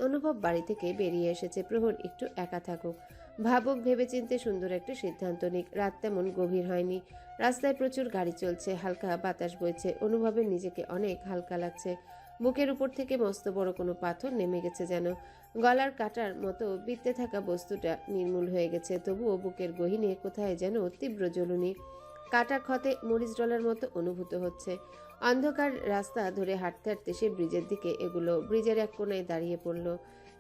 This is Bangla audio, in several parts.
অনুভব বাড়ি থেকে বেরিয়ে এসেছে। প্রহর একটু একা থাকুক, ভাবুক, ভেবেচিন্তে সুন্দর একটা সিদ্ধান্ত নিক। রাত তেমন গভীর হয়নি, রাস্তায় প্রচুর গাড়ি চলছে, হালকা বাতাস বইছে। অনুভবের নিজেকে অনেক হালকা লাগছে। বুকের উপর থেকে মস্ত বড় কোনো পাথর নেমে গেছে যেন। গলার কাটার মতো বিদ্যে থাকা বস্তুটা নির্মূল হয়ে গেছে, তবুও বুকের গহীনে কোথায় যেন তীব্র জ্বলুনি, কাটা ক্ষতে মরিচ ডলার মতো অনুভূত হচ্ছে। অন্ধকার রাস্তা ধরে হাঁটতে হাঁটতে সে ব্রিজের দিকে এগুলো। ব্রিজের এক কোণায় দাঁড়িয়ে পড়ল।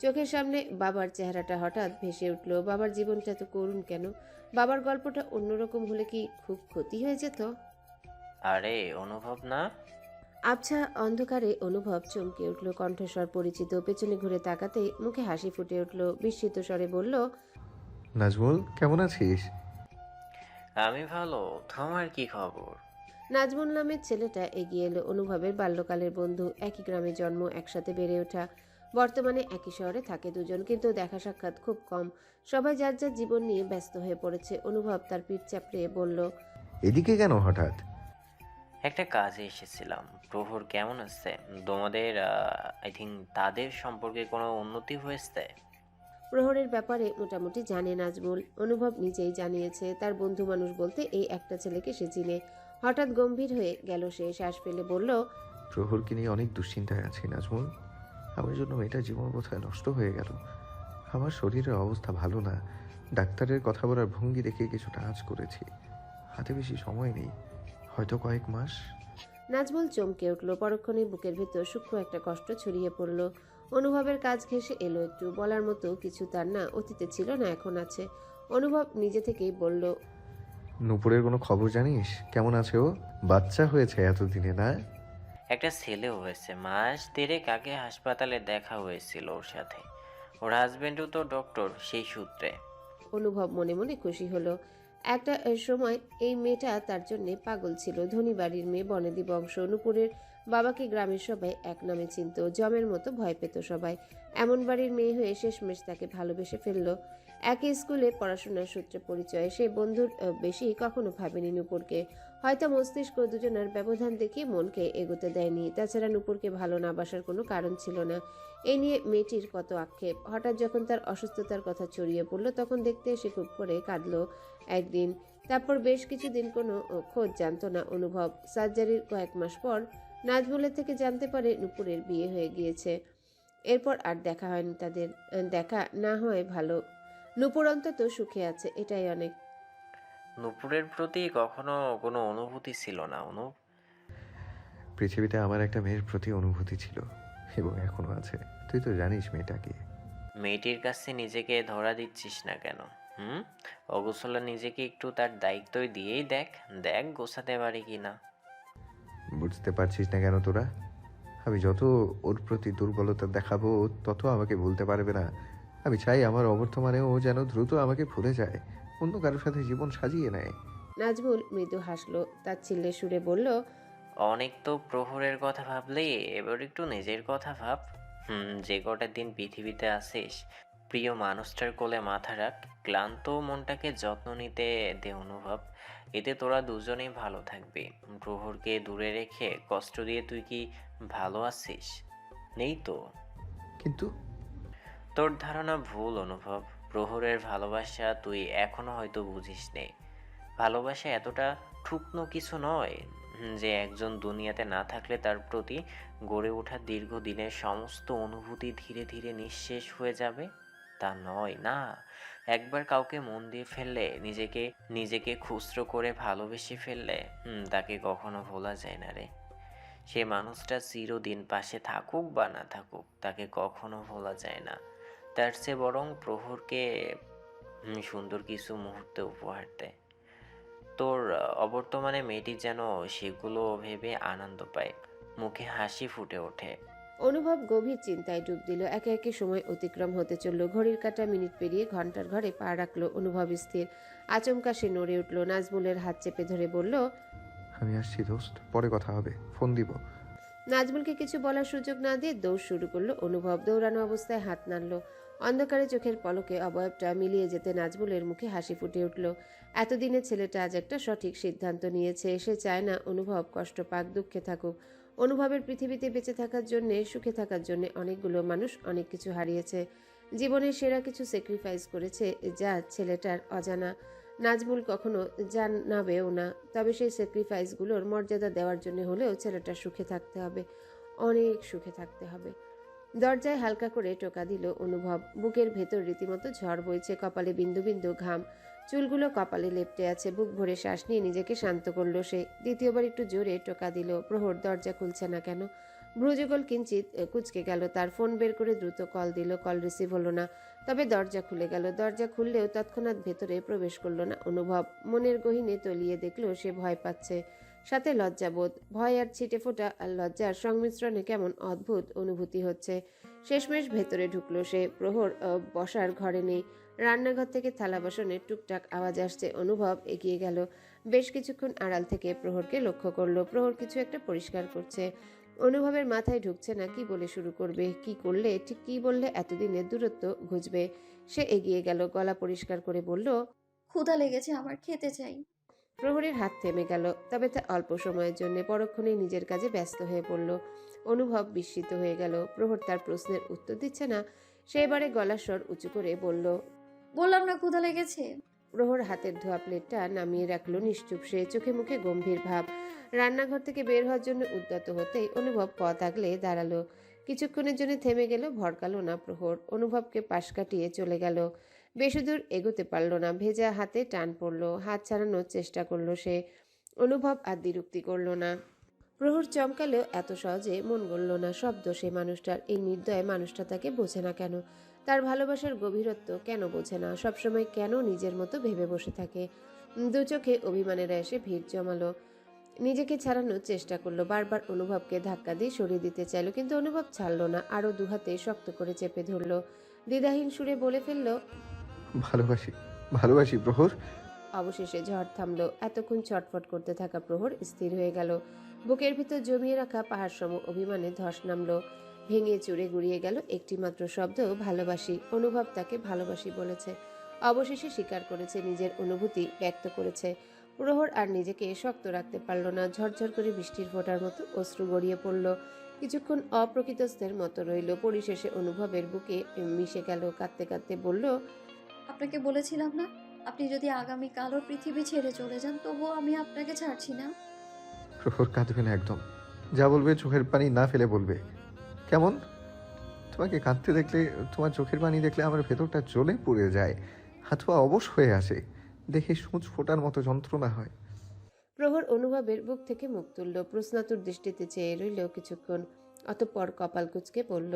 চোখের সামনে বাবার চেহারাটা হঠাৎ ভেসে উঠল। বাবার জীবনটা এত করুণ কেন? বাবার গল্পটা অন্যরকম হলে কি খুব ক্ষতি হয়ে যেত? আরে অনুভব না? আবছা অন্ধকারে অনুভব চমকে উঠল। কণ্ঠস্বর পরিচিত। পেছনে ঘুরে তাকাতেই মুখে হাসি ফুটে উঠল। বিস্মিত স্বরে বলল, নাজমুল, কেমন আছিস? আমি ভালো। তোমার কি খবর? নাজমুল নামের ছেলেটা এগিয়ে এলো। অনুভবের বাল্যকালের বন্ধু, একই গ্রামে জন্ম, একসাথে বেড়ে ওঠা। বর্তমানে একই শহরে থাকে দুজন, কিন্তু দেখা সাক্ষাৎ খুব কম। সবাই যার যার জীবন নিয়ে ব্যস্ত হয়ে পড়েছে। অনুভব তার পিঠ চাপড়ে বলল, এদিকে কেন হঠাৎ? একটা কাজে এসেছিলাম। প্রহর কেমন আছে? তোমাদের আই থিঙ্ক তাদের সম্পর্কে কোনো উন্নতি হয়েছে? প্রহরের ব্যাপারে মোটামুটি জানে নাজমুল। অনুভব নিজেই জানিয়েছে, তার বন্ধু মানুষ বলতে এই একটা ছেলেকে সে চিনে। হঠাৎ গম্ভীর হয়ে গেল সে, শ্বাস ফেলে বলল, প্রহরকে নিয়ে অনেক দুশ্চিন্তায় আছি নাজমুল। আমার জন্য মেয়েটার জীবন বোধহয় নষ্ট হয়ে গেল। আমার শরীরের অবস্থা ভালো না। ডাক্তারের কথা বলার ভঙ্গি দেখে কিছুটা আঁচ করেছি। হাতে বেশি সময় নেই, হয়তো কয়েক মাস। নাজমুল চমকে উঠল। পরক্ষণে বুকের ভেতর সূক্ষ্ম একটা কষ্ট ছড়িয়ে পড়ল। অনুভবের কাজ ঘেঁষে এলো একটু। বলার মতো কিছু তার না অতীতে ছিল, না এখন আছে। অনুভব নিজে থেকেই বলল, নূপুরের কোনো খবর জানিস? কেমন আছে ও? বাচ্চা হয়েছে এতদিনে, না? একটা ছেলেও হয়েছে। মাস দেড়েক আগে হাসপাতালে দেখা হয়েছিল ওর সাথে। ওর হাজবেন্ডও তো ডক্টর, সেই সূত্রে। অনুভব মনে মনে খুশি হলো। একটা সময় এই মেয়েটা তার জন্য পাগল ছিল। ধনী বাড়ির মেয়ে, বনেদি বংশ। নুপুরের বাবাকে গ্রামের সবাই এক নামে চিনত, জমের মতো ভয় পেত সবাই। এমন বাড়ির মেয়ে হয়ে শেষমেশ তাকে ভালোবেসে ফেললো। একই স্কুলে পড়াশোনার সূত্রে পরিচয়। সে বন্ধুর বেশি কখনো ভাবেনি নুপুরকে। হয়তো মস্তিষ্ক দুজনের ব্যবধান দেখিয়ে মনকে এগোতে দেয়নি। তাছাড়া নুপুরকে ভালো না বাসার কোনো কারণ ছিল না। এই নিয়ে মেয়েটির কত আক্ষেপ। হঠাৎ যখন তার অসুস্থতার কথা ছড়িয়ে পড়লো, তখন দেখতে এসে খুব করে কাঁদলো একদিন। তারপর বেশ কিছুদিন কোনো খোঁজ জানতো না অনুভব। সার্জারির কয়েক মাস পর নাজমুলের থেকে জানতে পারে নুপুরের বিয়ে হয়ে গিয়েছে। এরপর আর দেখা হয়নি তাদের। দেখা না হয় ভালো। নুপুর অন্তত সুখে আছে, এটাই অনেক। নূপুরের প্রতি কখনো কোনো অনুভূতি ছিল না অনুপ? পৃথিবীতে আমার একটা মেয়ের প্রতি অনুভূতি ছিল, এবং এখনো আছে। তুই তো জানিস মেয়েটাকে। মেয়েটির কাছে নিজেকে ধরা দিচ্ছিস না কেন? হুম। অগোছলা নিজেকে একটু তার দায়িত্বই দিয়েই দেখ। দেখ গোছাতে পারি কিনা। বুঝতে পারছিস না কেন তোরা? আমি যত ওর প্রতি দুর্বলতা দেখাবো, তত আমাকে ভুলতে পারবে না। আমি চাই আমার অবর্তমানেও ও যেন দ্রুত আমাকে ভুলে যায়, অন্য কারোর সাথে জীবন সাজিয়ে নেয়। নাজমুল মৃদু হাসলো, তার ছিল্লে সুরে বলল, অনেক তো প্রহরের কথা ভাবলি, এবার একটু নিজের কথা ভাব। যে কটা দিন পৃথিবীতে আছিস, প্রিয় মানুষটার কোলে মাথা রাখ। ক্লান্ত মনটাকে যত্ন নিতে দে অনুভব। এতে তোরা দুজনেই ভালো থাকবি। প্রহরকে দূরে রেখে কষ্ট দিয়ে তুই কি ভালো আছিস? নেই তো। কিন্তু তোর ধারণা ভুল অনুভব। প্রহরের ভালোবাসা তুই এখনো হয়তো বুঝিস নে। ভালোবাসা এতটা ঠুকনো কিছু নয় যে একজন দুনিয়াতে না থাকলে তার প্রতি গড়ে ওঠা দীর্ঘদিনের সমস্ত অনুভূতি ধীরে ধীরে নিঃশেষ হয়ে যাবে। তা নয় না। একবার কাউকে মন দিয়ে ফেললে, নিজেকে নিজেকে খুচরো করে ভালোবেসে ফেললে, তাকে কখনো ভোলা যায় না রে। সে মানুষটা চিরদিন পাশে থাকুক বা না থাকুক, তাকে কখনো ভোলা যায় না। তার চেয়ে বরং প্রহরকে সুন্দর কিছু মুহূর্ত উপহার দেয়। তোর অবর্তমানে মেয়েটি যেন সেগুলো ভেবে আনন্দ পায়, মুখে হাসি ফুটে ওঠে। অনুভব গভীর চিন্তায় ডুব দিল। একে একে সময় অতিক্রম হতে চলল। ঘড়ির কাঁটা মিনিট পেরিয়ে ঘন্টার ঘরে পা রাখলো। অনুভব স্থির। আচমকা সে নড়ে উঠল। নাজমুলের হাত চেপে ধরে বলল, আমি আসছি দোস্ত, পরে কথা হবে, ফোন দিব। নাজমুলকে কিছু বলার সুযোগ না দিয়ে দৌড় শুরু করলো অনুভব। দৌড়ানো অবস্থায় হাত নাড়ল। অন্ধকারে চোখের পলকে অবয়বটা মিলিয়ে যেতে নাজমুলের মুখে হাসি ফুটে উঠল। এতদিনে ছেলেটা আজ একটা সঠিক সিদ্ধান্ত নিয়েছে। সে চায় না অনুভব কষ্ট পাক, দুঃখে থাকুক। অনুভবের পৃথিবীতে বেঁচে থাকার জন্যে, সুখে থাকার জন্যে অনেকগুলো মানুষ অনেক কিছু হারিয়েছে। জীবনের সেরা কিছু স্যাক্রিফাইস করেছে, যা ছেলেটার অজানা। নাজমুল কখনো জানাবেও না। তবে সেই স্যাক্রিফাইসগুলোর মর্যাদা দেওয়ার জন্য হলেও ছেলেটার সুখে থাকতে হবে, অনেক সুখে থাকতে হবে। দরজায় হালকা করে টোকা দিল অনুভব। বুকের ভেতর রীতিমতো ঝড় বইছে, কপালে বিন্দু বিন্দু ঘাম, চুলগুলো কপালে লেপ্টে আছে। বুক ভরে শ্বাস নিয়ে নিজেকে শান্ত করলো সে। দ্বিতীয়বার একটু জোরে টোকা দিল। প্রহর দরজা খুলছে না কেন? ভ্রুযুগল কিঞ্চিত কুঁচকে গেল তার। ফোন বের করে দ্রুত কল দিল। কল রিসিভ হলো না। তবে দরজা খুলে গেল। দরজা খুললেও তৎক্ষণাৎ ভেতরে প্রবেশ করলো না অনুভব। মনের গহীনে তলিয়ে দেখলো সে ভয় পাচ্ছে, সাথে লজ্জাবোধ। ভয় আর ছিটে ফোটা আর লজ্জার সংমিশ্রণে কেমন অদ্ভুত অনুভূতি হচ্ছে। শেষমেশ ভেতরে ঢুকলো সে। প্রহর বসার ঘরে নেই। রান্নাঘর থেকে থালা বাসনের টুকটাক আওয়াজ আসছে। অনুভব এগিয়ে গেল। বেশ কিছুক্ষণ আড়াল থেকে প্রহরকে লক্ষ্য করলো। প্রহর কিছু একটা পরিষ্কার করছে। অনুভবের মাথায় ঢুকছে না কি বলে শুরু করবে, কি করলে, ঠিক কি বললে এতদিনের দূরত্ব ঘুচবে। সে এগিয়ে গেল, গলা পরিষ্কার করে বলল, ক্ষুধা লেগেছে আমার, খেতে চাই। প্রহরীর হাত থেমে গেল, তবে তা অল্প সময়ের জন্য। পরক্ষণেই নিজের কাজে ব্যস্ত হয়ে পড়ল। অনুভব বিস্মিত হয়ে গেল। প্রহর তার প্রশ্নের উত্তর দিচ্ছে না। সে এবারে গলার স্বর উঁচু করে বলল, বললাম না ক্ষুধা লেগেছে। প্রহর হাতের ধোয়া প্লেটটা নামিয়ে রাখলো নিশ্চুপ সে। চোখে মুখে গম্ভীর ভাব। রান্নাঘর থেকে বের হওয়ার জন্য উদ্যত হতেই অনুভব পথ আগলে দাঁড়ালো। কিছুক্ষণের জন্য থেমে গেল, ভড়কালো না প্রহর। অনুভবকে পাশ কাটিয়ে চলে গেল। বেশি দূর এগোতে পারল না। ভেজা হাতে টান পড়ল। হাত ছাড়ানোর চেষ্টা করলো সে। অনুভব আর দ্বিরুক্তি করল না। প্রহর চমকালেও এত সহজে মন গড়ল না। সব দোষে মানুষটার। এই নির্দয় মানুষটা তাকে বোঝে না কেন? তার ভালোবাসার গভীরত্ব কেন বোঝে না? সবসময় কেন নিজের মতো ভেবে বসে থাকে? দু চোখে অভিমানেরা এসে ভিড় জমালো। নিজেকে ছাড়ানোর চেষ্টা করলো। বারবার অনুভবকে ধাক্কা দিয়ে সরিয়ে দিতে চাইলো, কিন্তু অনুভব ছাড়লো না। আরো দুহাতে শক্ত করে চেপে ধরলো। দ্বিধাহীন সুরে বলে ফেললো, ভালোবাসি, ভালোবাসি প্রহর। অবশেষে ঝড় থামলো। এতক্ষণ ছটফট করতে থাকা প্রহর স্থির হয়ে গেল। বুকের ভিতর জমিয়ে রাখা পাহাড় সম অভিমানে ধস নামলো। ভেঙে চুরে গুড়িয়ে গেল একটি মাত্র শব্দ, ভালোবাসি। অনুভব তাকে ভালোবাসি বলেছে। অবশেষে স্বীকার করেছে, নিজের অনুভূতি ব্যক্ত করেছে। প্রহর আর নিজেকে শক্ত রাখতে পারল না। ঝরঝর করে বৃষ্টির ফোঁটার মতো অশ্রু গড়িয়ে পড়ল। কিছুক্ষণ অপ্রকৃতস্থের মতো রইল। পরিশেষে অনুভবের বুকে মিশে গেল। কাঁদতে কাঁদতে বলল, আপনাকে বলেছিলাম না, আপনি যদি আগামীকালও পৃথিবী ছেড়ে চলে যান তবুও আমি আপনাকে ছাড়ছি না। প্রহর কাঁদবে না একদম। যা বলবে চোখের পানি না ফেলে বলবে। কেমন? তোমাকে কাঁদতে দেখলে, তোমার চোখের পানি দেখলে আমার ভেতরটা জ্বলে পুড়ে যায়, হাত পা অবশ হয়ে আসে, দেখে সূচ ফোটার মতো যন্ত্রণা হয়। প্রহর অনুভবের বুক থেকে মুখ তুলল। প্রশ্নাতুর দৃষ্টিতে চেয়ে রইল কিছুক্ষণ। অতঃপর কপাল কুঁচকে বলল,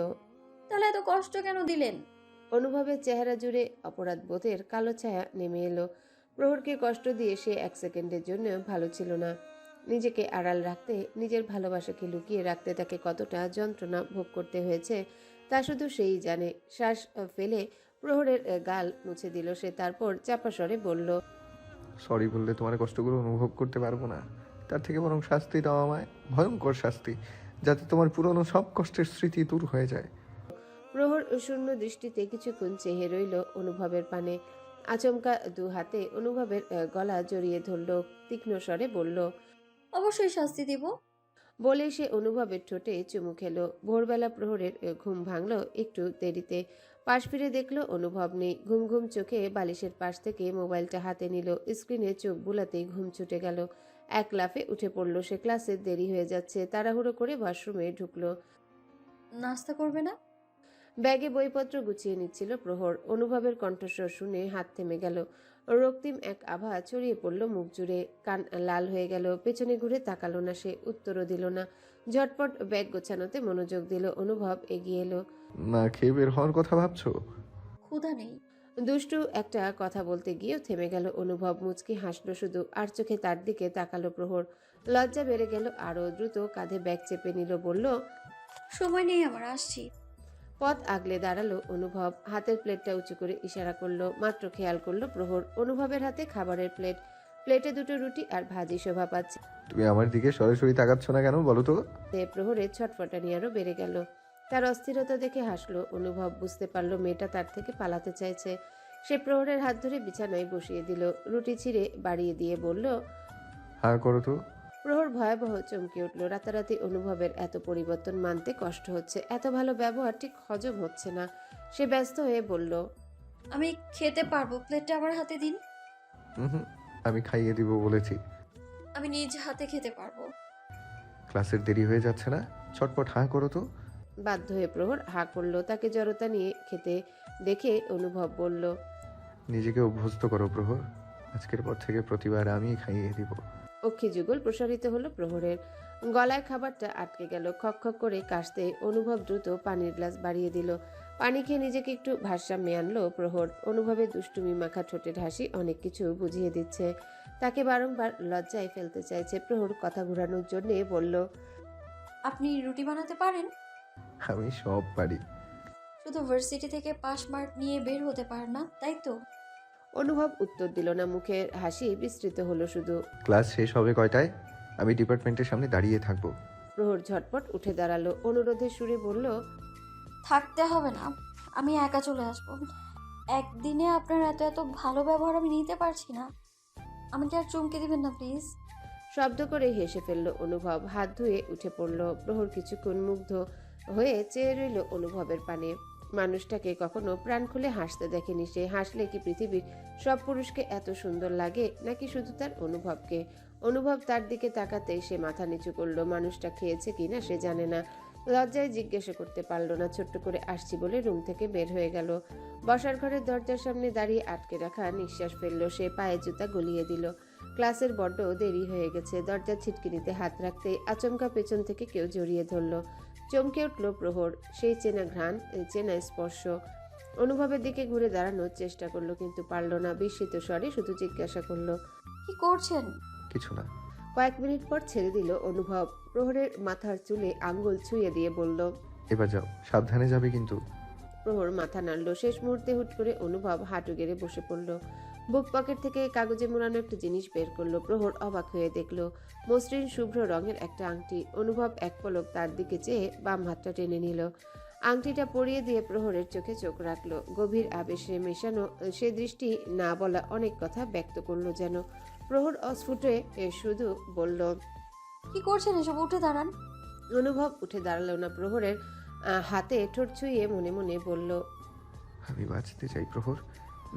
তাহলে এত কষ্ট কেন দিলেন? অনুভবের চেহারা জুড়ে অপরাধ বোধের কালো ছায়া নেমে এলো। প্রহরকে কষ্ট দিয়ে সে এক সেকেন্ডের জন্য ভালো ছিল না। নিজেকে আড়াল রাখতে, নিজের ভালোবাসাকে লুকিয়ে রাখতে তাকে কতটা যন্ত্রণা ভোগ করতে হয়েছে তা শুধু সেই জানে। শ্বাস ফেলে প্রহরের গাল মুছে দিল সে। তারপর চাপা স্বরে বলল, সরি বললে তোমার কষ্টগুলো অনুভব করতে পারবো না। তার থেকে বরং শাস্তি দাও আমায়, ভয়ঙ্কর শাস্তি, যাতে তোমার পুরনো সব কষ্টের স্মৃতি দূর হয়ে যায়। প্রহর শূন্য দৃষ্টিতে কিছুক্ষণ চেয়ে রইল অনুভবের পানে। আচমকা দু হাতে অনুভবের গলা জড়িয়ে ধরল। তীক্ষ্ণ স্বরে বলল, অবশ্যই শাস্তি দিব। বলে সে অনুভবের ঠোঁটে চুমু খেলো। ভোরবেলা প্রহরের ঘুম ভাঙল একটু দেরিতে। পাশ ফিরে দেখলো অনুভব নেই। ঘুম ঘুম চোখে বালিশের পাশ থেকে মোবাইলটা হাতে নিল। স্ক্রিনে চোখ বুলাতেই ঘুম ছুটে গেল। এক লাফে উঠে পড়ল সে। ক্লাসের দেরি হয়ে যাচ্ছে। তাড়াহুড়ো করে ওয়াশরুমে ঢুকলো। নাস্তা করবে না? ব্যাগে বইপত্র গুছিয়ে নিচ্ছিল প্রহর। অনুভবের কণ্ঠস্বর শুনে হাত থেমে গেল। রক্তিম এক আভা ছড়িয়ে পড়ল মুখ জুড়ে। কান লাল হয়ে গেল। পেছনে ঘুরে তাকালো না সে। উত্তরও দিল না। ঝটপট ব্যাগ গোছানোতে মনোযোগ দিল। অনুভব এগিয়ে এলো। না খেয়ে বের হওয়ার কথা ভাবছো? ক্ষুধা নেই। দুষ্টু একটা কথা বলতে গিয়েও থেমে গেল অনুভব। মুচকি হাসলো শুধু। আর চোখে তার দিকে তাকালো প্রহর। লজ্জা বেড়ে গেল আরো। দ্রুত কাঁধে ব্যাগ চেপে নিল। বলল, সময় নেই আমার, আসছি। পথ আগলে দাঁড়ালো অনুভব। হাতের প্লেটটা উঁচু করে ইশারা করলো। মাত্র খেয়াল করলো প্রহর। অনুভবের হাতে খাবারের প্লেট। প্লেটে দুটো রুটি আর ভাজি শোভা পাচ্ছে। তুমি আমার দিকে সরাসরি তাকাচ্ছ না কেন বলো তো? প্রহরের ছটফটানি আরো বেড়ে গেল। তার অস্থিরতা দেখে হাসলো অনুভব। বুঝতে পারলো মেয়েটা তার থেকে পালাতে চাইছে। সে প্রহরের হাত ধরে বিছানায় বসিয়ে দিল। রুটি ছিঁড়ে বাড়িয়ে দিয়ে বলল, হ্যাঁ করো তো। প্রহর ভয়াবহ চমকে উঠল। রাতারাতি অনুভবের এত পরিবর্তন মানতে কষ্ট হচ্ছে। এত ভালো ব্যবহার ঠিক হজম হচ্ছে না। সে ব্যস্ত হয়ে বলল, আমি খেতে পারবো, প্লেটটা আমার হাতে দিন। হুম, আমি খাইয়ে দিব বলেছি। আমি নিজ হাতে খেতে পারবো। ক্লাসের দেরি হয়ে যাচ্ছে না? ছটপট হাঁ করো তো। বাধ্য হয়ে প্রহর হাঁ করল। তাকে জড়তা নিয়ে খেতে দেখে অনুভব বলল, নিজেকে অভ্যস্ত করো প্রহর। আজকের পর থেকে প্রতিবার আমিই খাইয়ে দিব। অক্ষি যুগল প্রসারিত হলো প্রহরের। গলায় খাবারটা আটকে গেল। খক খক করে কাশতে অনুভব দ্রুত পানির গ্লাস বাড়িয়ে দিল। পানি খেয়ে নিজেকে একটু ভারসাম্যে আনলো প্রহর। অনুভবের দুষ্টুমি মাখা ঠোঁটের হাসি অনেক কিছু বুঝিয়ে দিচ্ছে। তাকে বারংবার লজ্জায় ফেলতে চাইছে। প্রহর কথা ঘুরানোর জন্যে বলল, আপনি রুটি বানাতে পারেন? আমি সব পারি। শুধু ভার্সিটি থেকে পাশ মার্ক নিয়ে বের হতে পারেন না, তাই তো? অনুভব উত্তর দিল না। মুখের হাসি বিস্তৃত হলো শুধু। ক্লাস শেষ হবে কয়টায়? আমি ডিপার্টমেন্টের সামনে দাঁড়িয়ে থাকবো। প্রহর ঝটপট উঠে দাঁড়ালো। অনুরোধের সুরে বলল, থাকতে হবে না, আমি একা চলে আসবো। একদিনে আপনার এত এত ভালো ব্যবহার আমি নিতে পারছি না। আমাকে আর চমকে দিবেন না প্লিজ। শব্দ করে হেসে ফেলল অনুভব। হাত ধুয়ে উঠে পড়ল। প্রহর কিছুক্ষণ মুগ্ধ হয়ে চেয়ে রইল অনুভবের পানে। মানুষটাকে কখনো প্রাণ খুলে হাসতে দেখেনি সে। হাসলে কি পৃথিবীর সব পুরুষকে এত সুন্দর লাগে, নাকি শুধু তার অনুভবকে? অনুভব তার দিকে তাকাতেই সে মাথা নিচু করলো। মানুষটা খেয়েছে কিনা সে জানে না। লজ্জায় জিজ্ঞাসা করতে পারলো না। ছোট্ট করে আসছি বলে রুম থেকে বের হয়ে গেল। বসার ঘরের দরজার সামনে দাঁড়িয়ে আটকে রাখা নিঃশ্বাস ফেললো সে। পায়ে জুতা গলিয়ে দিল। ক্লাসের বড্ড দেরি হয়ে গেছে। দরজার ছিটকিনিতে হাত রাখতেই আচমকা পেছন থেকে কেউ জড়িয়ে ধরল। চমকে উঠল প্রহর। সেই চেনা ঘ্রাণ, চেনা স্পর্শ। অনুভবের দিকে ঘুরে দাঁড়ানোর চেষ্টা করলো কিন্তু পারল না। বিস্মিত স্বরে শুধু জিজ্ঞাসা করলো, কি করছেন? কিছু না। কয়েক মিনিট পর ছেড়ে দিল অনুভব। প্রহরের মাথার চুলে আঙ্গুল ছুঁয়ে দিয়ে বলল, এবার যাও, সাবধানে যাবে কিন্তু। প্রহর মাথা নাড়ল। শেষ মুহূর্তে হুট করে অনুভব হাঁটু গেড়ে বসে পড়ল। বুক পকেট থেকে কাগজে মোড়ানো একটা জিনিস বের করলো। প্রহর অবাক হয়ে দেখল মসৃণ শুভ্র রঙের একটা আংটি। অনুভব এক পলক তার দিকে চেয়ে বাম হাতটা টেনে নিল। আংটিটা পরিয়ে দিয়ে প্রহরের চোখে চোখ রাখলো। গভীর আবেশে মেশানো সে দৃষ্টি না বলা অনেক কথা ব্যক্ত করলো যেন। প্রহর অস্ফুটে শুধু বলল, কি করছেন এসব? উঠে দাঁড়ান। অনুভব উঠে দাঁড়ালো না। প্রহরের হাতে ঠোঁট ছুঁয়ে মনে মনে বলল, আমি বাঁচতে চাই প্রহর,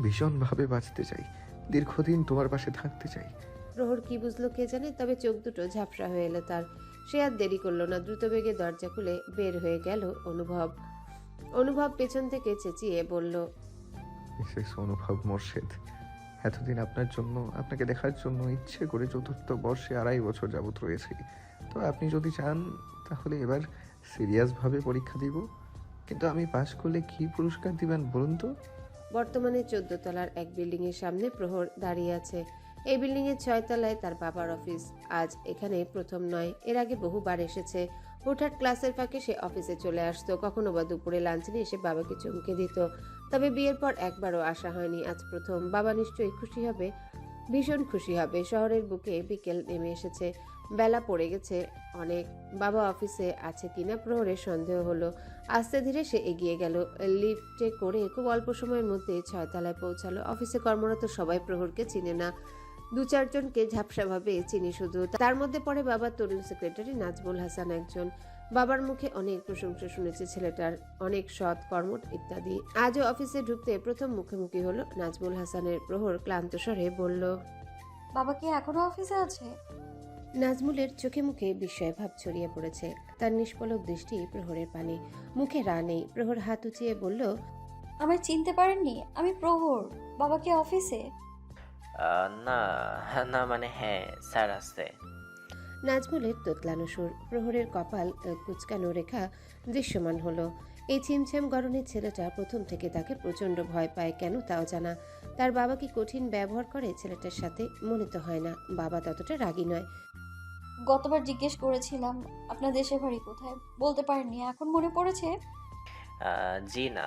ভীষণভাবে বাঁচতে চাই। দীর্ঘদিন তোমার পাশে থাকতে চাই। প্রহর কি বুঝলো কে জানে, তবে চোখ দুটো ঝাপসা হয়ে এলো তার। সে আর দেরি করলো না। দ্রুত বেগে দরজা খুলে বের হয়ে গেল অনুভব। অনুভব পেছন থেকে চেঁচিয়ে বলল, মিসেস অনুভব মোর্শেদ, এতদিন আপনার জন্য, আপনাকে দেখার জন্য ইচ্ছে করে চতুর্থ বর্ষে 2.5 বছর যাবত রয়েছি। তো আপনি যদি চান তাহলে এবার সিরিয়াসভাবে পরীক্ষা দিব। কিন্তু আমি পাশ করলে কি পুরস্কার দিবেন বলুন তো? বর্তমানে 14 তলার এক বিল্ডিং এর সামনে প্রহর দাঁড়িয়ে আছে। এই বিল্ডিং এর 6 তলায় তার বাবার অফিস। আজ এখানে প্রথম নয়, এর আগে বহুবার এসেছে। হুটহাট ক্লাসের ফাঁকে সে অফিসে চলে আসতো। কখনো বা দুপুরে লাঞ্চ নিয়ে এসে বাবাকে চমকে দিত। তবে বিয়ের পর একবারও আসা হয়নি, আজ প্রথম। বাবা নিশ্চয়ই খুশি হবে, ভীষণ খুশি হবে। শহরের বুকে বিকেল নেমে এসেছে, বেলা পড়ে গেছে অনেক। বাবা অফিসে আছে কিনা প্রহরের সন্দেহ হলো। আস্তে ধীরে সে এগিয়ে গেল। লিফটে করে খুব অল্প সময়ের মধ্যে 6 তলায় পৌঁছালো। অফিসে কর্মরত সবাই প্রহরকে চিনে না। 2-4 জনকে ঝাপসাভাবে চিনি শুধু। তার মধ্যে পড়ে বাবার তরুণ সেক্রেটারি নাজমুল হাসান একজন। বাবার মুখে অনেক প্রশংসা শুনেছে ছেলেটার, অনেক সৎ, কর্মঠ ইত্যাদি। আজও অফিসে ঢুকতে প্রথম মুখোমুখি হলো নাজমুল হাসানের। প্রহর ক্লান্ত স্বরে বলল, বাবা কি এখনো অফিসে আছে? নাজমুলের চোখে মুখে বিস্ময় ভাব ছড়িয়ে পড়েছে। তার নিষ্পলক দৃষ্টি প্রহরের পানে। মুখে রা নেই। প্রহর হাত উঁচিয়ে বলল, আমায় চিনতে পারেননি? আমি প্রহর। বাবা কি অফিসে? না, না মানে হ্যাঁ স্যার আছে। নাজমুলের তোতলানো সুর। প্রহরের কপাল কুচকানো রেখা দৃশ্যমান হলো। এই ছিমছাম গরনের ছেলেটা প্রথম থেকে তাকে প্রচণ্ড ভয় পায়, কেন তাও জানা। তার বাবা কি কঠিন ব্যবহার করে ছেলেটার সাথে? মনে তো হয় না। বাবা ততটা রাগী নয়। গতবার জিজ্ঞেস করেছিলাম আপনার দেশের বাড়ি কোথায়, বলতে পারেননি, এখন মনে পড়েছে? জি না।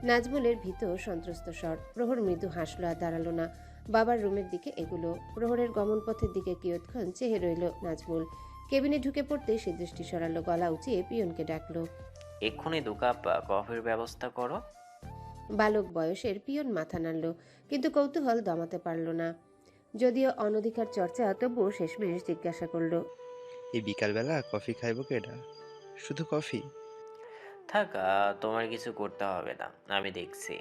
নাজমুলের ভীত সন্ত্রস্ত স্বর। প্রহর মৃদু হাসলো আর দাঁড়ালো না। বাবার রুমের দিকে এগুলো। প্রহরের গমন পথের দিকে কিয়ৎক্ষণ চেয়ে রইল নাজমুল। কেবিনে ঢুকে পড়তে সে দৃষ্টি সরালো। গলা উঁচিয়ে পিয়নকে ডাকলো। এক্ষুনি 2 কাপ কফির ব্যবস্থা করো। বালক বয়সের পিয়ন মাথা নাড়ল, কিন্তু কৌতূহল দমাতে পারল না। যদিও অনধিকার চর্চা, তবুও শেষমেশ জিজ্ঞাসা করলো, এই বিকালবেলা কফি খাইব কেডা? শুধু কফি? থাক, তোমার কিছু করতে হবে না, আমি দেখছি।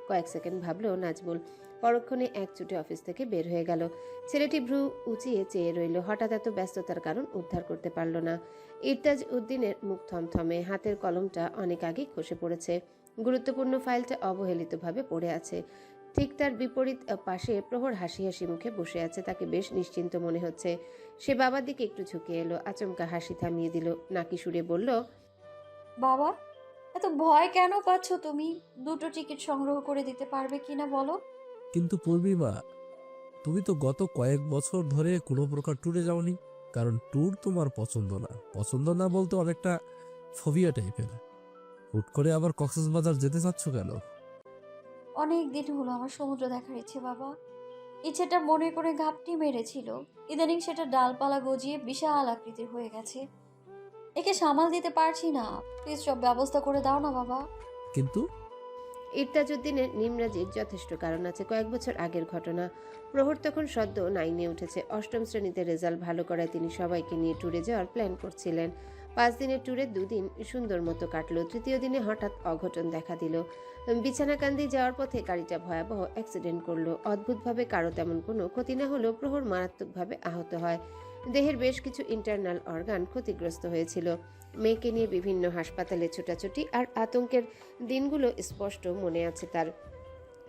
কয়েক সেকেন্ড ভাবলো নাজমুল, পরক্ষণে এক ছুটে অফিস থেকে বের হয়ে গেল। ছেলেটি ভ্রু উঁচিয়ে চেয়ে রইল। হঠাৎ এত ব্যস্ততার কারণ উদ্ধার করতে পারল না। ইরতাজ উদ্দিনের মুখ থমথমে, হাতের কলমটা অনেক আগেই খসে পড়েছে। গুরুত্বপূর্ণ ফাইলটা অবহেলিতভাবে পড়ে আছে। ঠিক তার বিপরীত পাশে প্রহর হাসি হাসি মুখে বসে আছে। তাকে বেশ নিশ্চিন্ত মনে হচ্ছে। সে বাবার দিকে একটু ঝুঁকে এলো, আচমকা হাসি থামিয়ে দিল, নাকি সুরে বলল, বাবা, এত ভয় কেন পাচ্ছ তুমি? দুটো টিকিট সংগ্রহ করে দিতে পারবে কিনা বলো? কিন্তু পূর্ণিমা, তুমি তো গত কয়েক বছর ধরে কোনো প্রকার ট্যুরে যাওনি, কারণ ট্যুর তোমার পছন্দ না বলতে অনেকটা ফোবিয়া টাইপের। হুট করে আবার কক্সবাজার যেতে চাচ্ছ কেন? অনেক দিন হলো আমার সমুদ্র দেখার ইচ্ছে বাবা। ইচ্ছেটা মনে করে ঘাপটি মেরেছিল, ইদানিং সেটা ডালপালা গজিয়ে বিশাল আকৃতির হয়ে গেছে। একে সামাল দিতে পারছি না, প্লিজ সব ব্যবস্থা করে দাও না বাবা। কিন্তু ইরতাজউদ্দিনের নিমরাজির যথেষ্ট কারণ আছে। কয়েক বছর আগের ঘটনা। প্রহর তখন সদ্য 9-এ উঠেছে। অষ্টম শ্রেণীতে রেজাল্ট ভালো করায় তিনি সবাইকে নিয়ে ট্যুরে যাওয়ার প্ল্যান করছিলেন। 5 দিনের ট্যুরে 2 দিন সুন্দর মতো কাটলো। তৃতীয় দিনে হঠাৎ অঘটন দেখা দিল। বিছানাকান্দি যাওয়ার পথে গাড়িটা ভয়াবহ অ্যাক্সিডেন্ট করলো। অদ্ভুতভাবে কারো তেমন কোনো ক্ষতি না হলেও প্রহর মারাত্মকভাবে আহত হয়। দেহের বেশ কিছু ইন্টারনাল অর্গান ক্ষতিগ্রস্ত হয়েছিল। মেয়েকে নিয়ে বিভিন্ন হাসপাতালে ছোটাছুটি আর আতঙ্কের দিনগুলো স্পষ্ট মনে আছে তার।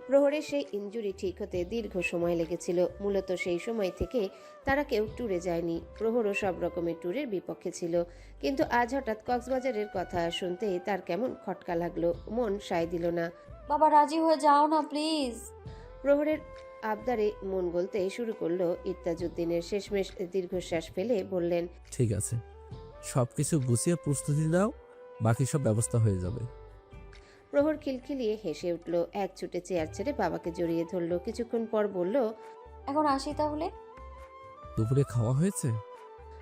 প্রহরের সেই ইনজুরি ঠিক হতে দীর্ঘ সময় লেগেছিল। মূলত সেই সময় থেকে তারা কেউ ট্যুরে যায়নি। প্রহরও সব রকমের ট্যুরের বিপক্ষে ছিল, কিন্তু আজ হঠাৎ কক্সবাজারের কথা শুনতে তার কেমন খটকা লাগলো। মন সায় দিল না। বাবা রাজি হয়ে যাও না প্লিজ। প্রহরের আবদারে মন গলতে শুরু করলো ইরতাজউদ্দিনের। শেষমেশ দীর্ঘশ্বাস ফেলে বললেন, ঠিক আছে, সবকিছু গুছিয়ে প্রস্তুতি নাও, বাকি সব ব্যবস্থা হয়ে যাবে। প্রহর খিলখিলিয়ে হেসে উঠল। এক ছুটে চেয়ার ছেড়ে বাবাকে জড়িয়ে ধরল। কিছুক্ষণ পর বলল, এখন আসি তাহলে। দুপুরে খাওয়া হয়েছে?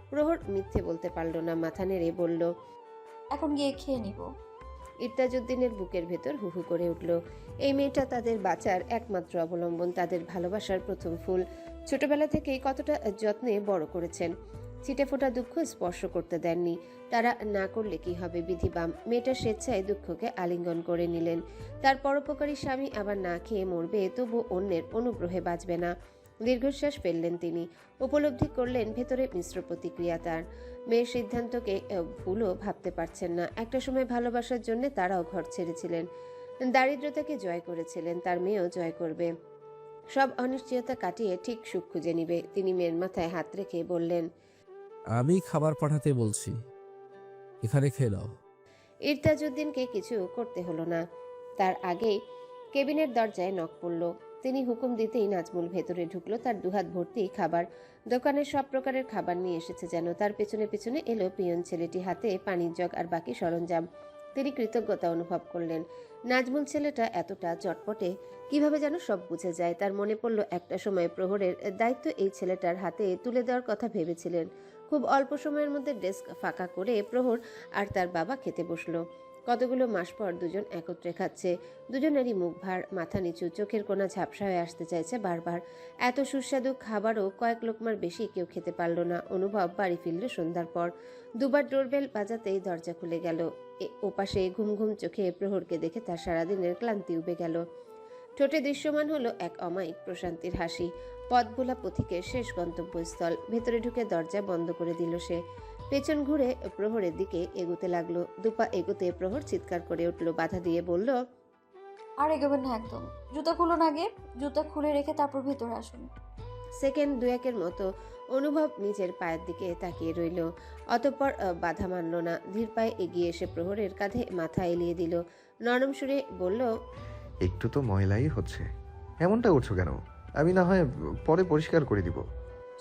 প্রহর মিথ্যে বলতে পারল না, মাথা নেড়ে বলল। এখন গিয়ে খেয়ে নিব। ইরতাজউদ্দিনের বুকের ভেতর হুহু করে উঠল। এই মেয়েটা তাদের বাঁচার একমাত্র অবলম্বন, তাদের ভালোবাসার প্রথম ফুল। ছোটবেলা থেকেই কতটা যত্নে বড় করেছেন। ছিটেফোঁটা দুঃখ স্পর্শ করতে দেননি। তারা না করলে কি হবে, বিধিবাম। মেয়েটা স্বেচ্ছায় দুঃখকে আলিঙ্গন করে নিলেন। তার পরোপকারী স্বামী আবার না খেয়ে মরবে, তবু অন্যের অনুগ্রহে বাঁচবে না। দীর্ঘশ্বাস ফেললেন তিনি। উপলব্ধি করলেন ভেতরে মিশ্র প্রতিক্রিয়া তার। মেয়ের সিদ্ধান্তকে ভুলও ভাবতে পারছেন না। একটা সময় ভালোবাসার জন্য তারাও ঘর ছেড়েছিলেন, দারিদ্রতাকে জয় করেছিলেন। তার মেয়েও জয় করবে। সব অনিশ্চয়তা কাটিয়ে ঠিক সুখ খুঁজে নিবে। তিনি মেয়ের মাথায় হাত রেখে বললেন, আমি খাবার পাঠাতে বলছি, এখানে খেয়ে নাও। ইরতাজউদ্দিনকে কিছু করতে হলো না। তার আগেই কেবিনের দরজায় নক পড়ল। তিনি হুকুম দিতেই নাজমুল ভেতরে ঢুকলো। তার দুহাত ভর্তি খাবার। দোকানের সব প্রকারের খাবার নিয়ে এসেছে যেন। তার পেছনে পেছনে এলো পিয়ন ছেলেটি, হাতে পানির জগ আর বাকি সরঞ্জাম। তিনি কৃতজ্ঞতা অনুভব করলেন। নাজমুল ছেলেটা এতটা চটপটে, কিভাবে যেন সব বুঝে যায়। তার মনে পড়ল একটা সময় প্রহরের দায়িত্ব এই ছেলেটার হাতে তুলে দেওয়ার কথা ভেবেছিলেন। খুব অল্প সময়ের মধ্যে ডেস্ক ফাঁকা করে প্রহর আর তার বাবা খেতে বসলো। কতগুলো মাস পর দুজন একত্রে খাচ্ছে। দুজনেরই মুখ ভার, মাথা নিচু, চোখের কোণা ঝাপসা হয়ে আসতে চাইছে বারবার। এত সুস্বাদু খাবারও কয়েক লোকমার বেশি কেউ খেতে পারল না। অনুভব বাড়ি ফিরল সন্ধ্যার পর। দুবার ডোরবেল বাজাতেই দরজা খুলে গেল। ওপাশে ঘুম ঘুম চোখে প্রহরকে দেখে তার সারাদিনের ক্লান্তি উবে গেল। ঠোঁটে দৃশ্যমান হলো এক অমায়িক প্রশান্তির হাসি। পথভোলা পথিকের শেষ গন্তব্যস্থল। ভেতরে ঢুকে দরজা বন্ধ করে দিল সে। পেছন ঘুরে প্রহরের দিকে এগোতে লাগলো। দুপা এগোতে প্রহর চিৎকার করে উঠল, বাধা দিয়ে বলল, আর এগোবেন না একদম। জুতা খুলুন আগে, জুতা খুলে রেখে তারপর ভেতরে আসুন। সেকেন্ড দুয়েকের মতো অনুভব নিজের পায়ের দিকে তাকিয়ে রইল। অতঃপর বাধা মানল না। ধীর পায়ে এগিয়ে এসে প্রহরের কাঁধে মাথা এলিয়ে দিল। নরম সুরে বলল, একটু তো ময়লাই হচ্ছে, এমনটা করছো কেন? আমি না হয় পরে পরিষ্কার করে দিব।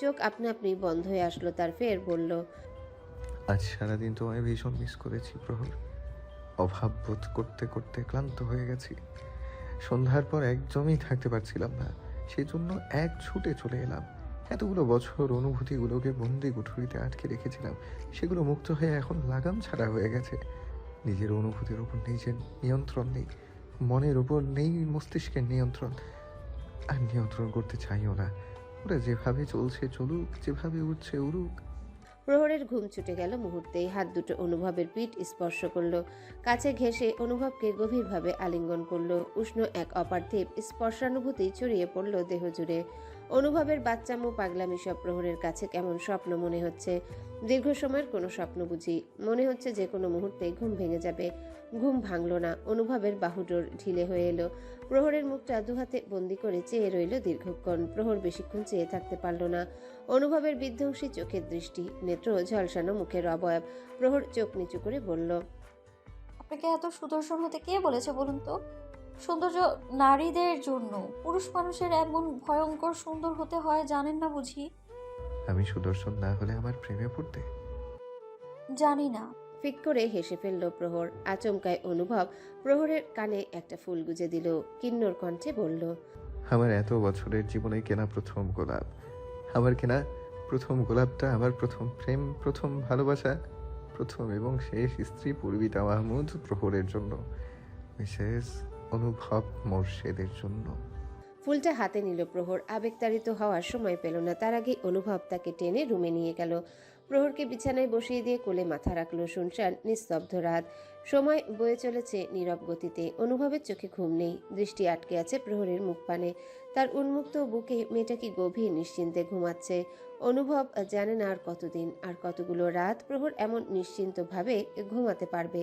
চোখ আপনা আপনি বন্ধ হয়ে আসলো তার। ফের বলল, আজ সারাদিন তোমায় ভীষণ মিস করেছি প্রহর। অভাব বোধ করতে করতে ক্লান্ত হয়ে গেছি। সন্ধ্যার পর একদমই থাকতে পারছিলাম না, সেই জন্য এক ছুটে চলে এলাম। এতগুলো বছর অনুভূতিগুলোকে বন্দি কুঠুরিতে আটকে রেখেছিলাম, সেগুলো মুক্ত হয়ে এখন লাগাম ছাড়া হয়ে গেছে। নিজের অনুভূতির উপর নিজের নিয়ন্ত্রণ নেই, মনের উপর নেই মস্তিষ্কের নিয়ন্ত্রণ। আর নিয়ন্ত্রণ করতে চাইও না। ওরা যেভাবে চলছে চলুক, যেভাবে উঠছে উড়ুক। প্রহরের ঘুম ছুটে গেল মুহূর্তেই। হাত দুটো অনুভবের পিঠ স্পর্শ করলো, কাছে ঘেঁষে অনুভবকে গভীরভাবে আলিঙ্গন করলো। উষ্ণ এক অপার্থিব স্পর্শানুভূতি ছড়িয়ে পড়ল দেহ জুড়ে। অনুভবের বাচ্চামো পাগলামি সব প্রহরের কাছে কেমন স্বপ্ন মনে হচ্ছে। দীর্ঘ সময়ের কোনো স্বপ্ন বুঝি। মনে হচ্ছে যে কোনো মুহূর্তে ঘুম ভেঙে যাবে। ঘুম ভাঙল না। অনুভবের বাহুডোর ঢিলে হয়ে এলো। প্রহরের মুখটা দুহাতে বন্দি করে চেয়ে রইল দীর্ঘক্ষণ। প্রহর বেশিক্ষণ চেয়ে থাকতে পারল না। অনুভবের বিধ্বংসী চোখের দৃষ্টি, নেত্র ঝলসানো মুখের অবয়ব। প্রহর চোখ নিচু করে বলল, আপনাকে এত সুদর্শন হতে কে বলেছে বলুন তো? সৌন্দর্য নারীদের জন্য, পুরুষ মানুষের এমন ভয়ঙ্কর সুন্দর হতে হয় জানেন না বুঝি? আমি সুদর্শন না হলে আমার প্রেমে পড়তে? জানি না। ফিক করে হেসে ফেলল প্রহর। আচমকায় অনুভব প্রহরের কানে একটা ফুল গুজে দিল। কিন্নর কণ্ঠে বলল, আমার এত বছরের জীবনে কেনা প্রথম গোলাপ, আমার কেনা প্রথম গোলাপটা আমার প্রথম প্রেম, প্রথম ভালোবাসা, প্রথম এবং শেষ স্ত্রী পূর্বিতা মাহমুদ প্রহরের জন্য, মিসেস অনুভব মোর্শেদের জন্য। ফুলটা হাতে নিল প্রহর। আবেগতাড়িত হওয়ার সময় পেল না। তার আগেই অনুভব তাকে টেনে রুমে নিয়ে গেল। প্রহরকে বিছানায় বসিয়ে দিয়ে কোলে মাথা রাখলো। শুনশান নিস্তব্ধ রাত। সময় বয়ে চলেছে নীরব গতিতে। অনুভবের চোখে ঘুম নেই। দৃষ্টি আটকে আছে প্রহরের মুখপানে। তার উন্মুক্ত বুকে মেয়েটা কি গভীর নিশ্চিন্তে ঘুমাচ্ছে। অনুভব জানে না আর কতদিন, আর কতগুলো রাত প্রহর এমন নিশ্চিন্তভাবে ঘুমাতে পারবে।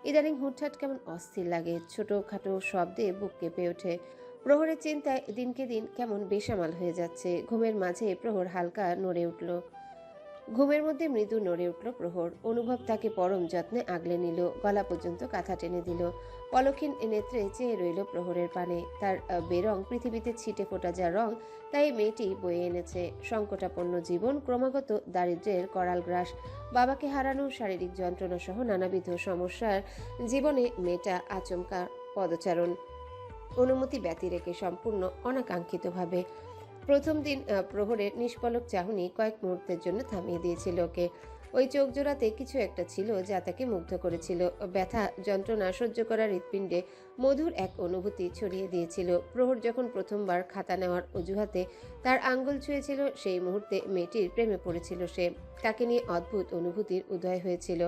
ইদানিং হুটহাট কেমন অস্থির লাগে। ছোটখাটো শব্দে বুক কেঁপে ওঠে। প্রহরের চিন্তায় দিনকে দিন কেমন বেসামাল হয়ে যাচ্ছে। ঘুমের মাঝে প্রহর হালকা নড়ে উঠল। ঘুমের মধ্যে মৃদু নড়ে উঠল প্রহর। অনুভব তাকে পরম যত্নে আগলে নিল, গলা পর্যন্ত কাঁথা টেনে দিল। পলক্ষীন নেত্রে চেয়ে রইল প্রহরের পানে। তার বেরং পৃথিবীতে ছিটে ফোটা যা রং, তাই মেয়েটি বয়ে এনেছে। সংকটাপন্ন জীবন, ক্রমাগত দারিদ্র্যের করাল গ্রাস, বাবাকে হারানো, শারীরিক যন্ত্রণা সহ নানাবিধ সমস্যার জীবনে মেয়েটা আচমকা পদচারণ, অনুমতি ব্যতি রেখে সম্পূর্ণ অনাকাঙ্ক্ষিতভাবে। প্রথম দিন প্রহরের নিষ্পলক চাহনি কয়েক মুহূর্তের জন্য থামিয়ে দিয়েছিল ওকে। ওই চোখ জোড়াতে কিছু একটা ছিল যা তাকে মুগ্ধ করেছিল। ব্যথা যন্ত্রণা সহ্য করার হৃৎপিণ্ডে মধুর এক অনুভূতি ছড়িয়ে দিয়েছিল। প্রহর যখন প্রথমবার খাতা নেওয়ার অজুহাতে তার আঙ্গুল ছুঁয়েছিল, সেই মুহূর্তে মেয়েটির প্রেমে পড়েছিল সে। তাকে নিয়ে অদ্ভুত অনুভূতির উদয় হয়েছিল।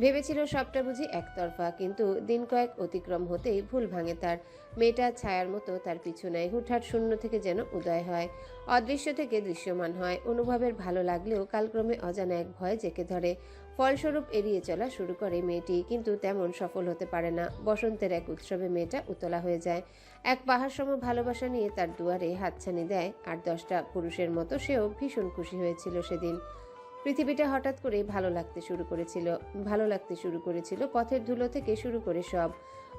ভেবেছিল সবটা বুঝি একতরফা, কিন্তু দিন কয়েক অতিক্রম হতেই ভুল ভাঙে তার। মেয়েটা ছায়ার মতো তার পিছু নেয়। হুটহাট শূন্য থেকে যেন উদয় হয়, অদৃশ্য থেকে দৃশ্যমান হয়। অনুভবের ভালো লাগলেও কালক্রমে অজানা এক ভয় জেঁকে ধরে। ফলস্বরূপ এড়িয়ে চলা শুরু করে মেয়েটি, কিন্তু তেমন সফল হতে পারে না। বসন্তের এক উৎসবে মেয়েটা উতলা হয়ে যায়। এক পাহাড়সম ভালোবাসা নিয়ে তার দুয়ারে হাতছানি দেয়। 8-10টা পুরুষের মতো সেও ভীষণ খুশি হয়েছিল সেদিন। পৃথিবীটা হঠাৎ করে ভালো লাগতে শুরু করেছিল। পথের ধুলো থেকে শুরু করে সব।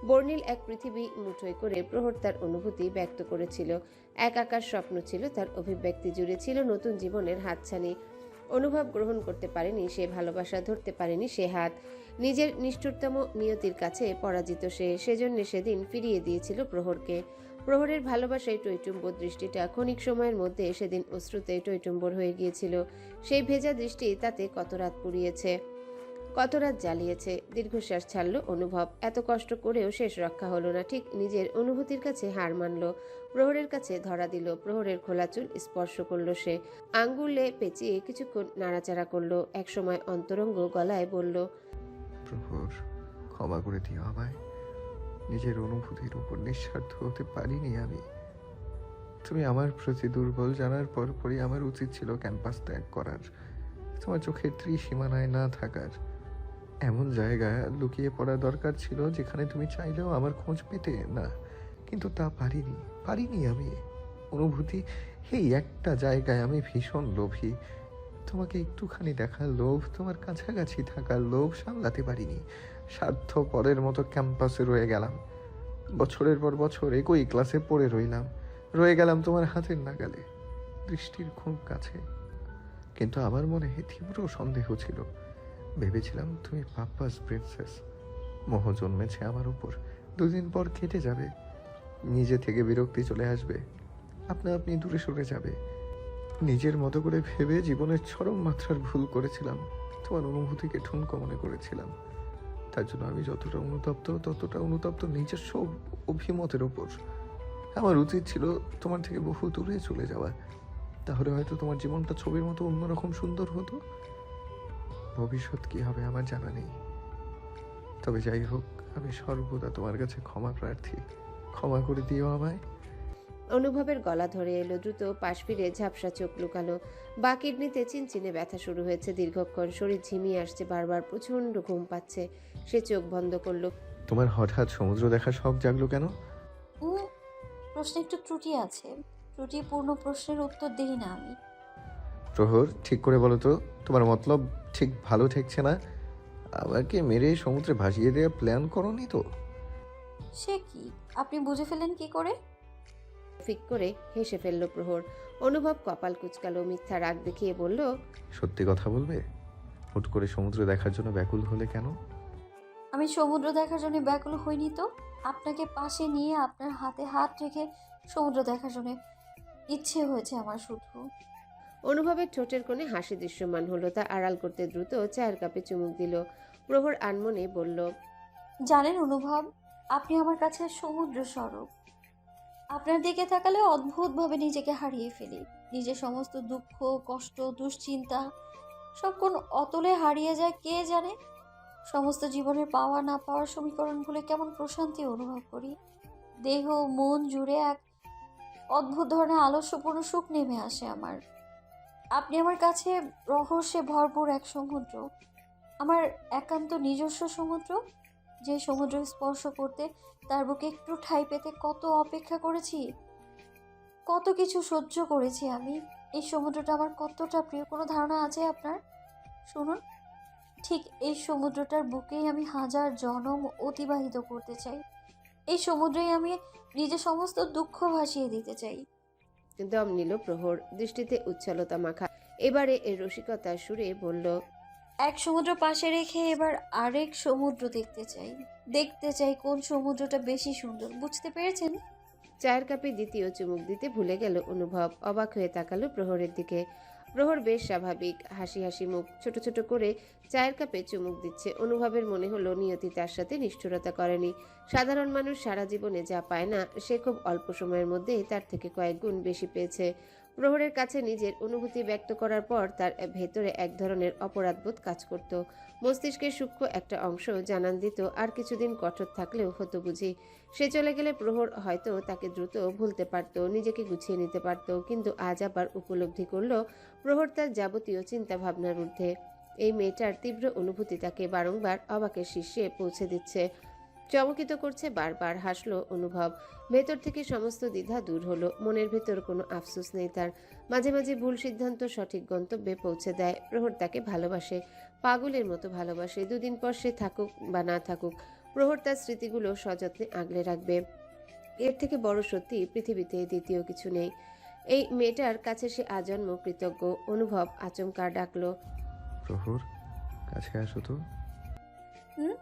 বর্ণিল এক পৃথিবী মুঠোয় করে প্রহর তার অনুভূতি ব্যক্ত করেছিল। এক আকার স্বপ্ন ছিল তার অভিব্যক্তি জুড়ে, ছিল নতুন জীবনের হাতছানি। অনুভব গ্রহণ করতে পারেনি সে ভালোবাসা, ধরতে পারেনি সে হাত। নিজের নিষ্ঠুরতম নিয়তির কাছে পরাজিত সে। সেজন্য সেদিন ফিরিয়ে দিয়েছিল প্রহরকে। প্রহরের ভালোবাসায় টইটুম্বর দৃষ্টিটা ক্ষণিক সময়ের মধ্যে সেদিন অশ্রুতে টইটুম্বর হয়ে গিয়েছিল। সেই ভেজা দৃষ্টি তাতে কত রাত পুড়িয়েছে, কত রাত জ্বালিয়েছে। দীর্ঘশ্বাস ছাড়ল অনুভব। এত কষ্ট করেও শেষ রক্ষা হলো না। ঠিক নিজের অনুভূতির কাছে হার মানল। প্রহরের কাছে ধরা দিল। প্রহরের খোলা চুল স্পর্শ করল সে। আঙ্গুলে পেঁচিয়ে কিছুক্ষণ নাড়াচাড়া করলো। একসময় অন্তরঙ্গ গলায় বলল, প্রহর, ক্ষমা করে দিও আমায়। নিজের অনুভূতির উপর নিঃস্বার্থ হতে পারিনি আমি। তুমি আমার প্রতি দুর্বল জানার পরপরই আমার উচিত ছিল ক্যাম্পাস ত্যাগ করার, তোমার চোখের ত্রিসীমানায় না থাকার। এমন জায়গায় লুকিয়ে পড়া দরকার ছিল যেখানে তুমি চাইলেও আমার খোঁজ পেতে না, কিন্তু তা পারিনি আমি। অনুভূতি, এই একটা জায়গায় আমি ভীষণ লোভী। তোমাকে একটুখানি দেখার লোভ, তোমার কাছাকাছি থাকার লোভ সামলাতে পারিনি। স্বার্থপরের মতো ক্যাম্পাসে রয়ে গেলাম। বছরের পর বছর একই ক্লাসে পড়ে রয়ে গেলাম তোমার হাতের নাগালে, দৃষ্টির খুব কাছে। কিন্তু আমার মনে তীব্র সন্দেহ ছিল। ভেবেছিলাম তুমি পাপ্পাস প্রিন্সেস। মোহ জন্মেছে আমার উপর। 2 দিন পর কেটে যাবে। নিজে থেকে বিরক্তি চলে আসবে, আপনি দূরে সরে যাবে। নিজের মতো করে ভেবে জীবনের চরম মাত্রার ভুল করেছিলাম। তোমার অনুভূতিকে ঠুনকো মনে করেছিলাম। তার জন্য আমি যতটা অনুতপ্ত নিজস্ব অভিমতের ওপর। আমার উচিত ছিল তোমার থেকে বহু দূরে চলে যাওয়া। তাহলে হয়তো তোমার জীবনটা ছবির মতো অন্যরকম সুন্দর হতো। ভবিষ্যৎ কি হবে আমার জানা নেই, তবে যাই হোক আমি সর্বদা তোমার কাছে ক্ষমা প্রার্থী। ক্ষমা করে দিও আমায়। অনুভবের গলা ধরে এলো, দ্রুত পাশ ফিরে ঝাপসা চোখ লুকালো। বা কিডনিতে চিনচিনে ব্যথা শুরু হয়েছে দীর্ঘক্ষণ, শরীর ঝিমিয়ে আসছে বারবার, প্রচণ্ড ঘুম পাচ্ছে। সে চোখ বন্ধ করলো। তোমার হঠাৎ সমুদ্র দেখার শখ জাগলো কেন? উম, প্রশ্নে একটু ত্রুটি আছে। ত্রুটিপূর্ণ প্রশ্নের উত্তর দিই না আমি। প্রহর, ঠিক করে বলো তো, তোমার মতলব ঠিক ভালো ঠেকছে না। আমাকে মেরে সমুদ্রে ভাসিয়ে দেওয়ার প্ল্যান করনি তো? সে কি, আপনি বুঝে ফেলেন কি করে? ফিক করে হেসে ফেলল প্রহর। অনুভব কপাল কুঁচকালো, মিথ্যা রাগ দেখিয়ে বলল, সত্যি কথা বলবে? হুট করে সমুদ্র দেখার জন্য ব্যাকুল হলে কেন? আমি সমুদ্র দেখার জন্য ব্যাকুল হইনি তো। আপনাকে পাশে নিয়ে আপনার হাতে হাত রেখে সমুদ্র দেখার জন্য ইচ্ছে হয়েছে আমার শুধু। অনুভবের ঠোঁটের কোণে হাসি দৃশ্যমান হলো, তা আড়াল করতে দ্রুত চায়ের কাপে চুমুক দিল। প্রহর আনমনে বলল, জানেন অনুভব, আপনি আমার কাছে সমুদ্র স্বরূপ। আপনার দিকে তাকালে অদ্ভুতভাবে নিজেকে হারিয়ে ফেলি। নিজের সমস্ত দুঃখ, কষ্ট, দুশ্চিন্তা সব কোন অতলে হারিয়ে যায় কে জানে। সমস্ত জীবনের পাওয়া না পাওয়ার সমীকরণগুলো কেমন প্রশান্তি অনুভব করি। দেহ মন জুড়ে এক অদ্ভুত ধরনের আলস্যপূর্ণ সুখ নেমে আসে আমার। আপনি আমার কাছে রহস্যে ভরপুর এক সমুদ্র, আমার একান্ত নিজস্ব সমুদ্র। যে সমুদ্র স্পর্শ করতে, তার বুকে একটু ঠাঁই পেতে কত অপেক্ষা করেছি, কত কিছু সহ্য করেছি আমি। এই সমুদ্রটা আমার কতটা প্রিয় কোনো ধারণা আছে আপনার? শুনুন, ঠিক এই সমুদ্রটার বুকেই আমি হাজার জনম অতিবাহিত করতে চাই। এই সমুদ্রেই আমি নিজের সমস্ত দুঃখ ভাসিয়ে দিতে চাই। দম নিল প্রহর, দৃষ্টিতে উচ্ছলতা মাখা। এবারে এর রসিকতার সুরে বলল, এক সমুদ্র পাশে রেখে এবার আরেক সমুদ্র দেখতে চাই। দেখতে চাই কোন সমুদ্রটা বেশি সুন্দর, বুঝতে পেরেছেন? চায়ের কাপে দ্বিতীয় চুমুক দিতে ভুলে গেল অনুভব। অবাক হয়ে তাকালো প্রহরের দিকে। প্রহর বেশ স্বাভাবিক, হাসি হাসি মুখ, ছোট ছোট করে চায়ের কাপে চুমুক দিচ্ছে। অনুভবের মনে হলো নিয়তি তার সাথে নিষ্ঠুরতা করেনি। সাধারণ মানুষ সারা জীবনে যা পায় না, সে খুব অল্প সময়ের মধ্যেই তার থেকে কয়েক গুণ বেশি পেয়েছে। প্রহরের কাছে নিজের অনুভূতি ব্যক্ত করার পর তার ভেতরে এক ধরনের অপরাধবোধ কাজ করত। মস্তিষ্কের সূক্ষ্ম একটা অংশ জানান দিত, আর কিছুদিন কঠোর থাকলেও হতো বুঝি। সে চলে গেলে প্রহর হয়তো তাকে দ্রুত ভুলতে পারত, নিজেকে গুছিয়ে নিতে পারত। কিন্তু আজ আবার উপলব্ধি করলো প্রহর তার যাবতীয় চিন্তা ভাবনার ঊর্ধ্বে। এই মেয়েটার তীব্র অনুভূতি তাকে বারংবার অবাকের শীর্ষে পৌঁছে দিচ্ছে, চমকিত করছে। বারবার হাসলো অনুভব। ভেতর থেকে সমস্ত দ্বিধা দূর হলো। মনের ভেতর কোনো আফসোস নেই তার। মাঝে মাঝে ভুল সিদ্ধান্ত সঠিক গন্তব্যে পৌঁছে দেয়। প্রহর তাকে ভালোবাসে, পাগলের মতো ভালোবাসে। দুদিন পর সে থাকুক বা না থাকুক, প্রহর তার স্মৃতিগুলো সযত্নে আগলে রাখবে। এর থেকে বড় সত্যি পৃথিবীতে দ্বিতীয় কিছু নেই। এই মেয়েটার কাছে সে আজন্ম কৃতজ্ঞ। অনুভব আচমকা ডাকলো, প্রহর, কাছে আসো তো। হুম।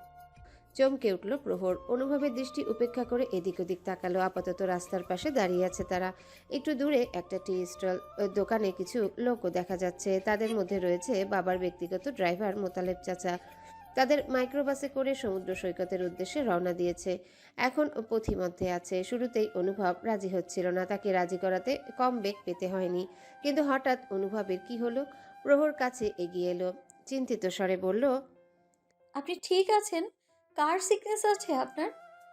চমকে উঠল প্রহর। অনুভবের দৃষ্টি উপেক্ষা করে এদিক ওদিক তাকালো। আপাতত রাস্তার পাশে দাঁড়িয়ে আছে তারা। একটু দূরে একটা টি স্টল দোকানে কিছু লোকও দেখা যাচ্ছে। তাদের মধ্যে রয়েছে বাবার ব্যক্তিগত ড্রাইভার মোতালেব চাচা। তাদের মাইক্রোবাসে করে সমুদ্র সৈকতের উদ্দেশ্যে রওনা দিয়েছে। এখন পথিমধ্যে আছে। শুরুতেই অনুভব রাজি হচ্ছিল না, তাকে রাজি করাতে কম বেগ পেতে হয়নি। কিন্তু হঠাৎ অনুভবের কি হলো? প্রহর কাছে এগিয়ে এলো, চিন্তিত স্বরে বলল, আপনি ঠিক আছেন? কার সিকনেস আছে আপনার?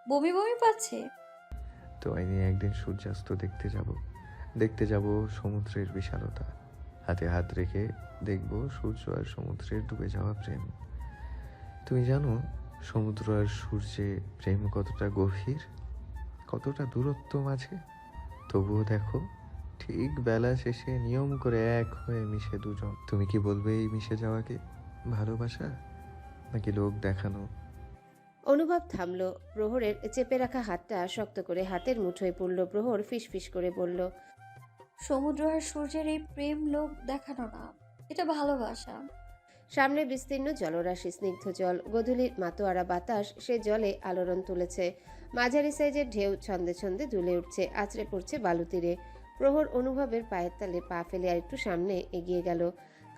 বমি বমি পাচ্ছে? তোমায় নিয়ে একদিন সূর্যাস্ত দেখতে যাব সমুদ্রের বিশালতা। হাতে হাত রেখে দেখব সূর্য আর সমুদ্রের ডুবে যাওয়া প্রেম। তুমি জানো সমুদ্র আর সূর্যে প্রেম কতটা গভীর, কতটা দূরত্ব মাঝে। তবুও দেখো, ঠিক বেলা শেষে নিয়ম করে এক হয়ে মিশে দুজন। তুমি কি বলবে এই মিশে যাওয়াকে ভালোবাসা, নাকি লোক দেখানো? অনুভব থামল। প্রহরের চেপে রাখা হাতটা শক্ত করে হাতের মুঠোয় পড়ল। প্রহর ফিসফিস করে বলল, সমুদ্র আর সূর্যের এই প্রেম লোক দেখানো না, এটা ভালোবাসা। সামনে বিস্তীর্ণ জলরাশি, স্নিগ্ধ জল, গোধূলির মাতোয়ারা বাতাস সে জলে আলোড়ন তুলেছে। মাঝারি সাইজের ঢেউ ছন্দে ছন্দে দুলে উঠছে, আছড়ে পড়ছে বালু তীরে। প্রহর অনুভবের পায়ের তালে পা ফেলে আর একটু সামনে এগিয়ে গেল।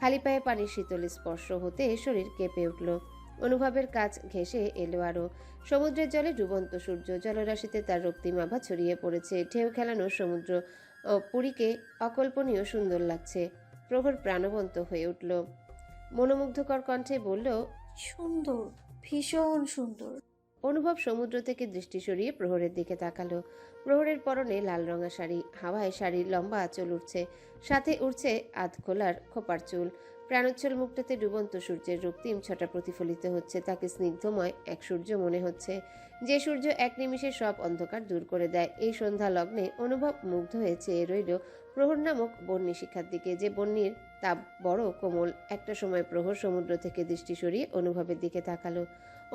খালি পায়ে পানির শীতল স্পর্শ হতে শরীর কেঁপে উঠল। অনুভবের কাছ ঘেঁষে এলো আরো। সমুদ্রের জলে ডুবন্ত সূর্য, জলরাশিতে তার রক্তিম আভা ছড়িয়ে পড়েছে। ঢেউ খেলানো সমুদ্র, পুরীকে অকল্পনীয় সুন্দর লাগছে। প্রহর প্রাণবন্ত হয়ে উঠল, মনোমুগ্ধকর কণ্ঠে বলল, সুন্দর, ভীষণ সুন্দর। অনুভব সমুদ্র থেকে দৃষ্টি সরিয়ে প্রহরের দিকে তাকালো। প্রহরের পরনে লাল রঙা শাড়ি, হাওয়ায় শাড়ির লম্বা আঁচল উঠছে, সাথে উঠছে আধ খোলার খোপার চুল। প্রাণোচ্ছল মুখটাতে ডুবন্ত সূর্যের রক্তিম ছটা প্রতিফলিত হচ্ছে। তাকে স্নিগ্ধময় এক সূর্য মনে হচ্ছে, যে সূর্য এক নিমিষে সব অন্ধকার দূর করে দেয়। এই সন্ধ্যা লগ্নে অনুভব মুগ্ধ হয়ে চেয়ে রইল প্রহর নামক বন্যী শিখার দিকে, যে বন্যীর তাপ বড় কোমল। একটা সময় প্রহর সমুদ্র থেকে দৃষ্টি সরিয়ে অনুভবের দিকে তাকালো।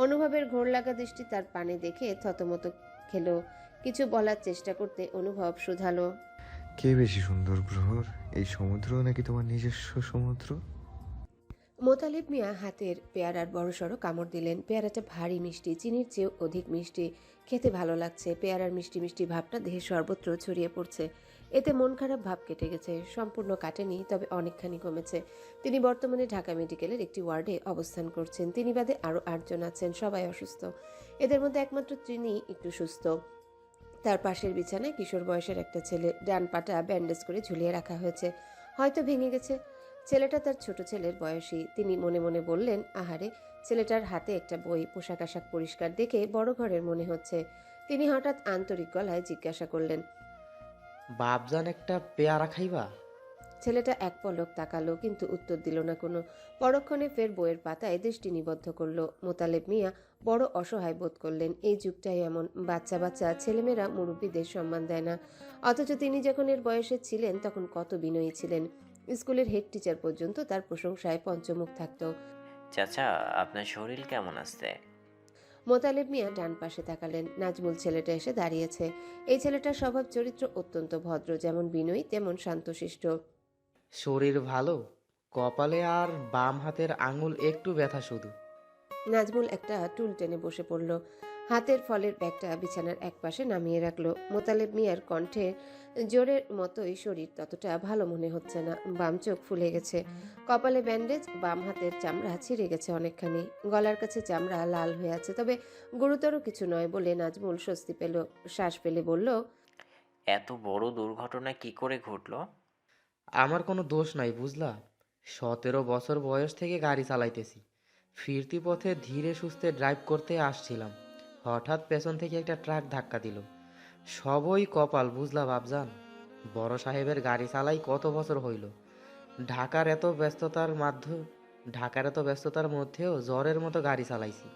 অনুভবের ঘোর লাগা দৃষ্টি তার পানে দেখে থতমত খেলো। কিছু বলার চেষ্টা করতে অনুভব শুধালো, কে বেশি সুন্দর প্রহর, এই সমুদ্র নাকি তোমার নিজস্ব সমুদ্র? মোতালেব মিয়া হাতের পেয়ারার বড়সড় কামড় দিলেন। পেয়ারাটা ভারী মিষ্টি, চিনির চেয়েও অধিক মিষ্টি। খেতে ভালো লাগছে। পেয়ারার মিষ্টি মিষ্টি ভাবটা দেহে সর্বত্র ছড়িয়ে পড়ছে। এতে মন খারাপ ভাব কেটে গেছে। সম্পূর্ণ কাটেনি, তবে অনেকখানি কমেছে। তিনি বর্তমানে ঢাকা মেডিকেলের একটি ওয়ার্ডে অবস্থান করছেন। তিনি বাদে আরও 8 জন আছেন, সবাই অসুস্থ। এদের মধ্যে একমাত্র তিনি একটু সুস্থ। তার পাশের বিছানায় কিশোর বয়সের একটা ছেলে, ডান পাটা ব্যান্ডেজ করে ঝুলিয়ে রাখা হয়েছে, হয়তো ভেঙে গেছে। ছেলেটা তার ছোট ছেলের বয়সী। তিনি মনে মনে বললেন, আহারে, ছেলেটার হাতে একটা বই, পোশাক আশাক পরিষ্কার দেখে বড় ঘরের মনে হচ্ছে। তিনি হঠাৎ আন্তরিক গলায় জিজ্ঞাসা করলেন, বাপজান একটা পেয়ারা খাইবা? ছেলেটা এক পলক তাকালো, কিন্তু উত্তর দিল না কোনো। পরক্ষণে ফের বইয়ের পাতায় দৃষ্টি নিবদ্ধ করলো। মোতালেব মিয়া বড় অসহায় বোধ করলেন। এই যুগটাই এমন, বাচ্চা বাচ্চা ছেলেমেয়েরা মুরব্বীদের সম্মান দেয় না। অথচ তিনি যখন এর বয়সে ছিলেন তখন কত বিনয়ী ছিলেন। স্কুলের হেড টিচার পর্যন্ত তার প্রশংসায় পঞ্চমুখ থাকত। চাচা, আপনার শরীর কেমন আছে? মোতালেব মিয়া ডান পাশে তাকালেন। নাজমুল ছেলেটা এসে দাঁড়িয়েছে। এই ছেলেটার স্বভাব চরিত্র অত্যন্ত ভদ্র, যেমন বিনয়ী তেমন শান্তশিষ্ট। শরীর ভালো, কপালে আর বাম হাতের আঙুল একটু ব্যথা শুধু। নাজমুল একটা টুল টেনে বসে পড়ল। হাতের ফলের ব্যাগটা বিছানার এক পাশে নামিয়ে রাখলো। মোতালেব মিয়ার কণ্ঠে জোরের মতোই, শরীর ততটা ভালো মনে হচ্ছে না। বাম চোখ ফুলে গেছে, কপালে ব্যান্ডেজ, বাম হাতের চামড়া ছিঁড়ে গেছে অনেকখানি, গলার কাছে চামড়া লাল হয়ে আছে। তবে গুরুতর কিছু নয় বলে নাজমুল স্বস্তি পেল। শ্বাস ফেলে বলল, এত বড় দুর্ঘটনা কি করে ঘটলো? আমার কোনো দোষ নাই বুঝলা। 17 বছর বয়স থেকে গাড়ি চালাইতেছি। ফিরতি পথে ধীরে সুস্থে ড্রাইভ করতে আসছিলাম, হঠাৎ পেছন থেকে একটা ট্রাক ধাক্কা দিল। সবই কপাল বুঝলা বাপজান। বড় সাহেবের গাড়ি চালাই কত বছর হইল। ঢাকার এত ব্যস্ততার মাধ্যমে ঢাকার এত ব্যস্ততার মধ্যেও জ্বরের মতো গাড়ি চালাইছি,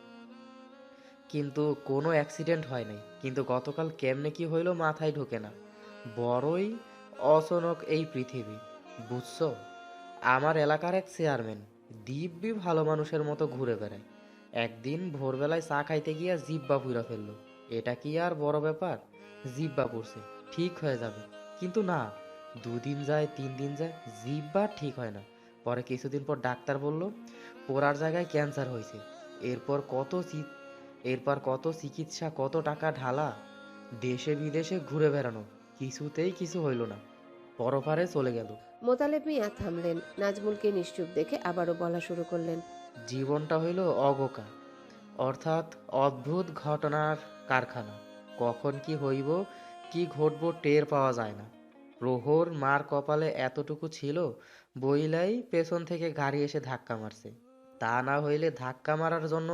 কিন্তু কোনো অ্যাক্সিডেন্ট হয় নাই। কিন্তু গতকাল কেমনে কি হইলো মাথায় ঢোকে না। বড়ই অচনক এই পৃথিবী, বুঝছো। আমার এলাকার এক চেয়ারম্যান দিব্যি ভালো মানুষের মতো ঘুরে বেড়ায়। একদিন ভোরবেলায় চা খাইতে গিয়া জিব্বা পুইরা ফেললো। এটা কি আর বড় ব্যাপার? জিব্বা পড়ছে, ঠিক হয়ে যাবে। কিন্তু না, 2 দিন যায় 3 দিন যায়, জিব্বা ঠিক হয় না। পরে কিছুদিন পর ডাক্তার বলল পোড়ার জায়গায় ক্যান্সার হয়েছে। এরপর কত চিকিৎসা, কত টাকা ঢালা, দেশে বিদেশে ঘুরে বেড়ানো, কিছুতেই কিছু হইল না। পরপারে চলে গেল। মোতালেব মিয়া থামলেন। নাজমুলকে নিশ্চুপ দেখে আবারও বলা শুরু করলেন, জীবনটা হইল অগোকা, অর্থাৎ অদ্ভুত ঘটনার কারখানা। কখন কি হইব, কি ঘটবো টের পাওয়া যায় না। প্রহর মার কপালে এতটুকু ছিল বইলাই পেছন থেকে গাড়ি এসে ধাক্কা মারছে। তা না হইলে ধাক্কা মারার জন্য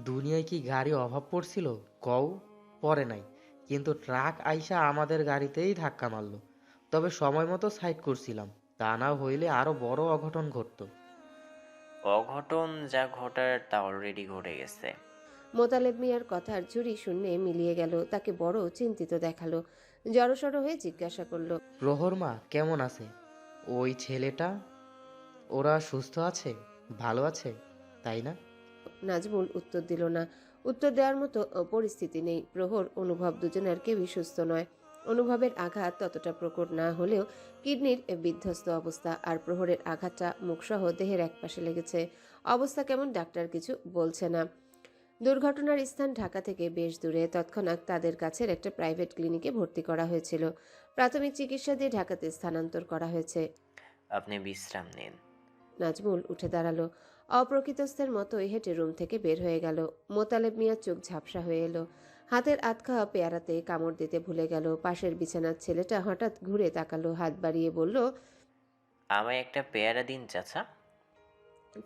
দুনিয়ায় কি গাড়ি অভাব পড়ছিল কও? পরে নাই, কিন্তু ট্রাক আইসা আমাদের গাড়িতেই ধাক্কা মারলো। তবে সময় মতো সাইড করছিলাম, তা না হইলে আরো বড় অঘটন ঘটতো। অঘটন যা ঘটার তা অলরেডি ঘটে গেছে। মোতালেব মিয়ার কথার ঝুড়ি শূন্যে মিলিয়ে গেল। তাকে বড় চিন্তিত দেখালো। জড়সড় হয়ে জিজ্ঞাসা করলো, প্রহর মা কেমন আছে? ওই ছেলেটা, ওরা সুস্থ আছে, ভালো আছে, তাই না? নাজমুল উত্তর দিল না। উত্তর দেওয়ার মতো পরিস্থিতি নেই। প্রহর, অনুভব দুজনের কেউই সুস্থ নয়। অনুভবের আঘাত ততটা প্রকট না হলেও কিডনির বিধ্বস্ত অবস্থা, আর প্রহরের আঘাতটা মুখসহ দেহের একপাশে লেগেছে। অবস্থা কেমন ডাক্তার কিছু বলছে না। দুর্ঘটনার স্থান ঢাকা থেকে বেশ দূরে। তৎক্ষণাৎ তাদের কাছের একটা প্রাইভেট ক্লিনিকে ভর্তি করা হয়েছিল। প্রাথমিক চিকিৎসা দিয়ে ঢাকাতে স্থানান্তর করা হয়েছে। আপনি বিশ্রাম নিন। নাজমুল উঠে দাঁড়ালো। অপ্রকৃতস্থের মতোই হেঁটে রুম থেকে বের হয়ে গেল। মোতালেব মিয়ার চোখ ঝাপসা হয়ে এলো। হাতের আধ খাওয়া পেয়ারাতে কামড় দিতে ভুলে গেল। পাশের বিছানার ছেলেটা হঠাৎ ঘুরে তাকালো, হাত বাড়িয়ে বলল, আমায় একটা পেয়ারা দিন চাচা।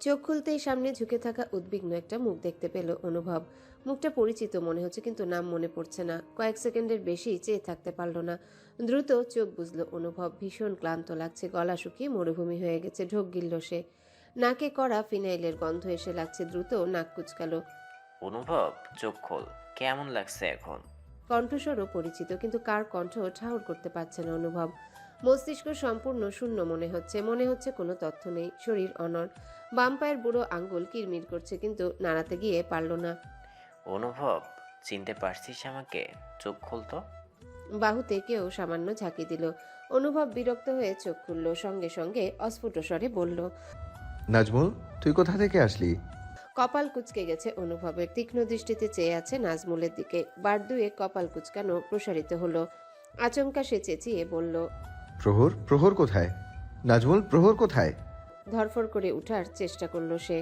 চোখ খুলতেই সামনে ঝুঁকে থাকা উদ্বিগ্ন একটা মুখ দেখতে পেল অনুভব। মুখটা পরিচিত মনে হচ্ছে, কিন্তু নাম মনে পড়ছে না। কয়েক সেকেন্ডের বেশি চেয়ে থাকতে পারল না। দ্রুত চোখ বুঝলো অনুভব। ভীষণ ক্লান্ত লাগছে, গলা শুকিয়ে মরুভূমি হয়ে গেছে। ঢোক গিলল সে। নাকে কড়া ফিনাইলের গন্ধ এসে লাগছে। দ্রুত নাক কুচকালো। অনুভব, চোখ খোল। কেমন লাগছে এখন? কণ্ঠস্বরও পরিচিত, কিন্তু কার কণ্ঠ ঠাউর করতে পারছে না অনুভব। মস্তিষ্ক সম্পূর্ণ শূন্য মনে হচ্ছে কোনো তথ্য নেই। শরীর অনড়। বাম পায়ের বুড়ো আঙ্গুল কিরমির করছে, কিন্তু নাড়াতে গিয়ে পারল না। অনুভব, চিনতে পারছিস আমাকে? চোখ খোল তো। বাহুতে কেউ সামান্য ঝাঁকি দিল। অনুভব বিরক্ত হয়ে চোখ খুলল। সঙ্গে সঙ্গে অস্ফুট স্বরে বলল, নাজমুল, তুই কোথা থেকে আসলি? কপাল কুঁচকে গেছে অনুভবের। তীক্ষ্ণ দৃষ্টিতে চেয়ে আছে নাজমুলের দিকে। বার দুয়ে কপাল কুঁচকানো প্রসারিত হলো। আচমকা সে চেঁচিয়ে বলল, প্রহর, প্রহর কোথায়? নাজমুল, প্রহর কোথায়? ধরফর করে উঠার চেষ্টা করলো সে।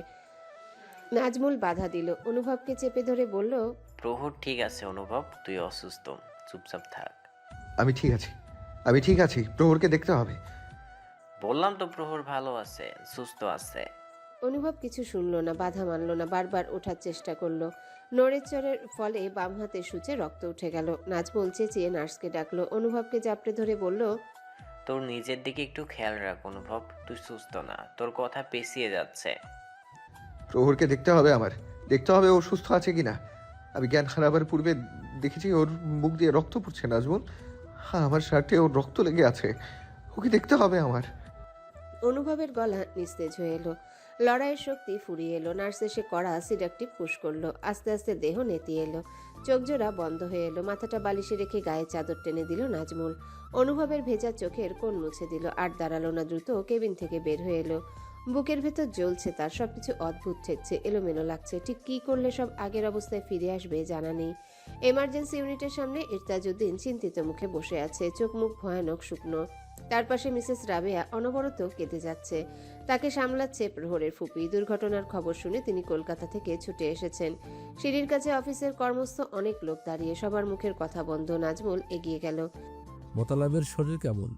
নাজমুল বাধা দিল। অনুভবকে চেপে ধরে বলল, প্রহর ঠিক আছে অনুভব, তুই অসুস্থ, চুপচাপ থাক। আমি ঠিক আছি, আমি ঠিক আছি। প্রহরকে দেখতে হবে। বললাম তো প্রহর ভালো আছে, সুস্থ আছে। অনুভব কিছু শুনল না, বাধা মানল না, বারবার ওঠার চেষ্টা করলো। নড়েচড়ের ফলে বাম হাতের সূচে রক্ত উঠে গেল। নাজমুল চেঁচিয়ে নার্সকে ডাকলো। অনুভবকে জাপটে ধরে বলল, তোর নিজের দিকে একটু খেয়াল রাখ অনুভব, তুই সুস্থ না, তোর কথা পেছিয়ে যাচ্ছে। প্রহরকে দেখতে হবে আমার, দেখতে হবে ও সুস্থ আছে কিনা। আমি জ্ঞান হারাবার পূর্বে দেখেছি ওর মুখ দিয়ে রক্ত পড়ছে। নাজমুল, হ্যাঁ, আমার শার্টে ওর রক্ত লেগে আছে। ওকে দেখতে হবে আমার। অনুভবের গলা নিস্তেজ হয়ে এলো। লড়াইয়ের শক্তি ফুরিয়ে এলো। নার্স এসে কড়া সিডাকটিভ পুশ করলো। আস্তে আস্তে দেহ নেতিয়ে এলো। চোখ জোড়া বন্ধ হয়ে এলো। মাথাটা বালিশে রেখে গায়ে চাদর টেনে দিল নাজমুল। অনুভবের ভেজা চোখের কোণ মুছে দিল। আর দাঁড়ালো না, দ্রুত কেবিন থেকে বের হয়ে এলো। বুকের ভেতর জ্বলছে তার। সবকিছু অদ্ভুত ঠেকছে, এলোমেলো লাগছে। ঠিক কি করলে সব আগের অবস্থায় ফিরে আসবে জানা নেই। এমার্জেন্সি ইউনিটের সামনে ইরতাজউদ্দিন চিন্তিত মুখে বসে আছে। চোখ মুখ ভয়ানক শুকনো। তার পাশে মিসেস রাবেয়া অনবরত কেঁদে যাচ্ছে। তাকে সামলাচ্ছে প্রহরের ফুপি। দুর্ঘটনার খবর শুনে তিনি কলকাতা থেকে ছুটে এসেছেন। সিঁড়ির কাছে অফিসের কর্মস্থ অনেক লোক দাঁড়িয়ে, সবার মুখের কথা বন্ধ। নাজমুল এগিয়ে গেল। মোতালাবের শরীর কেমন?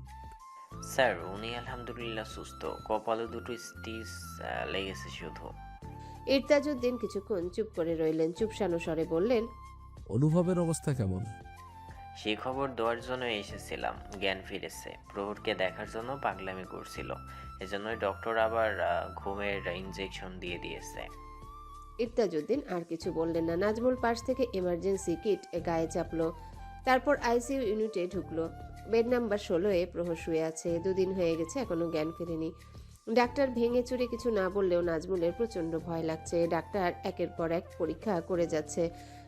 স্যার, উনি আলহামদুলিল্লাহ সুস্থ, কপালে দুটো স্টিচ লেগেছে শুধু। ইরতাজউদ্দিন কিছুক্ষণ চুপ করে রইলেন। চুপসানো স্বরে বললেন, অনুভবের অবস্থা কেমন? সেই খবর দেওয়ার জন্য এসেছিলাম। জ্ঞান ফিরেছে। প্রহরকে দেখার জন্য পাগলামি করছিল, এজন্যই ডক্টর আবার ঘুমের ইনজেকশন দিয়ে দিয়েছে। ইরতাজউদ্দিন আর কিছু বললেন না। নাজমুল পাশ থেকে এমার্জেন্সি কিট গায়ে চাপলো। তারপর আইসিইউ ইউনিটে ঢুকলো। বেড নাম্বার 16-এ প্রহর শুয়ে আছে। 2 দিন হয়ে গেছে, এখনো জ্ঞান ফেরেনি। ডাক্তার ভেঙে চুরে কিছু না বললেও নাজমুলের প্রচন্ড ভয় লাগছে। ডাক্তার একের পর এক পরীক্ষা করে যাচ্ছে।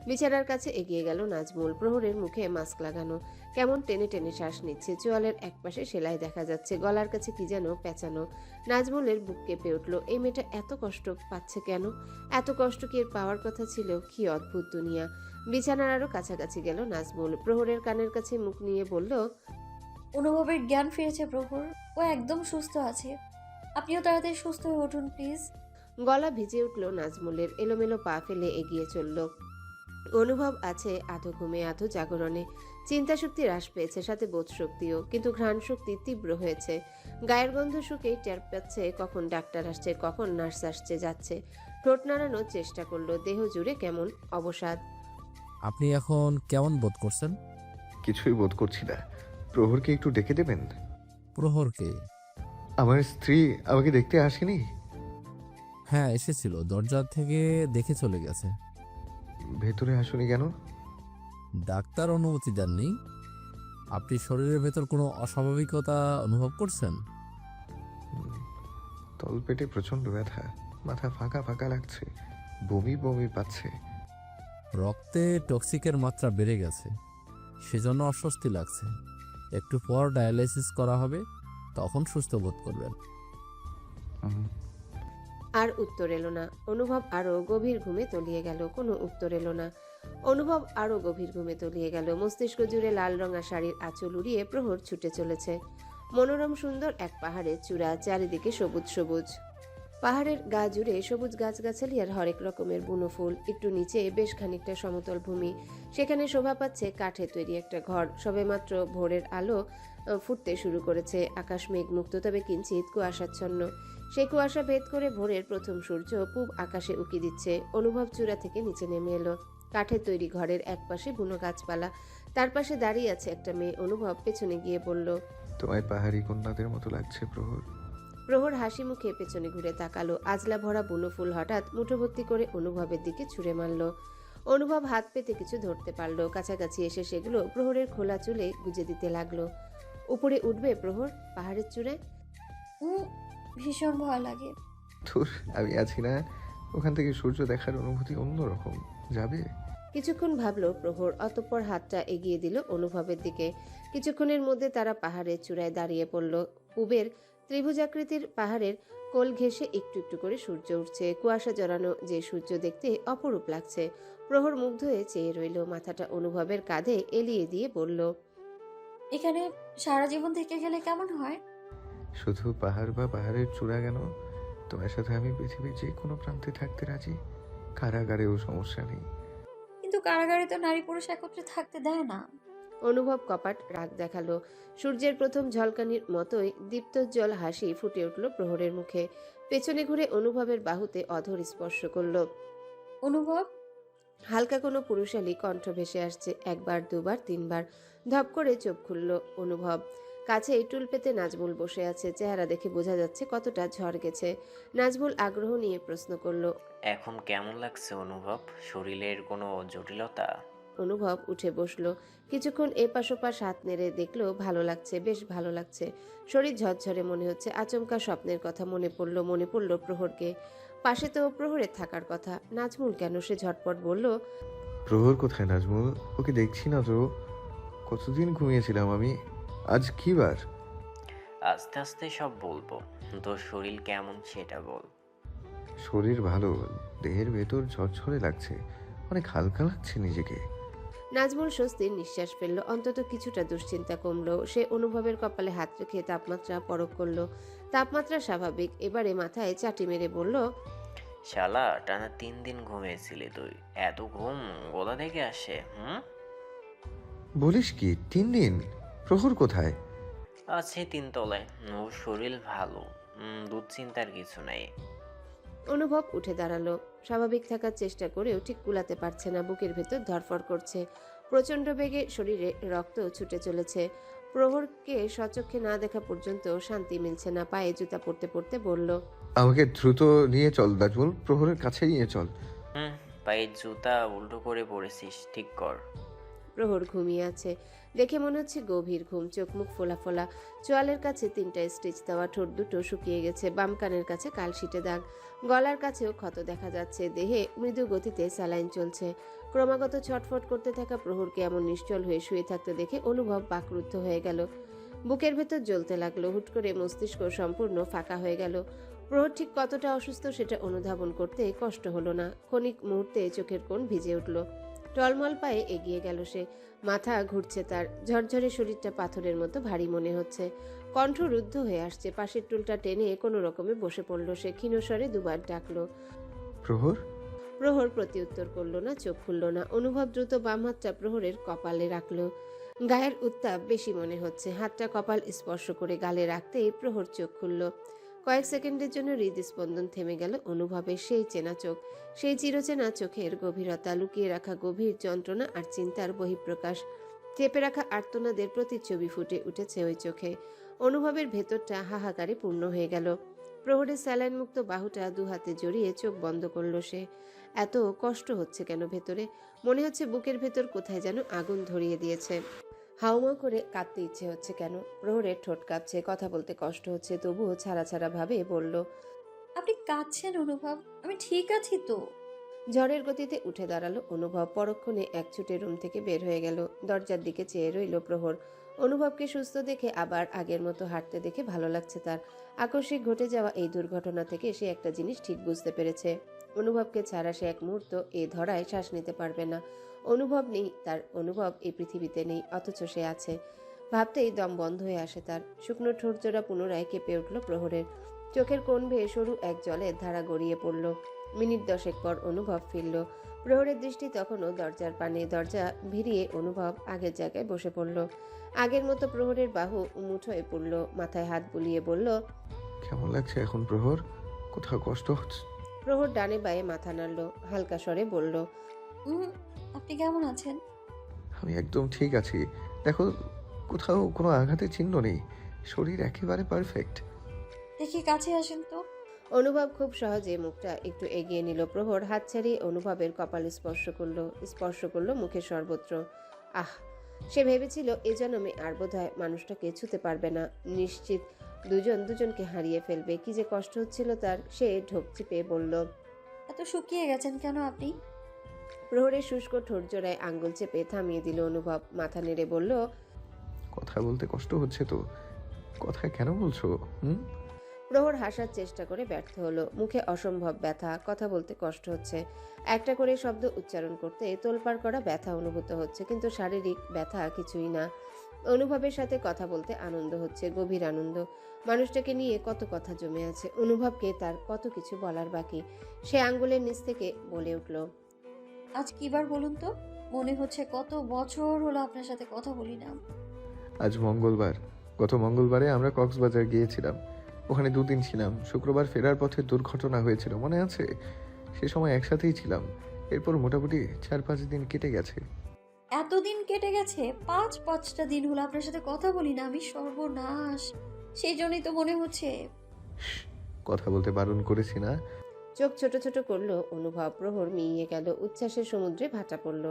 বিছানার কাছে এগিয়ে গেল নাজমুল। প্রহরের মুখে মাস্ক লাগানো, কেমন টেনে টেনে শ্বাস নিচ্ছে। চোয়ালের একপাশে সেলাই দেখা যাচ্ছে, গলার কাছে কি যেন পেঁচানো। নাজমুলের বুক কেঁপে উঠল। এই মেয়েটা এত কষ্ট পাচ্ছে কেন? এত কষ্ট কি এর পাওয়ার কথা ছিল? কি অদ্ভুত দুনিয়া। বিছানার আরো কাছাকাছি গেল নাজমুল। প্রহরের কানের কাছে মুখ নিয়ে বলল, অনুভবের জ্ঞান ফিরেছে প্রহর, ও একদম সুস্থ আছে। আপনিও তাড়াতাড়ি সুস্থ হয়ে উঠুন প্লিজ। গলা ভিজে উঠল নাজমুলের। এলোমেলো পা ফেলে এগিয়ে চলল। অনুভব আছে আধো ঘুমে আধো জাগরণে। চিন্তা শক্তি হ্রাস পেয়েছে, সাথে বোধ শক্তিও। কিন্তু ঘ্রাণ শক্তি তীব্র হয়েছে। গায়ের গন্ধ শুকেই টের পাচ্ছে কখন ডাক্তার আসছে, কখন নার্স আসছে যাচ্ছে। ঠোঁট নাড়ানোর চেষ্টা করলো। দেহ জুড়ে কেমন অবসাদ। আপনি এখন কেমন বোধ করছেন? কিছুই বোধ করছি না। প্রহরকে একটু ডেকে দেবেন? প্রহরকে? আমার স্ত্রী আমাকে দেখতে আসেনি? হ্যাঁ, এসেছিল, দরজা থেকে দেখে চলে গেছে। ভেতরে আসুনি কেন? ডাক্তার অনুমতি দেননি। আপনি শরীরের ভেতর কোনো অস্বাভাবিকতা অনুভব করছেন? তলপেটে প্রচন্ড ব্যথা, মাথা ফাঁকা ফাঁকা লাগছে, বমি বমি পাচ্ছে। রক্তে টক্সিকের মাত্রা বেড়ে গেছে, সেজন্য অস্বস্তি লাগছে। একটু পর ডায়ালাইসিস করা হবে, তখন সুস্থ বোধ করবেন। আর উত্তর এলো না। অনুভব আরো গভীর ঘুমে তলিয়ে গেল। কোনো উত্তর এলো না। অনুভব আরো গভীর ঘুমে তলিয়ে গেল। মস্তিষ্ক জুড়ে লাল রঙা শাড়ির আঁচল উড়িয়ে প্রহর ছুটে চলেছে। মনোরম সুন্দর এক পাহাড়ের চূড়া, চারিদিকে সবুজ সবুজ। পাহাড়ের গা জুড়ে সবুজ গাছগাছালি আর হরেক রকমের বুনো ফুল। একটু নিচে বেশ খানিকটা সমতল ভূমি, সেখানে শোভা পাচ্ছে কাঠে তৈরি একটা ঘর। সবেমাত্র ভোরের আলো ফুটতে শুরু করেছে। আকাশ মেঘমুক্ত, তবে কিঞ্চিত কুয়াশাচ্ছন্ন। সেই কুয়াশা ভেদ করে ভোরের প্রথম সূর্য পূব আকাশে উকি দিচ্ছে। অনুভব চূড়া থেকে নিচে নেমে এলো। কাঠের তৈরি ঘরের একপাশে বুনো গাছপালা, তার পাশে দাঁড়িয়ে আছে একটা মেয়ে। অনুভব পেছনে গিয়ে বলল, তোমায় পাহাড়ি কন্যাদের মতো লাগছে প্রহর। প্রহর হাসি মুখে পেছনে ঘুরে তাকালো। আজলা ভরা বুনো ফুল হঠাৎ মুঠোভর্তি করে অনুভবের দিকে ছুঁড়ে মারল। অনুভব হাত পেতে কিছু ধরতে পারল। কাছাকাছি এসে সেগুলো প্রহরের খোলা চুলে গুজে দিতে লাগলো। উপরে উঠবে প্রহর পাহাড়ের চূড়ায়? ভীষণ ভয় লাগে। ধুর, আমি আছি না, ওখান থেকে সূর্য দেখার অনুভূতি অন্যরকম। যাবে? কিছুক্ষণ ভাবলো প্রহর, অতঃপর হাতটা এগিয়ে দিল অনুভবের দিকে। কিছুক্ষণের মধ্যে তারা পাহাড়ের চূড়ায় দাঁড়িয়ে পড়ল। পূবের ত্রিভুজাকৃতির পাহাড়ের কোল ঘেঁষে একটু একটু করে সূর্য উঠছে। কুয়াশা জড়ানো যে সূর্য দেখতে অপরূপ লাগছে। প্রহর মুগ্ধ হয়ে চেয়ে রইল। মাথাটা অনুভবের কাঁধে এলিয়ে দিয়ে বলল, এখানে সারা জীবন থেকে গেলে কেমন হয়? শুধু পাহাড় বা পাহাড়ের চূড়া কেন, তোমার সাথে আমি পৃথিবীর যে কোনো প্রান্তে থাকতে রাজি। কারাগারেও সমস্যা নেই। কিন্তু কারাগারে তো নারী পুরুষ একত্রে থাকতে দেয় না। অনুভব কপাট রাগ দেখালো। সূর্যের প্রথম ঝলকানির মতোই দীপ্তোজ্জ্বল হাসি ফুটে উঠল প্রহরের মুখে। পেছনে ঘুরে অনুভবের বাহুতে অধর স্পর্শ করল। অনুভব, হালকা কোনো পুরুষালী কণ্ঠ ভেসে আসছে। একবার, দুবার, তিনবার। ধপ করে চোখ খুলল অনুভব। কাছে টুল পেতে নাজমুল বসে আছে। চেহারা দেখে বোঝা যাচ্ছে কতটা ঝড় গেছে। নাজমুল আগ্রহ নিয়ে প্রশ্ন করল, এখন কেমন লাগছে অনুভব? শরীরের কোনো জটিলতা? অনুভব উঠে বসলো। কিছুক্ষণ এপাশ ওপাশ হাত নেড়ে দেখলো ভালো লাগছে, বেশ ভালো লাগছে। শরীর ঝরঝরে মনে হচ্ছে। আচমকা স্বপ্নের কথা মনে পড়ল প্রহরকে। পাশে তো প্রহরের থাকার কথা। নাজমুল কেন? সে ঝটপট বলল, প্রহর কোথায় নাজমুল? ওকে দেখছি না তো। কতদিন ঘুমিয়েছিলাম আমি। আজ কি বার? আস্তে আস্তে সব বলবো। তোর শরীর কেমন সেটা বল। শরীর ভালো, দেহের ভেতর ঝরঝরে লাগছে, অনেক হালকা লাগছে নিজেকে। নাজমুল স্বস্তির নিঃশ্বাস ফেলল। অন্তত কিছুটা দুশ্চিন্তা কমলো। সে অনুভবের কপালে হাত রেখে তাপমাত্রা পরখ করলো। তাপমাত্রা স্বাভাবিক। এবারে মাথায় চাটি মেরে বলল, শালা, টানা 3 দিন ঘুমিয়েছিলি তুই? এত ঘুম গোদা থেকে আসে? বলিস কি, 3 দিন? প্রহর কোথায়? আছে 3 তলায়। ওর শরীর ভালো, দুশ্চিন্তার কিছু নাই। অনুভব উঠে দাঁড়ালো। স্বাভাবিক থাকার চেষ্টা করেও ঠিক কুলাতে পারছে না। বুকের ভেতর ধরফর করছে। প্রচণ্ড বেগে শরীরে রক্ত ছুটে চলেছে। প্রহরকে সচক্ষে না দেখা পর্যন্ত শান্তি মিলছে না। পায়ে জুতা পরতে পরতে বলল, আমাকে দ্রুত নিয়ে চল নাজমুল, প্রহরের কাছে নিয়ে চল। পায়ের জুতা উল্টো করে পড়েছিস, ঠিক কর। প্রহর ঘুমিয়ে আছে। দেখে মনে হচ্ছে গভীর ঘুম। চোখ মুখ ফোলা ফোলা। চোয়ালের কাছে 3টা স্টিচ দেওয়া। ঠোঁট দুটো শুকিয়ে গেছে। বাম কানের কাছে কালশিটে দাগ। গলার কাছেও ক্ষত দেখা যাচ্ছে। দেহে মৃদু গতিতে স্যালাইন চলছে। ক্রমাগত ছটফট করতে থাকা প্রহরকে এমন নিশ্চল হয়ে শুয়ে থাকতে দেখে অনুভব বাকরুদ্ধ হয়ে গেল। বুকের ভেতর জ্বলতে লাগলো। হুট করে মস্তিষ্ক সম্পূর্ণ ফাঁকা হয়ে গেল। প্রহর ঠিক কতটা অসুস্থ সেটা অনুধাবন করতে কষ্ট হলো না। ক্ষণিক মুহূর্তে চোখের কোণ ভিজে উঠল। টলমল পায়ে এগিয়ে গেল সে। মাথা ঘুরছে তার। ঝরঝরে শরীরটা পাথরের মতো ভারী মনে হচ্ছে। কণ্ঠ রুদ্ধ হয়ে আসছে। পাশের টুলটা টেনে কোনো রকমে বসে পড়ল সে। ক্ষীণস্বরে দুবার ডাকলো। প্রহর? প্রহর প্রতিউত্তর করলো না, চোখ খুলল না। অনুভব দ্রুত বাম হাতটা প্রহরের কপালে রাখলো। গায়ের উত্তাপ বেশি মনে হচ্ছে। হাতটা কপাল স্পর্শ করে গালে রাখতেই প্রহর চোখ খুলল। কয়েক সেকেন্ডের জন্য হৃদস্পন্দন থেমে গেল অনুভবের। সেই চেনা চোখ, সেই চিরচেনা চোখের গভীরতা, লুকিয়ে রাখা গভীর যন্ত্রণা আর চিন্তার বহিঃপ্রকাশ। চেপে রাখা আর্তনাদের প্রতিচ্ছবি ফুটে উঠেছে ওই চোখে। অনুভবের ভেতরটা হাহাকারে পূর্ণ হয়ে গেল। প্রহরের স্যালাইন মুক্ত বাহুটা দুহাতে জড়িয়ে চোখ বন্ধ করল সে। এত কষ্ট হচ্ছে কেন ভেতরে? মনে হচ্ছে বুকের ভেতর কোথায় যেন আগুন ধরিয়ে দিয়েছে। হাউমাউ করে কাঁদতে ইচ্ছে হচ্ছে কেন? প্রহরের ঠোঁট কাঁপছে, কথা বলতে কষ্ট হচ্ছে, তবুও ছাড়া ছাড়া ভাবে বলল, আপনি কাঁদছেন অনুভব? আমি ঠিক আছি তো। ঝড়ের গতিতে উঠে দাঁড়ালো অনুভব। পরক্ষণে এক ছুটে রুম থেকে বের হয়ে গেল। দরজার দিকে চেয়ে রইল প্রহর। অনুভবকে সুস্থ দেখে আবার আগের মতো হাঁটতে দেখে ভালো লাগছে তার। আকস্মিক ঘটে যাওয়া এই দুর্ঘটনা থেকে সে একটা জিনিস ঠিক বুঝতে পেরেছে। অনুভবকে ছাড়া সে এক মুহূর্ত এ ধরায় শ্বাস নিতে পারবে না। অনুভব নেই তার, অনুভব এই পৃথিবীতে নেই, অথচ সে আছে। ভাবতেই দম বন্ধ হয়ে আসে তার। শুকনো ঠোঁট জোড়া পুনরায় কেঁপে উঠল প্রহরের। চোখের কোণ বেয়ে সরু এক জলের ধারা গড়িয়ে পড়ল। মিনিট 10 পর অনুভব ফিরল। প্রহরের দৃষ্টি তখনও দরজার পানে। দরজা ভিড়িয়ে অনুভব আগের জায়গায় বসে পড়ল। আগের মতো প্রহরের বাহু মুঠোয় পড়ল, মাথায় হাত বুলিয়ে বলল, কেমন লাগছে এখন প্রহর? কোথাও কষ্ট হচ্ছে? প্রহর ডানে বায়ে মাথা নাড়ল, হালকা স্বরে বলল, আপনি কেমন আছেন? আমি একদম ঠিক আছি। দেখো, কোথাও কোনো আঘাতের চিহ্ন নেই। শরীর একেবারে পারফেক্ট। দেখি কাছে আসেন তো। অনুভব খুব সহজে মুখটা একটু এগিয়ে নিল। প্রহর হাত ছাড়িয়ে অনুভবের কপাল স্পর্শ করলো মুখের সর্বত্র। আহ, সে ভেবেছিল এ জন্মে আর বোধহয় মানুষটাকে ছুতে পারবে না। নিশ্চিত দুজনকে হারিয়ে ফেলবে। কি যে কষ্ট হচ্ছিল তার। সে ঢোক চিপে বলল, এত শুকিয়ে গেছেন কেন আপনি? প্রহরের শুষ্ক ঠোঁট জোড়ায় আঙ্গুল চেপে থামিয়ে দিল অনুভব। মাথা নেড়ে বলল, কথা বলতে কষ্ট হচ্ছে তো? কথা কেন বলছো? প্রহর হাসার চেষ্টা করে ব্যর্থ হলো। মুখে অসম্ভব ব্যথা, কথা বলতে কষ্ট হচ্ছে। একটা করে শব্দ উচ্চারণ করতে তোলপাড় করা ব্যথা অনুভূত হচ্ছে, কিন্তু শারীরিক ব্যথা কিছুই না। অনুভবের সাথে কথা বলতে আনন্দ হচ্ছে, গভীর আনন্দ। মানুষটাকে নিয়ে কত কথা জমে আছে। অনুভবকে তার কত কিছু বলার বাকি। সে আঙ্গুলের নিচ থেকে বলে উঠল, আজ কিবার বলুন তো? মনে হচ্ছে কত বছর হলো আপনার সাথে কথা বলি না। আজ মঙ্গলবার। গত মঙ্গলবারে আমরা কক্সবাজার গিয়েছিলাম। ওখানে 2 দিন ছিলাম। শুক্রবার ফেরার পথে দুর্ঘটনা হয়েছিল, মনে আছে? সে সময় একসাথেই ছিলাম। এরপর মোটামুটি 4-5 দিন কেটে গেছে। এতদিন কেটে গেছে? 5-5টা দিন হলো আপনার সাথে কথা বলি না আমি। সর্বনাশ! সেই জন্যই তো মনে হচ্ছে। কথা বলতে বারণ করেছি না? চোখ ছোট ছোট করলো অনুভব। প্রহর মিইয়ে গেল, উচ্ছ্বাসের সমুদ্রে ভাটা পড়ল।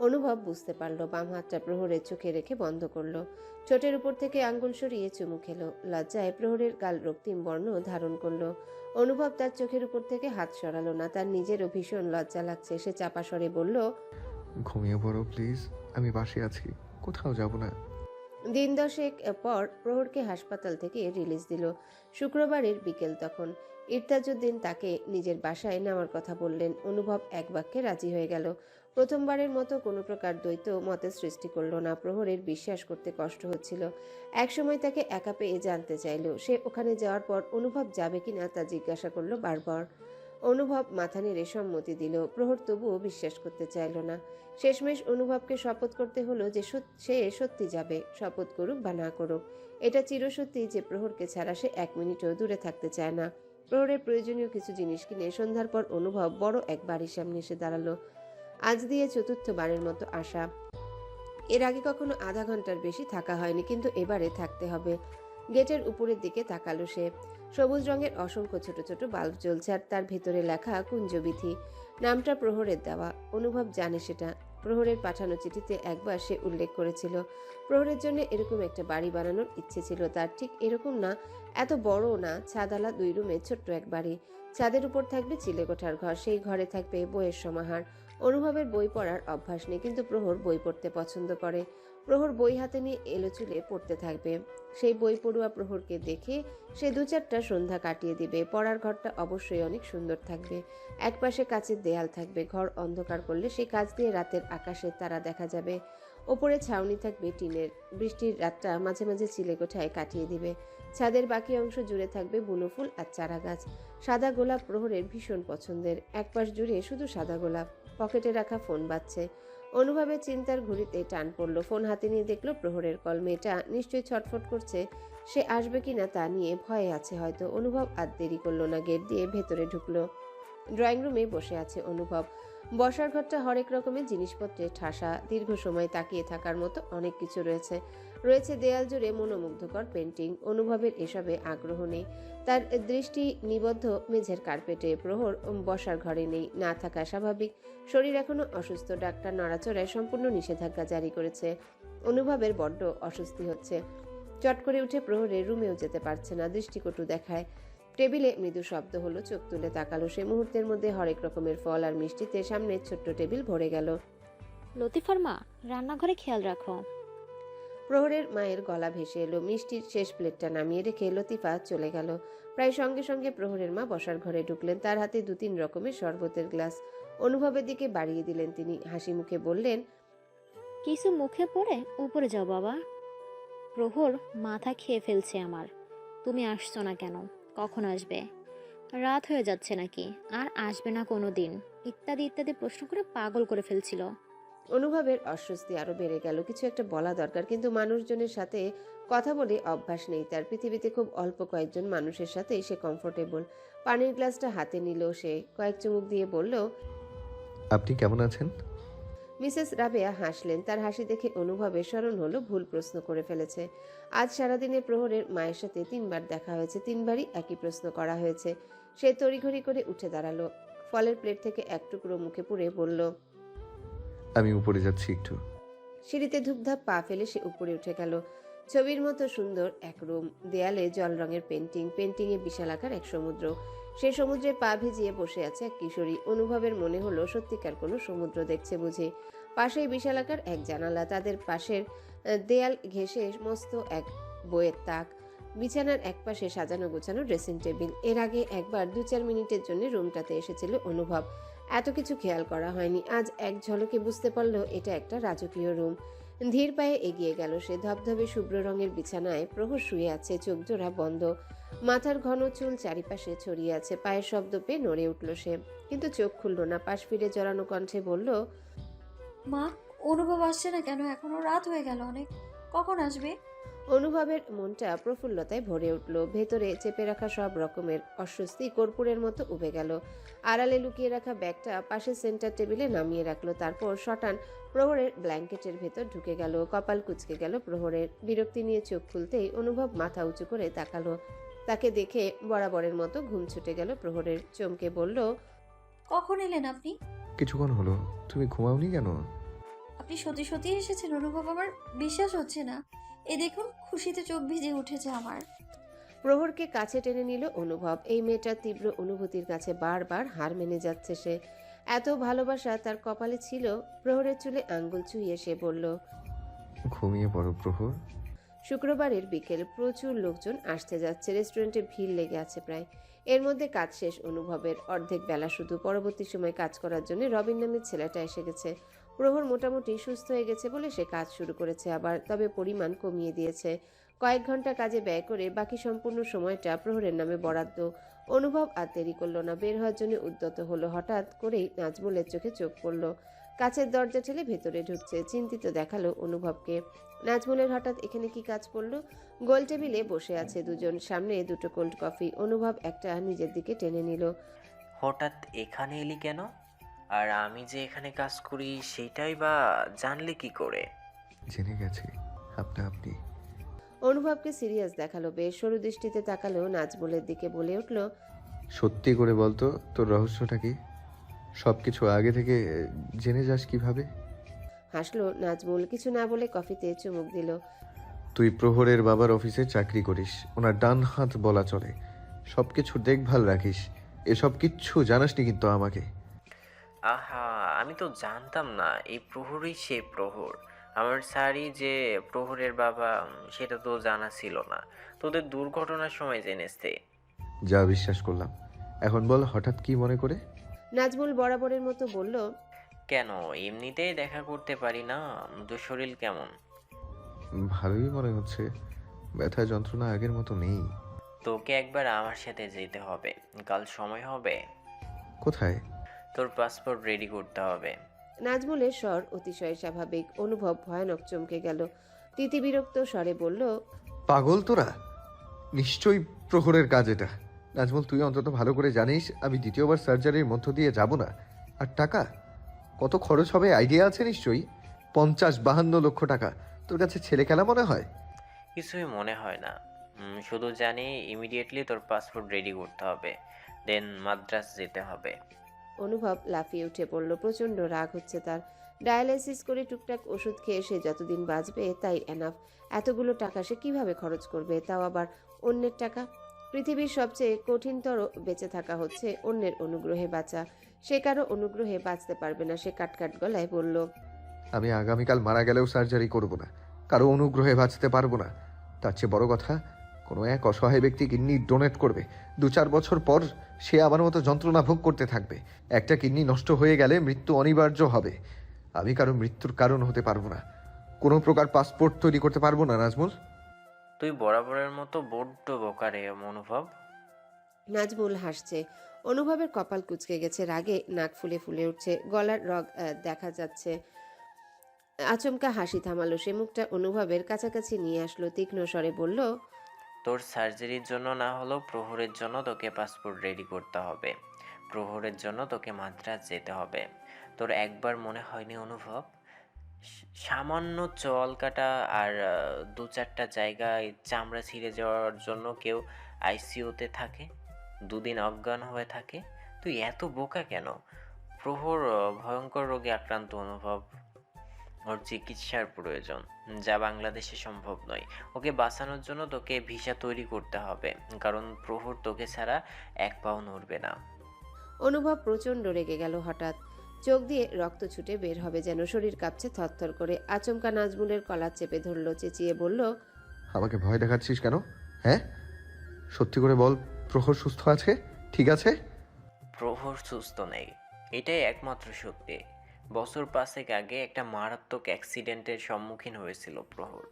অনুভব বুঝতে পারলো, বাম হাতটা প্রহরের চোখে রেখে বন্ধ করলো। ঠোঁটের উপর থেকে আঙ্গুল সরিয়ে চুমু খেলো। লজ্জায় প্রহরের গাল রক্তিম বর্ণ ধারণ করলো। অনুভব তার চোখের উপর থেকে হাত সরালো না। তার নিজেরও ভীষণ লজ্জা লাগছে। সে চাপা স্বরে বলল, ঘুমিয়ে পড়ো প্লিজ। আমি বাসে আছি, কোথাও যাব না। দিন 10 পর প্রহরকে হাসপাতাল থেকে রিলিজ দিল। শুক্রবারের বিকেল তখন। ইরতাজউদ্দিন তাকে নিজের বাসায় নেওয়ার কথা বললেন। অনুভব এক বাক্যে রাজি হয়ে গেল। প্রথমবারের মতো কোনো প্রকার দ্বৈত মতের সৃষ্টি করল না। প্রহরের বিশ্বাস করতে কষ্ট হচ্ছিল। একসময় তাকে একা পেয়ে জানতে চাইল। সে ওখানে যাওয়ার পর অনুভব যাবে কিনা তা জিজ্ঞাসা করলো বারবার। অনুভব মাথা নেড়ে সম্মতি দিল। প্রহর তবুও বিশ্বাস করতে চাইল না। শেষমেশ অনুভবকে শপথ করতে হলো যে সে সত্যি যাবে, শপথ করুক বা না করুক। এটা চিরসত্যি যে প্রহরকে ছাড়া সে 1 মিনিটও দূরে থাকতে চায় না। প্রহরের প্রয়োজনীয় কিছু জিনিস কিনে সন্ধ্যার পর অনুভব বড় এক বাড়ির সামনে এসে দাঁড়ালো। আজ দিয়ে 4র্থবারের মতো আসা। এর আগে কখনো আধা ঘন্টার বেশি থাকা হয়নি, কিন্তু এবারে থাকতে হবে। গেটের উপরের দিকে তাকালো সে। সবুজ রঙের অসংখ্য ছোট ছোট বাল্ব জ্বলছে, আর তার ভেতরে লেখা কুঞ্জবিধি। নামটা প্রহরের দেওয়া। অনুভব জানে সেটা। প্রহরের পাঠানো চিঠিতে একবার সে উল্লেখ করেছিল প্রহরের জন্য এরকম একটা বাড়ি বানানোর ইচ্ছে ছিল তার। ঠিক এরকম না, এত বড় না, ছাদালা 2 রুমের ছোট্ট এক বাড়ি। ছাদের উপর থাকবে চিলেকোঠার ঘর, সেই ঘরে থাকবে বইয়ের সমাহার। অনুভবের বই পড়ার অভ্যাস নেই, কিন্তু প্রহর বই পড়তে পছন্দ করে। প্রহর বই হাতে নিয়ে এলোচুলে পড়তে থাকবে। সেই বই পড়ুয়া প্রহরকে দেখে সে 2-4টা সন্ধ্যা কাটিয়ে দিবে। পড়ার ঘরটা অবশ্যই অনেক সুন্দর থাকবে। একপাশে কাচের দেয়াল থাকবে। ঘর অন্ধকার করলে সেই কাচ দিয়ে রাতের আকাশের তারা দেখা যাবে। ওপরে ছাউনি থাকবে টিনের। বৃষ্টির রাতটা মাঝে মাঝে চিলেকোঠায় কাটিয়ে দিবে। ছাদের বাকি অংশ জুড়ে থাকবে বুনো ফুল আর চারা গাছ। সাদা গোলাপ প্রহরের ভীষণ পছন্দের। একপাশ জুড়ে শুধু সাদা গোলাপ। পকেটে রাখা ফোন বাজছে। অনুভবের চিন্তার ঘুড়িতে টান পড়ল। ফোন হাতে নিয়ে দেখলো প্রহরের কল। মেয়েটা নিশ্চয়ই ছটফট করছে। সে আসবে কিনা তা নিয়ে ভয়ে আছে হয়তো। অনুভব আর দেরি করলো না, গেট দিয়ে ভেতরে ঢুকলো। ড্রয়িং রুমে বসে আছে অনুভব। বসার ঘরটা হরেক রকমের জিনিসপত্রে ঠাসা। দীর্ঘ সময় তাকিয়ে থাকার মতো অনেক কিছু রয়েছে। রয়েছে দেয়াল জুড়ে মনোমুগ্ধকর পেন্টিং। অনুভবের এসবে আগ্রহ নেই। তার দৃষ্টি নিবদ্ধ মেঝের কার্পেটে। প্রহর বসার ঘরে নেই, না থাকা স্বাভাবিক। শরীর এখনো অসুস্থ। ডাক্তার নড়াচড়ায় সম্পূর্ণ নিষেধাজ্ঞা জারি করেছে। অনুভবের বড্ড অস্বস্তি হচ্ছে। চট করে উঠে প্রহরের রুমেও যেতে পারছে না। দৃষ্টিকটু দেখায়। টেবিলে মৃদু শব্দ হলো। চোখ তুলে তাকালো সে। মুহূর্তের মধ্যে হরেক রকমের ফল আর মিষ্টিতে সামনের ছোট্ট টেবিল ভরে গেল। লতিফার মা, রান্নাঘরে খেয়াল রাখো। প্রহরের মায়ের গলা ভেসে এলো। মিষ্টির শেষ প্লেটটা নামিয়ে রেখে লতিফা চলে গেল। প্রায় সঙ্গে সঙ্গে প্রহরের মা বসার ঘরে ঢুকলেন। তার হাতে 2-3 রকমের শরবতের গ্লাস। অনুভবের দিকে বাড়িয়ে দিলেন তিনি। হাসি মুখে বললেন, কিছু মুখে পড়ে উপরে যাও বাবা। প্রহর মাথা খেয়ে ফেলছে আমার। তুমি আসছো না কেন? কখন আসবে? রাত হয়ে যাচ্ছে নাকি? আর আসবে না কোনো দিন? ইত্যাদি ইত্যাদি প্রশ্ন করে পাগল করে ফেলছিল। অনুভবের অস্বস্তি আরো বেড়ে গেল। কিছু একটা বলা দরকার, কিন্তু মানুষজনের সাথে কথা বলে অভ্যাস নেই তার। পৃথিবীতে খুব অল্প কয়েকজন মানুষের সাথে সে কমফোর্টেবল। পানির গ্লাসটা হাতে নিল সে, কয়েক চুমুক দিয়ে বলল, আপনি কেমন আছেন? মিসেস রাবেয়া হাসলেন। তার হাসি দেখে অনুভবের স্মরণ হলো ভুল প্রশ্ন করে ফেলেছে। আজ সারাদিনে প্রহরের মায়ের সাথে 3বার দেখা হয়েছে, 3বারই একই প্রশ্ন করা হয়েছে। সে তড়িঘড়ি করে উঠে দাঁড়ালো, ফলের প্লেট থেকে এক টুকরো মুখে পুরে বলল, আমি উপরে যাচ্ছি একটু। সিঁড়িতে ধূপধাপ পা ফেলে সে উপরে উঠে গেল। ছবির মতো সুন্দর এক রুম, দেয়ালে জল রঙের পেন্টিং, পেন্টিংয়ে বিশালাকার এক সমুদ্র। সে সমুদ্রে পা ভিজিয়ে বসে আছে এক কিশোরী। অনুভবের মনে হলো সত্যিকার কোনো সমুদ্র দেখছে বুঝি। পাশেই বিশালাকার এক জানালা, তাদের পাশের দেয়াল ঘেঁষে মস্ত এক বইয়ের তাক, বিছানার একপাশে সাজানো গোছানো ড্রেসিং টেবিল। এর আগে একবার 2-4 মিনিটের জন্য রুমটাতে এসেছিল অনুভব। এত কিছু খেয়াল করা হয়নি। আজ এক ঝলকে বুঝতে পারল এটা একটা রাজকীয় রুম। ধীর পায়ে এগিয়ে গেল সে। ধবধবে শুভ্র রঙের বিছানায় প্রহর শুয়ে আছে, চোখ জোড়া বন্ধ। মাথার ঘন চুল চারিপাশে ছড়িয়ে আছে। পায়ের শব্দ পেয়ে নড়ে উঠল সে, কিন্তু চোখ খুলল না। পাশ ফিরে জড়ানো কণ্ঠে বলল, মা, অনুভব আসছে না কেন? এখনো রাত হয়ে গেল অনেক। কখন আসবে? অনুভবের মনটা প্রফুল্লতায় ভরে উঠল। ভেতরে চেপে রাখা সব রকমের অস্বস্তি কর্পূরের মতো উবে গেল। আড়ালে লুকিয়ে রাখা ব্যাগটা পাশে সেন্টার টেবিলে নামিয়ে রাখলো। তারপর শটান প্রহরের ব্ল্যাঙ্কেটের ভেতর ঢুকে গেল। কপাল কুঁচকে গেল প্রহরের। বিরক্তি নিয়ে চোখ খুলতেই অনুভব মাথা উঁচু করে তাকালো। তাকে দেখে বরাবরের মতো ঘুম ছুটে গেল প্রহরের। চমকে বলল, কখন এলেন আপনি? কিছুক্ষণ হলো। তুমি ঘুমাওনি কেন? আপনি সত্যি সত্যি এসেছেন অনুভব? আমার বিশ্বাস হচ্ছে না। এ দেখুন, খুশিতে চোখ ভিজে উঠেছে আমার। প্রহরকে কাছে টেনে নিল অনুভব। এই মেয়েটার তীব্র অনুভূতির কাছে বারবার হার মেনে যাচ্ছে সে। এত ভালোবাসা তার কপালে ছিল। প্রহরের চুলে আঙ্গুল ছুঁয়ে সে বলল, ঘুমিয়ে পড়ো প্রহর। শুক্রবারের বিকেল, প্রচুর লোকজন আসতে যাচ্ছে। রেস্টুরেন্টে ভিড় লেগে আছে প্রায়। এর মধ্যে কাজ শেষ অনুভবের। অর্ধেক বেলা শুধু। পরবর্তী সময় কাজ করার জন্য রবিন নামের ছেলেটা এসে গেছে। প্রহর মোটামুটি সুস্থ হয়ে গেছে বলে সে কাজ শুরু করেছে আবার, তবে পরিমাণ কমিয়ে দিয়েছে। কয়েক ঘন্টা কাজে ব্যয় করে বাকি সম্পূর্ণ সময়টা প্রহরের নামে বরাদ্দ। অনুভব আর দেরি করলো না, বের হওয়ার জন্য উদ্যত হলো। হঠাৎ করেই নাজমুলের চোখে চোখ পড়ল। কাছের দরজা ঠেলে ভেতরে ঢুকছে। চিন্তিত দেখালো অনুভবকে। নাজমুলের হঠাৎ এখানে কি কাজ পড়ল? গোল টেবিলে বসে আছে দুজন, সামনে দুটো কোল্ড কফি। অনুভব একটা নিজের দিকে টেনে নিল। হঠাৎ এখানে এলি কেন? আর আমি যে এখানে কাজ করি সেটাই বা জানলে কি করে? জেনে গেছি আপনি। অনুভবকে সিরিয়াস দেখালো বেশ। সরু দৃষ্টিতে তাকালো নাজমুলের দিকে, বলে উঠল, সত্যি করে বলতো, তোর রহস্যটা কি? সব কিছু আগে থেকে জেনে যাস কিভাবে? হাসলো নাজমুল। কিছু না বলে কফিতে চুমুক দিল। তুই প্রহরের বাবার অফিসে চাকরি করিস, ওনার ডান হাত বলা চলে। সব কিছু দেখভাল রাখিস। এসব কিচ্ছু জানাসনি কিন্তু আমাকে। আহা, আমি তো জানতাম না এই প্রহরই সে প্রহর। আমার স্যারই যে প্রহরের বাবা সেটা তো জানা ছিল না। তোদের দুর্ঘটনার সময় জেনেছে। যা বিশ্বাস করলাম। এখন বল, হঠাৎ কি মনে করে? নাজমুল বরাবরের মতো বলল, কেন, এমনিতেই দেখা করতে পারি না? তোর শরীর কেমন? ভালোই মনে হচ্ছে। ব্যথা যন্ত্রণা আগের মতো নেই। তোকে একবার আমার সাথে যেতে হবে। কাল সময় হবে? কোথায়? তোর পাসপোর্ট রেডি করতে হবে। নাজমুলের স্বর অতিশয় স্বাভাবিক। অনুভব ভয়ানক চমকে গেল। তিতিবিরক্ত স্বরে বলল, পাগল তোরা? নিশ্চয়ই প্রহরের কাজ এটা। নাজমুল, তুই অন্তত ভালো করে জানিস আমি দ্বিতীয়বার সার্জারির মধ্য দিয়ে যাব না। আর টাকা কত খরচ হবে আইডিয়া আছে নিশ্চয়ই। 50-52 লক্ষ টাকা। তোর কাছে ছেলে খেলা মনে হয়? কিছুই মনে হয় না। শুধু জানি ইমিডিয়েটলি তোর পাসপোর্ট রেডি করতে হবে, দেন মাদ্রাজ যেতে হবে। অনুভব লাফিয়ে উঠে পড়ল। প্রচণ্ড রাগ হচ্ছে তার। ডায়ালাইসিস করে টুকটাক ওষুধ খেয়ে সে যতদিন বাঁচবে তাই এনাফ। এতগুলো টাকা সে কিভাবে খরচ করবে, তাও আবার অন্যের টাকা? পৃথিবীর সবচেয়ে কঠিনতর বেঁচে থাকা হচ্ছে অন্যের অনুগ্রহে বাঁচা। সে কারো অনুগ্রহে বাঁচতে পারবে না। সে কাটকাট গলায় বলল, আমি আগামীকাল মারা গেলেও সার্জারি করব না, কারো অনুগ্রহে বাঁচতে পারবো না। তার চেয়ে বড় কথা, কোনো এক অসহায় ব্যক্তি কিডনি ডোনেট করবে। 2-4 বছর পর সে আমার মতো যন্ত্রণা ভোগ করতে থাকবে। একটা কিডনি নষ্ট হয়ে গেলে মৃত্যু অনিবার্য হবে। আমি কারো মৃত্যুর কারণ হতে পারবো না। কোনো প্রকার পাসপোর্ট তৈরি করতে পারবো না নাজমুল। তুই বরাবরের মতো বড্ড বোকা রে অনুভব। নাজমুল হাসছে। অনুভবের কপাল কুঁচকে গেছে, রাগে নাক ফুলে ফুলে উঠছে, গলার রগ দেখা যাচ্ছে। আচমকা হাসি থামালো সে, মুখটা অনুভবের কাছাকাছি নিয়ে আসলো, তীক্ষ্ণ স্বরে বলল, তোর সার্জারির জন্য না হলেও প্রহরের জন্য তোকে পাসপোর্ট রেডি করতে হবে। প্রহরের জন্য তোকে মাদ্রাজ যেতে হবে। তোর একবার মনে হয়নি অনুভব, সামান্য চল কাটা আর দু চারটা জায়গায় চামড়া ছিঁড়ে যাওয়ার জন্য কেউ আইসিইউতে থাকে, দুদিন অজ্ঞান হয়ে থাকে? তুই এত বোকা কেন? প্রহর ভয়ঙ্কর রোগে আক্রান্ত অনুভব, ওর চিকিৎসার প্রয়োজন, যা বাংলাদেশে সম্ভব নয়। ওকে বাঁচানোর জন্য তোকে ভিসা তৈরি করতে হবে, কারণ প্রহর তোকে ছাড়া এক পাও নড়বে না। অনুভব প্রচণ্ড রেগে গেল হঠাৎ। চোখ দিয়ে রক্ত ছুটে বের হবে যেন, শরীর কাঁপছে থরথর করে। আচমকা নাজমুলের কলার চেপে ধরল, চেঁচিয়ে বলল, আমাকে ভয় দেখাচ্ছিস কেন? হ্যাঁ, সত্যি করে বল, প্রহর সুস্থ আছে? ঠিক আছে? প্রহর সুস্থ নেই, এটাই একমাত্র সত্যি। বছর 5 আগে একটা মারাত্মক অ্যাক্সিডেন্টের সম্মুখীন হয়েছিল প্রহর।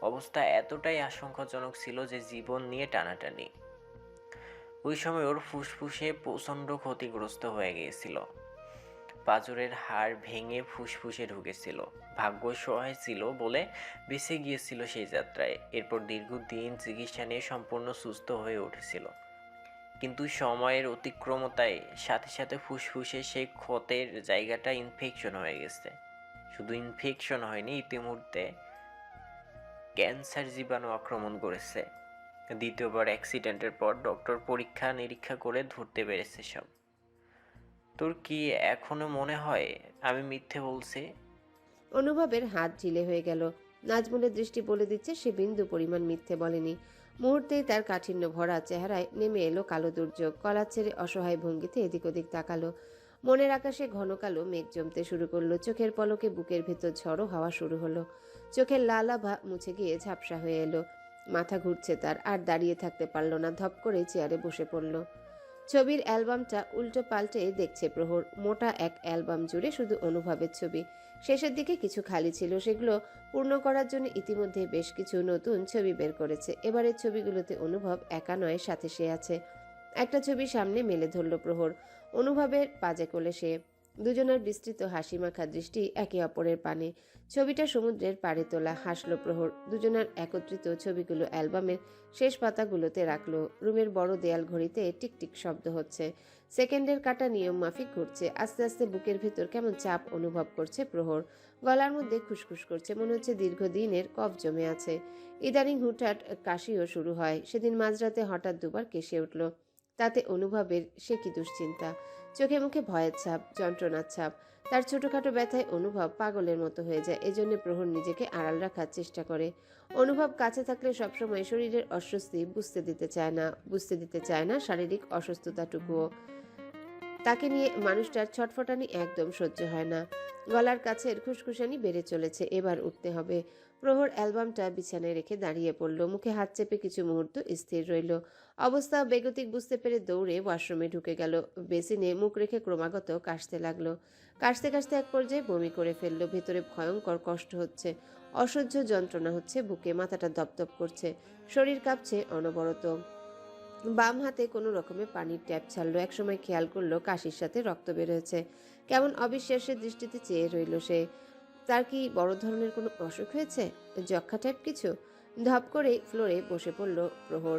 অবস্থা এতটাই আশঙ্কাজনক ছিল যে জীবন নিয়ে টানাটানি। ওই সময় ওর ফুসফুসে প্রচণ্ড ক্ষতিগ্রস্ত হয়ে গিয়েছিল, পাঁজরের হাড় ভেঙে ফুসফুসে ঢুকেছিল। ভাগ্য সহায় ছিল বলে বেঁচে গিয়েছিল সেই যাত্রায়। এরপর দীর্ঘদিন চিকিৎসা নিয়ে সম্পূর্ণ সুস্থ হয়ে উঠেছিল, কিন্তু সময়ের অতিক্রমতায় সাথে সাথে ফুসফুসে সেই ক্ষতের জায়গাটা ইনফেকশন হয়ে গেছে। শুধু ইনফেকশন হয়নি, ইতিমধ্যে ক্যান্সার জীবাণু আক্রমণ করেছে। দ্বিতীয়বার অ্যাক্সিডেন্টের পর ডক্টর পরীক্ষা নিরীক্ষা করে ধরতে পেরেছে সব। তোর কি এখনো মনে হয় আমি মিথ্যে বলছি? অনুভবের হাত ঢিলে হয়ে গেল। নাজমুলের দৃষ্টি বলে দিচ্ছে সে বিন্দু পরিমাণ মিথ্যে বলেনি। মুহূর্তেই তার কাঠিন্য ভরা চেহারায় নেমে এলো কালো দুর্যোগ। কলার ছেড়ে অসহায় ভঙ্গিতে এদিক ওদিক তাকালো। মনের আকাশে ঘন কালো মেঘ জমতে শুরু করলো। চোখের পলকে বুকের ভেতর ঝড়ো হাওয়া শুরু হলো। চোখের লাল আভা মুছে গিয়ে ঝাপসা হয়ে এলো। মাথা ঘুরছে তার, আর দাঁড়িয়ে থাকতে পারল না, ধপ করে চেয়ারে বসে পড়ল। ছবির অ্যালবামটা উল্টো পাল্টে দেখছে প্রহর। মোটা এক অ্যালবাম জুড়ে শুধু অনুভবের ছবি। শেষের দিকে কিছু খালি ছিল, সেগুলো পূর্ণ করার জন্য ইতিমধ্যে বেশ কিছু নতুন ছবি বের করেছে। এবারের ছবিগুলোতে অনুভব একা নয়, সাথে সে আছে। একটা ছবি সামনে মেলে ধরল প্রহর, অনুভবের পাজে কোলে সে। দুজনের বিস্তৃত হাসি মাখা দৃষ্টি একে অপরের পানে। ছবিটা সমুদ্রের পাড়ে তোলা। হাসল প্রহর। দুজনের একত্রিত ছবিগুলো অ্যালবামের শেষ পাতাগুলোতে রাখলো। রুমের বড় দেয়াল ঘড়িতে টিকটিক শব্দ হচ্ছে। সেকেন্ডের কাটা নিয়ম মাফিক ঘুরছে। আস্তে আস্তে বুকের ভেতর কেমন চাপ অনুভব করছে প্রহর। গলার মধ্যে খুসখুস করছে, মনে হচ্ছে দীর্ঘদিনের কফ জমে আছে। ইদানিং হুটহাট কাশিও শুরু হয়। সেদিন মাঝরাতে হঠাৎ দুবার কেসে উঠল। তাতে অনুভবের সে কি দুশ্চিন্তা। চোখে মুখে ভয়ের ছাপ, যন্ত্রণার ছাপ। তার ছোটখাটো ব্যথায় অনুভব পাগলের মতো হয়ে যায়। এজন্য প্রহর নিজেকে আড়াল রাখার চেষ্টা করে। অনুভব কাছে থাকলে সবসময় শরীরের অস্বস্তি বুঝতে দিতে চায় না শারীরিক অসুস্থতাটুকুও। তাকে নিয়ে মানুষটার ছটফটানি একদম সহ্য হয় না। গলার কাছের খুসখুসানি বেড়ে চলেছে। এবার উঠতে হবে। প্রহর অ্যালবামটা বিছানায় রেখে দাঁড়িয়ে পড়ল। মুখে হাত চেপে কিছু মুহূর্ত স্থির রইল। অবস্থা বেগতিক বুঝতে পেরে দৌড়ে ওয়াশরুমে ঢুকে গেল। বেসিনে মুখ রেখে ক্রমাগত কাশতে লাগলো। কাশতে কাশতে এক পর্যায়ে বমি করে ফেলল। ভেতরে ভয়ঙ্কর কষ্ট হচ্ছে, অসহ্য যন্ত্রণা হচ্ছে বুকে। মাথাটা দপদপ করছে, শরীর কাঁপছে অনবরত। বাম হাতে কোনো রকমে পানির ট্যাপ ছাড়লো। একসময় খেয়াল করলো কাশির সাথে রক্ত বের হয়েছে। কেমন অবিশ্বাসের দৃষ্টিতে চেয়ে রইল সে। তার কি বড় ধরনের কোনো অসুখ হয়েছে? যক্ষা টাইপ কিছু? ধপ করে ফ্লোরে বসে পড়ল প্রহর।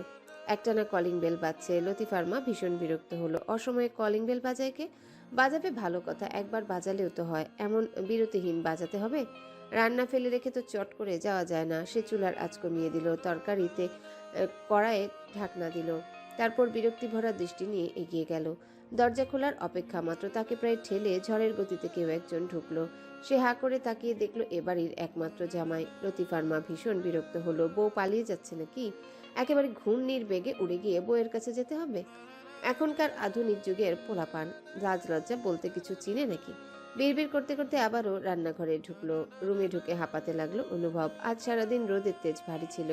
একটানা কলিং বেল বাজছে। লতিফার মা ভীষণ বিরক্ত হলো। অসময়ে কলিং বেল বাজায় কে? বাজাবে ভালো কথা, একবার বাজালেও তো হয়, এমন বিরতিহীন বাজাতে হবে? রান্না ফেলে রেখে তো চট করে যাওয়া যায় না। সে চুলার আঁচ কমিয়ে দিল, তরকারিতে কড়াইয়ে ঢাকনা দিল। তারপর বিরক্তি ভরা দৃষ্টি নিয়ে এগিয়ে গেল। দরজা খোলার অপেক্ষা মাত্র, তাকে প্রায় ঠেলে ঝড়ের গতিতে কেউ একজন ঢুকলো। সে হা করে তাকিয়ে দেখলো এবাড়ির একমাত্র জামাই। লতিফার মা ভীষণ বিরক্ত হলো। বউ পালিয়ে যাচ্ছে নাকি? একেবারে ঘূর্ণির বেগে উড়ে গিয়ে বউয়ের কাছে যেতে হবে? এখনকার আধুনিক যুগের পোলাপান লাজ লজ্জা বলতে কিছু চিনে নাকি? বিড়বিড় করতে করতে আবারও রান্নাঘরে ঢুকলো। রুমে ঢুকে হাঁপাতে লাগলো অনুভব। আজ সারাদিন রোদের তেজ ভারী ছিল,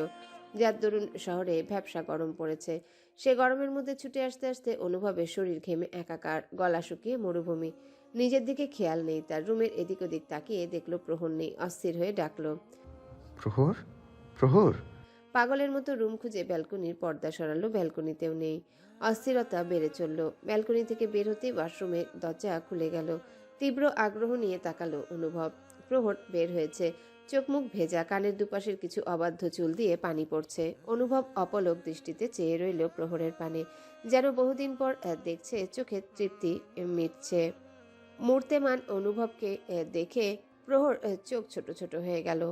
যার দরুন শহরে ভ্যাপসা গরম পড়েছে। সে গরমের মধ্যে ছুটে আসতে আসতে অনুভবের শরীর ঘেমে একাকার, গলা শুকিয়ে মরুভূমি। নিজের দিকে খেয়াল নেই তার। রুমের এদিক ওদিক তাকিয়ে দেখলো প্রহর নেই। অস্থির হয়ে ডাকলো, প্রহর, প্রহর। পাগলের মতো রুম খুঁজে ব্যালকনির পর্দা সরালো। ব্যালকনিতেও নেই। অস্থিরতা বেড়ে চলল। ব্যালকনি থেকে বের হতেই ওয়াশরুমের দরজা খুলে গেল। তীব্র আগ্রহ নিয়ে তাকালো অনুভব। প্রহর বের হয়েছে, চোখ মুখ ভেজা, কানের দুপাশের কিছু অবাধ্য চুল দিয়ে পানি পড়ছে। অনুভব অপলক দৃষ্টিতে চেয়ে রইল প্রহরের পানে, যেন বহুদিন পর দেখছে, চোখে তৃপ্তি মিটছে। মূর্তিমান অনুভবকে দেখে প্রহর চোখ ছোট ছোট হয়ে গেল।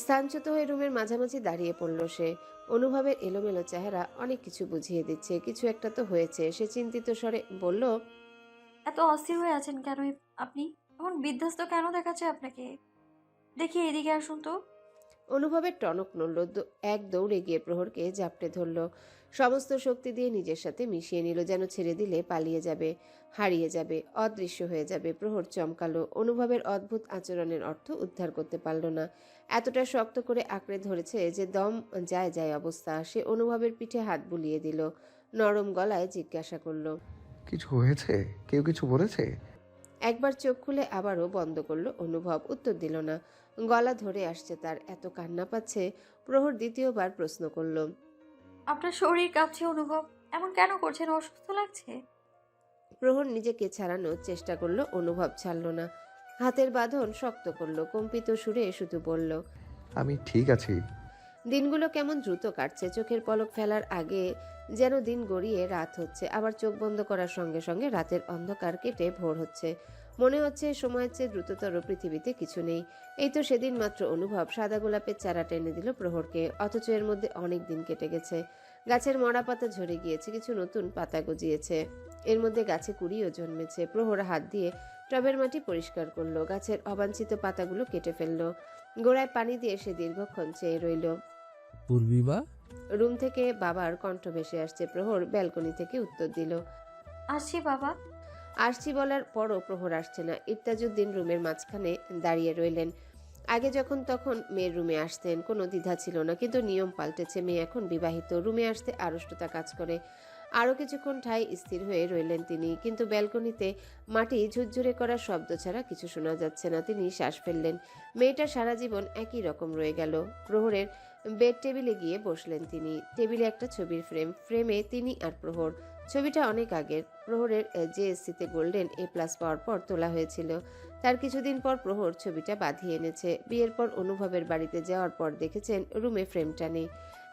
স্থানচ্যুত হয়ে রুমের মাঝামাঝি দাঁড়িয়ে পড়ল সে। অনুভবের এলোমেলো চেহারা অনেক কিছু বুঝিয়ে দিচ্ছে, কিছু একটা তো হয়েছে। সে চিন্তিত স্বরে বলল, এত অস্থির হয়ে আছেন কেন আপনি? এমন বিধ্বস্ত কেন দেখাচ্ছে আপনাকে? দেখি এদিকে আসুন তো। অনুভবের টনক নড়ল। এক দৌড়ে গিয়ে প্রহরকে জাপটে ধরল, সমস্ত শক্তি দিয়ে নিজের সাথে মিশিয়ে নিল, যেন ছেড়ে দিলে পালিয়ে যাবে, হারিয়ে যাবে, অদৃশ্য হয়ে যাবে। প্রহর চমকালো। অনুভবের অদ্ভুত আচরণের অর্থ উদ্ধার করতে পারল না। এতটা শক্ত করে আঁকড়ে ধরেছে যে দম যায় যায় অবস্থা। সে অনুভবের পিঠে হাত বুলিয়ে দিল, নরম গলায় জিজ্ঞাসা করল, কিছু হয়েছে? কেউ কিছু বলেছে? একবার চোখ খুলে আবারও বন্ধ করলো অনুভব। উত্তর দিল না। গলা ধরে আসছে তার, এত কান্না পাচ্ছে। প্রহর দ্বিতীয়বার প্রশ্ন করল, আপনার শরীর কাঁপছে অনুভব, এমন কেন করছেন? অসুস্থ লাগছে? প্রহর নিজেকে ছাড়ানোর চেষ্টা করলো, অনুভব ছাড়ল না। হাতের বাঁধন শক্ত করলো, কম্পিত সুরে শুধু বলল, আমি ঠিক আছি। দিনগুলো কেমন দ্রুত কাটছে। চোখের পলক ফেলার আগে যেন দিন গড়িয়ে রাত হচ্ছে, আবার চোখ বন্ধ করার সঙ্গে সঙ্গে রাতের অন্ধকার কেটে ভোর হচ্ছে। মনে হচ্ছে সময়ের চেয়ে দ্রুততর পৃথিবীতে কিছু নেই। এই তো সেদিন মাত্র অনুভব সাদা গোলাপের চারা টেনে দিল প্রহরকে, অথচ এর মধ্যে অনেক দিন কেটে গেছে। গাছের মরা পাতা ঝরে গিয়েছে, কিছু নতুন পাতা গজিয়েছে, এর মধ্যে গাছে কুড়িও জন্মেছে। প্রহর হাত দিয়ে টবের মাটি পরিষ্কার করলো, গাছের অবাঞ্ছিত পাতাগুলো কেটে ফেললো, গোড়ায় পানি দিয়ে সে দীর্ঘক্ষণ চেয়ে রইল। পূর্বিমা, রুম থেকে বাবার কণ্ঠ ভেসে আসছে। প্রহর ব্যালকনি থেকে উত্তর দিল, আসছি বাবা। আসছি বলার পরও প্রহর আসছে না। ইরতাজউদ্দিন রুমের মাঝখানে দাঁড়িয়ে রইলেন। আগে যখন তখন মেয়ের রুমে আসতেন, কোনো দ্বিধা ছিল না, কিন্তু নিয়ম পাল্টেছে। মেয়ে এখন বিবাহিত, রুমে আসতে আড়ষ্টতা কাজ করে। আরও কিছুক্ষণ ঠাই স্থির হয়ে রইলেন তিনি, কিন্তু ব্যালকনিতে মাটি ঝুরঝুরে করার শব্দ ছাড়া কিছু শোনা যাচ্ছে না। তিনি শ্বাস ফেললেন। মেয়েটা সারা জীবন একই রকম রয়ে গেল। প্রহরের বেড টেবিলে গিয়ে বসলেন তিনি। টেবিলে একটা ছবির ফ্রেম, ফ্রেমে তিনি আর প্রহর। ছবিটা অনেক আগের, প্রহরের জেএসসিতে গোল্ডেন এ প্লাস পাওয়ার পর তোলা হয়েছিল। তার কিছুদিন পর প্রহর ছবিটা বাঁধিয়ে এনেছে। বিয়ের পর অনুভবের বাড়িতে যাওয়ার পর দেখেছেন রুমে ফ্রেমটা নেই।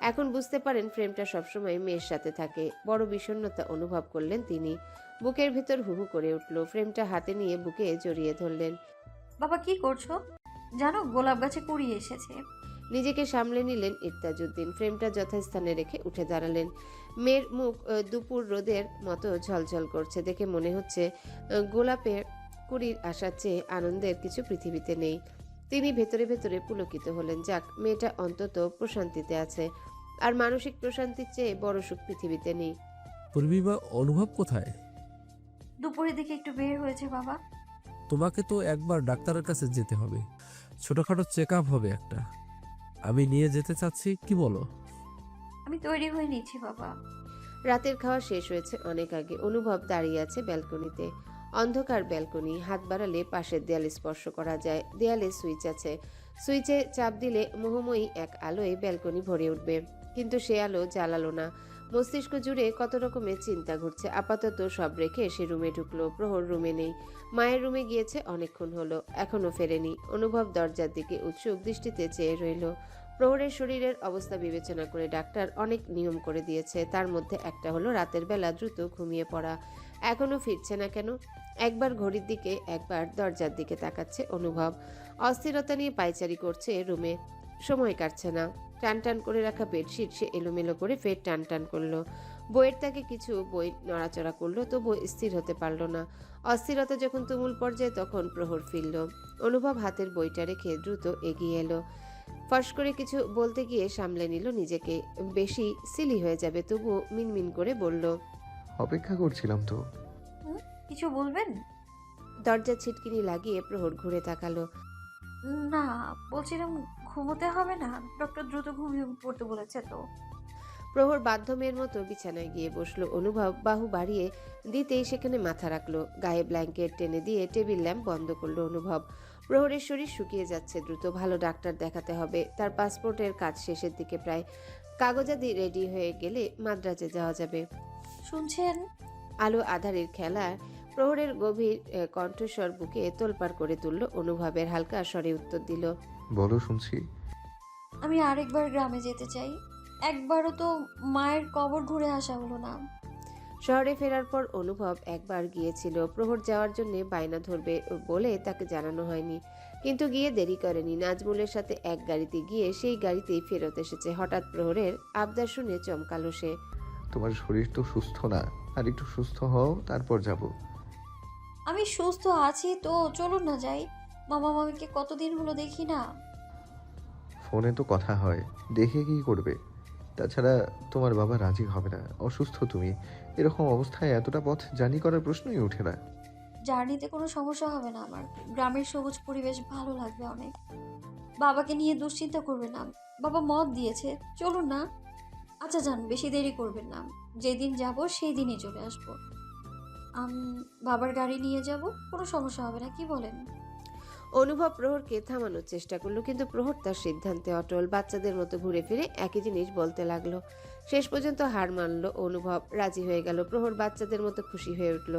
এখন বুঝতে পারেন ফ্রেমটা সবসময় মেয়ের সাথে থাকে। বড় বিষণ্ণতা অনুভব করলেন তিনি। বুকের ভেতর হুহু করে উঠল। ফ্রেমটা হাতে নিয়ে বুকে জড়িয়ে ধরলেন। বাবা কি করছো? জানো গোলাপ গাছে কুড়ি এসেছে। নিজেকে সামলে নিলেন ইরতাজউদ্দিন। ফ্রেমটা যথাস্থানে রেখে উঠে দাঁড়ালেন। মেয়ের মুখ দুপুর রোদের মতো ঝলঝল করছে। দেখে মনে হচ্ছে গোলাপের কুড়ির আশার চেয়ে আনন্দের কিছু পৃথিবীতে নেই। তিনি ভেতরে ভেতরে পুলকিত হলেন। যাক, মেয়েটা অন্তত প্রশান্তিতে আছে। আর মানসিক প্রশান্তির চেয়ে বড় সুখ পৃথিবীতে নেই। পূর্বিমা, অনুভব কোথায়? দুপুরের দিকে একটু বের হয়েছে বাবা। তোমাকে তো একবার ডাক্তারের কাছে যেতে হবে, ছোটখাটো চেক আপ হবে একটা। আমি নিয়ে যেতে চাচ্ছি, কি বলো? আমি তৈরি হয়ে নিচ্ছি বাবা। রাতের খাওয়া শেষ হয়েছে অনেক আগে। অনুভব দাঁড়িয়ে আছে ব্যালকনিতে। অন্ধকার ব্যালকনি, হাত বাড়ালে পাশের দেয়ালে স্পর্শ করা যায়। দেয়ালে সুইচ আছে, সুইচে চাপ দিলে মোহময়ী এক আলোয় ব্যালকনি ভরে উঠবে। কিন্তু সে আলো জ্বালালো না। মস্তিষ্ক জুড়ে কত রকমের চিন্তা ঘুরছে। আপাতত সব রেখে সে রুমে ঢুকলো। প্রহর রুমে নেই। মায়ের রুমে গিয়েছে অনেকক্ষণ হলো, এখনো ফেরেনি। অনুভব দরজার দিকে উৎসুক দৃষ্টিতে চেয়ে রইল। প্রহরের শরীরের অবস্থা বিবেচনা করে ডাক্তার অনেক নিয়ম করে দিয়েছে। তার মধ্যে একটা হলো রাতের বেলা দ্রুত ঘুমিয়ে পড়া। এখনো ফিরছে না কেন? একবার ঘড়ির দিকে, একবার দরজার দিকে তাকাচ্ছে অনুভব। অস্থিরতা নিয়ে পায়চারি করছে রুমে। সময় কাটছে না। টান টান করে রাখা বেডশিট সে এলোমেলো করে ফের টান টান করলো। বইয়ের তাকে কিছু বই নড়াচড়া করলো, তো বই স্থির হতে পারল না। অস্থিরতা যখন তুমুল পর্যায়ে, তখন প্রহর ফিরল। অনুভব হাতের বইটা রেখে দ্রুত এগিয়ে এলো। ফস করে কিছু বলতে গিয়ে সামলে নিল নিজেকে। বেশি সিলি হয়ে যাবে, তবুও মিনমিন করে বলল, অপেক্ষা করছিলাম তো। কিছু বলবেন? দরজা ছিটকিনি লাগিয়ে প্রহর ঘুরে তাকালো। না, বলছিলাম ঘুমোতে হবে না, ডক্টর দ্রুত ঘুমিয়ে পড়তে বলেছে তো। প্রহর বাধ্য মেয়ের মতো বিছানায় গিয়ে বসলো। অনুভব বাহু বাড়িয়ে দিতেই সেখানে মাথা রাখলো। গায়ে ব্ল্যাঙ্কেট টেনে দিয়ে টেবিল ল্যাম্প বন্ধ করলো অনুভব। প্রহরের শরীর শুকিয়ে যাচ্ছে দ্রুত। ভালো ডাক্তার দেখাতে হবে। তার পাসপোর্টের কাজ শেষের দিকে প্রায়। কাগজাদি রেডি হয়ে গেলে মাদ্রাজে যাওয়া যাবে। শুনছেন? আলো আধারের খেলায় প্রহরের গভীর কণ্ঠস্বর বুকে তোলপাড় করে তুলল। অনুভবের হালকা স্বরে উত্তর দিল, বলো, শুনছি। আমি আরেকবার গ্রামে যেতে চাই। একবারও তো মায়ের কবর ঘুরে আসা হলো না। শহরে ফেরার পর অনুভব একবার গিয়েছিল। প্রহর যাওয়ার জন্য বায়না ধরবে বলে তাকে জানানো হয়নি, কিন্তু গিয়ে দেরি করেনি। নাজমুলের সাথে এক গাড়িতে গিয়ে সেই গাড়িতেই ফেরত এসেছে। হঠাৎ প্রহরের আবদার শুনে চমকালো সে। তোমার শরীর তো সুস্থ না, আর একটু সুস্থ হও, তারপর যাব। আমি সুস্থ আছি তো, চলুন না যাই। মামা মামিকে কতদিন হলো দেখি না। ফোনে তো কথা হয়, দেখে কি করবে? তাছাড়া তোমার বাবা রাজি হবে না, অসুস্থ তুমি। এরকম অবস্থায় এতটা পথ জার্নি করার প্রশ্নই ওঠে না। জার্নিতে কোনো সমস্যা হবে না আমার। গ্রামের সবুজ পরিবেশ ভালো লাগবে অনেক। বাবাকে নিয়ে দুশ্চিন্তা করবেন না। বাবা মত দিয়েছে, চলুন না। আচ্ছা যান, বেশি দেরি করবেন না। যেদিন যাব সেই দিনই চলে আসবো। বাবার গাড়ি নিয়ে যাব, কোনো সমস্যা হবে না, কি বলেন? অনুভব প্রহরকে থামানোর চেষ্টা করলো, কিন্তু প্রহর তার সিদ্ধান্তে অটল। বাচ্চাদের মতো ঘুরে ফিরে একই জিনিস বলতে লাগলো। শেষ পর্যন্ত হার মানল অনুভব, রাজি হয়ে গেল। প্রহর বাচ্চাদের মতো খুশি হয়ে উঠল।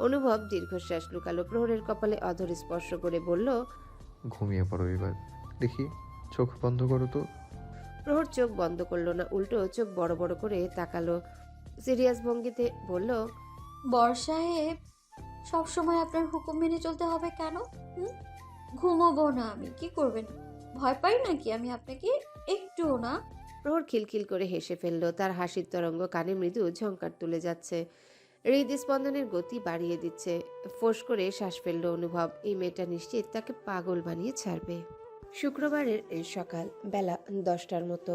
অনুভব দীর্ঘশ্বাস লুকালো। প্রহরের কপালে অধর স্পর্শ করে বলল, ঘুমিয়ে পড়ো এবার। দেখি, চোখ বন্ধ করো তো। প্রহর চোখ বন্ধ করলো না, উল্টো চোখ বড় বড় করে তাকালো। সিরিয়াস ভঙ্গিতে বলল, বর সাহেব, সবসময় আপনার হুকুম মেনে চলতে হবে কেন? হুম? ঘুমোবো না আমি, কি করবেন? ভয় পাই নাকি আমি আপনাকে? একটুও না। প্রহর খিলখিল করে হেসে ফেলল। তার হাসির তরঙ্গ কানে মৃদু ঝংকার তুলে যাচ্ছে, হৃদস্পন্দনের গতি বাড়িয়ে দিচ্ছে। ফোঁস করে শ্বাস ফেলল অনুভব। এই মেয়েটা নিশ্চিত তাকে পাগল বানিয়ে ছাড়বে। শুক্রবারের এই সকাল, বেলা 10টার মতো।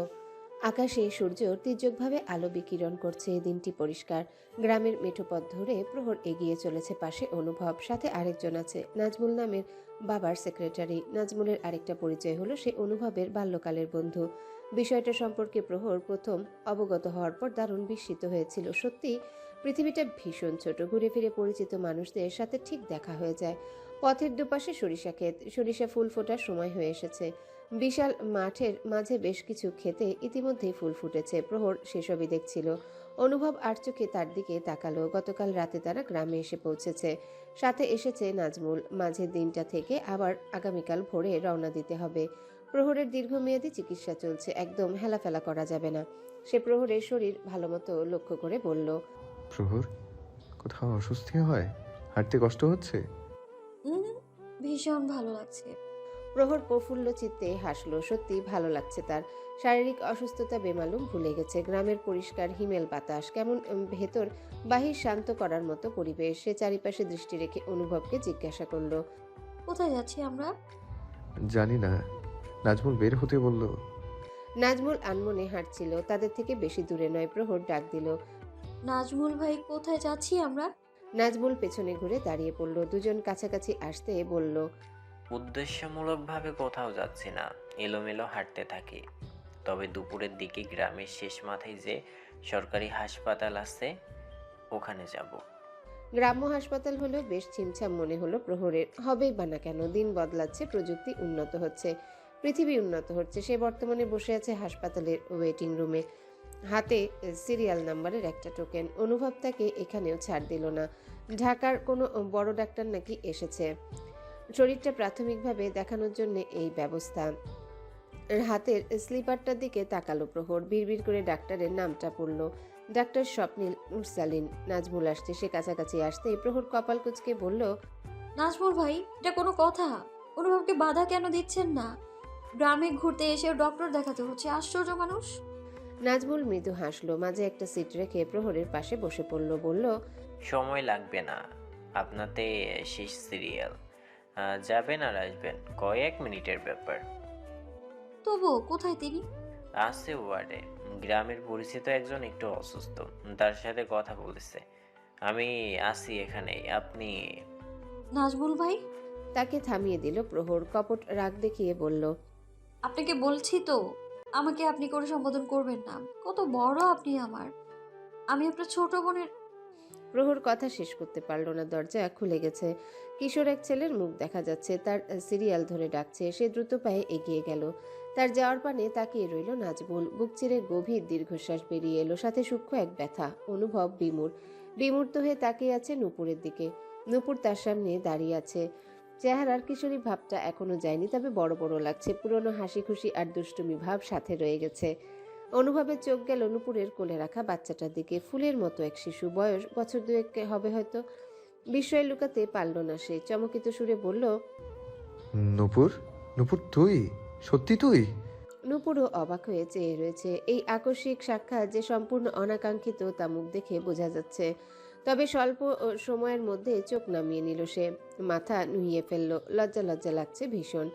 আকাশে সূর্য তীর্যকভাবে আলো বিকিরণ করছে। দিনটি পরিষ্কার। গ্রামের মেঠো পথ ধরে প্রহর এগিয়ে চলেছে। পাশে অনুভব, সাথে আরেকজন আছে, নাজমুল নামের বাবার সেক্রেটারি। নাজমুলের আরেকটা পরিচয় হলো সে অনুভবের বাল্যকালের বন্ধু। বিষয়টা সম্পর্কে প্রহর প্রথম অবগত হওয়ার পর দারুণ বিস্মিত হয়েছিল। সত্যি পৃথিবীটা ভীষণ ছোট। ঘুরে ফিরে পরিচিত মানুষদের সাথে ঠিক দেখা হয়ে যায়। পথের দুপাশে সরিষা ক্ষেত, সরিষা ফুল ফোটার সময় হয়ে এসেছে। বিশাল মাঠের মাঝে বেশ কিছু ক্ষেতে ইতিমধ্যেই ফুল ফুটেছে। প্রহর সেসবই দেখছিল। অনুভব আর চোখে তার দিকে তাকালো। গতকাল রাতে তারা গ্রামে এসে পৌঁছেছে। সাথে এসেছে নাজমুল। মাঝের দিনটা থেকে আবার আগামীকাল ভোরে রওনা দিতে হবে। প্রহরের দীর্ঘমেয়াদী চিকিৎসা চলছে, একদম হেলাফেলা করা যাবে না। সে প্রহরের শরীর ভালোমতো লক্ষ্য করে বলল, প্রহর, কোথাও অস্বস্তি হয়? হাঁটতে কষ্ট হচ্ছে? হুম, ভীষণ ভালো লাগছে। প্রহর প্রফুল্ল চিত্তে হাসলো। সত্যি ভালো লাগছে তার। শারীরিক অসুস্থতা বেমালুম ভুলে গেছে। গ্রামের পরিষ্কার হিমেল বাতাস, কেমন ভেতর বাহির শান্ত করার মতো পরিবেশ। সে চারিপাশে দৃষ্টি রেখে অনুভবকে জিজ্ঞাসা করলো, কোথায় যাচ্ছি আমরা? জানি না, নাজমুল বের হতে বলল। নাজমুল আনমনে হাঁটছিল, তাদের থেকে বেশি দূরে নয়। প্রহর ডাক দিল। নাজমুল ভাই, কোথায় যাচ্ছি আমরা? নাজমুল পেছনে ঘুরে দাঁড়িয়ে পড়ল। দুজন কাছাকাছি আসতে বলল, উদ্দেশ্যমূলকভাবে কোথাও যাচ্ছি না, এলোমেলো হাঁটতে থাকি। তবে দুপুরের দিকে গ্রামের শেষ মাথায় যে সরকারি হাসপাতাল আছে ওখানে যাব। গ্রাম্য হাসপাতাল হলেও বেশ ছিমছাম মনে হলো প্রহরের। হবেই বা না কেন, দিন বদলাচ্ছে, প্রযুক্তি উন্নত হচ্ছে, পৃথিবী উন্নত হচ্ছে। সে বর্তমানে বসে আছে হাসপাতালের ওয়েটিং রুমে, হাতে সিরিয়াল নাম্বারের একটা টোকেন। অনুভব তাকে এখানেও ছাড় দিল না। ঢাকার কোনো বড় ডাক্তার নাকি এসেছে, শরীরটা প্রাথমিকভাবে দেখানোর জন্য এই ব্যবস্থা। হাতের স্লিপারটার দিকে তাকালো প্রহর, বিড়বিড় করে ডাক্তারের নামটা পড়ল। ডাক্তার স্বপ্নিল মুরসালিন। নাজমুল আসছে। সে কাছাকাছি আসতেই প্রহর কপাল কুঁচকে বলল, নাজমুল ভাই, এটা কোনো কথা? অনুভবকে বাধা কেন দিচ্ছেন না? গ্রামে ঘুরতে এসেও ডক্টর দেখাতে হচ্ছে, আশ্চর্য মানুষ। নাজমুল মৃদু হাসলো। মাঝে একটা সিট রেখে প্রহরের পাশে বসে পড়ল। বলল, সময় লাগবে না, আপনাতে শেষ সিরিয়াল। যাবেন আর আসবেন, কয়েক মিনিটের ব্যাপার। তবুও কোথায় তিনি? আছে ওয়ার্ডে, গ্রামের পরিচিত একজন একটু অসুস্থ, তার সাথে কথা বলেছে। আমি আছি এখানে, আপনি। নাজমুল ভাই, তাকে থামিয়ে দিল প্রহর। কপট রাগ দেখিয়ে বলল, আপনাকে বলছি তো, আমাকে আপনি করে সম্বোধন করবেন না। কত বড় আপনি আমার। আমি আপনার ছোট বোনের। প্রহর কথা শেষ করতে পারল না, দরজা খুলে গেছে। কিশোর এক ছেলের মুখ দেখা যাচ্ছে, তার সিরিয়াল ধরে ডাকছে। সে দ্রুত পায়ে এগিয়ে গেল। তার যাওয়ার পানে তাকিয়ে রইল নাজবুল। বুক চিরে গভীর দীর্ঘশ্বাস বেরিয়ে এলো, সাথে সূক্ষ্ম এক ব্যথা অনুভব বিমূর্ত হয়ে তাকিয়ে আছে নূপুরের দিকে। নূপুর তার সামনে দাঁড়িয়ে আছে। চেহারার কিশোরী ভাবটা এখনো যায়নি, তবে বড় বড় লাগছে। পুরনো হাসি খুশি আর দুষ্টুমি ভাব সাথে রয়ে গেছে। অনুভবের চোখ গেল নূপুরের কোলে রাখা বাচ্চাটার দিকে। ফুলের মতো এক শিশু, বয়স বছর দুয়েক হবে হয়তো। বিস্ময় লুকাতে পারল না সে, চমকিত সুরে বলল, নূপুর, নূপুর তুই? সত্যি তুই? নূপুরও অবাক হয়ে চেয়ে রয়েছে। এই আকস্মিক সাক্ষাৎ যে সম্পূর্ণ অনাকাঙ্ক্ষিত তা মুখ দেখে বোঝা যাচ্ছে। তবে স্বল্প সময়ের মধ্যে চোখ নামিয়ে নিল সে, মাথা নুইয়ে ফেলল। লজ্জা লজ্জা লাগছে ভীষণ।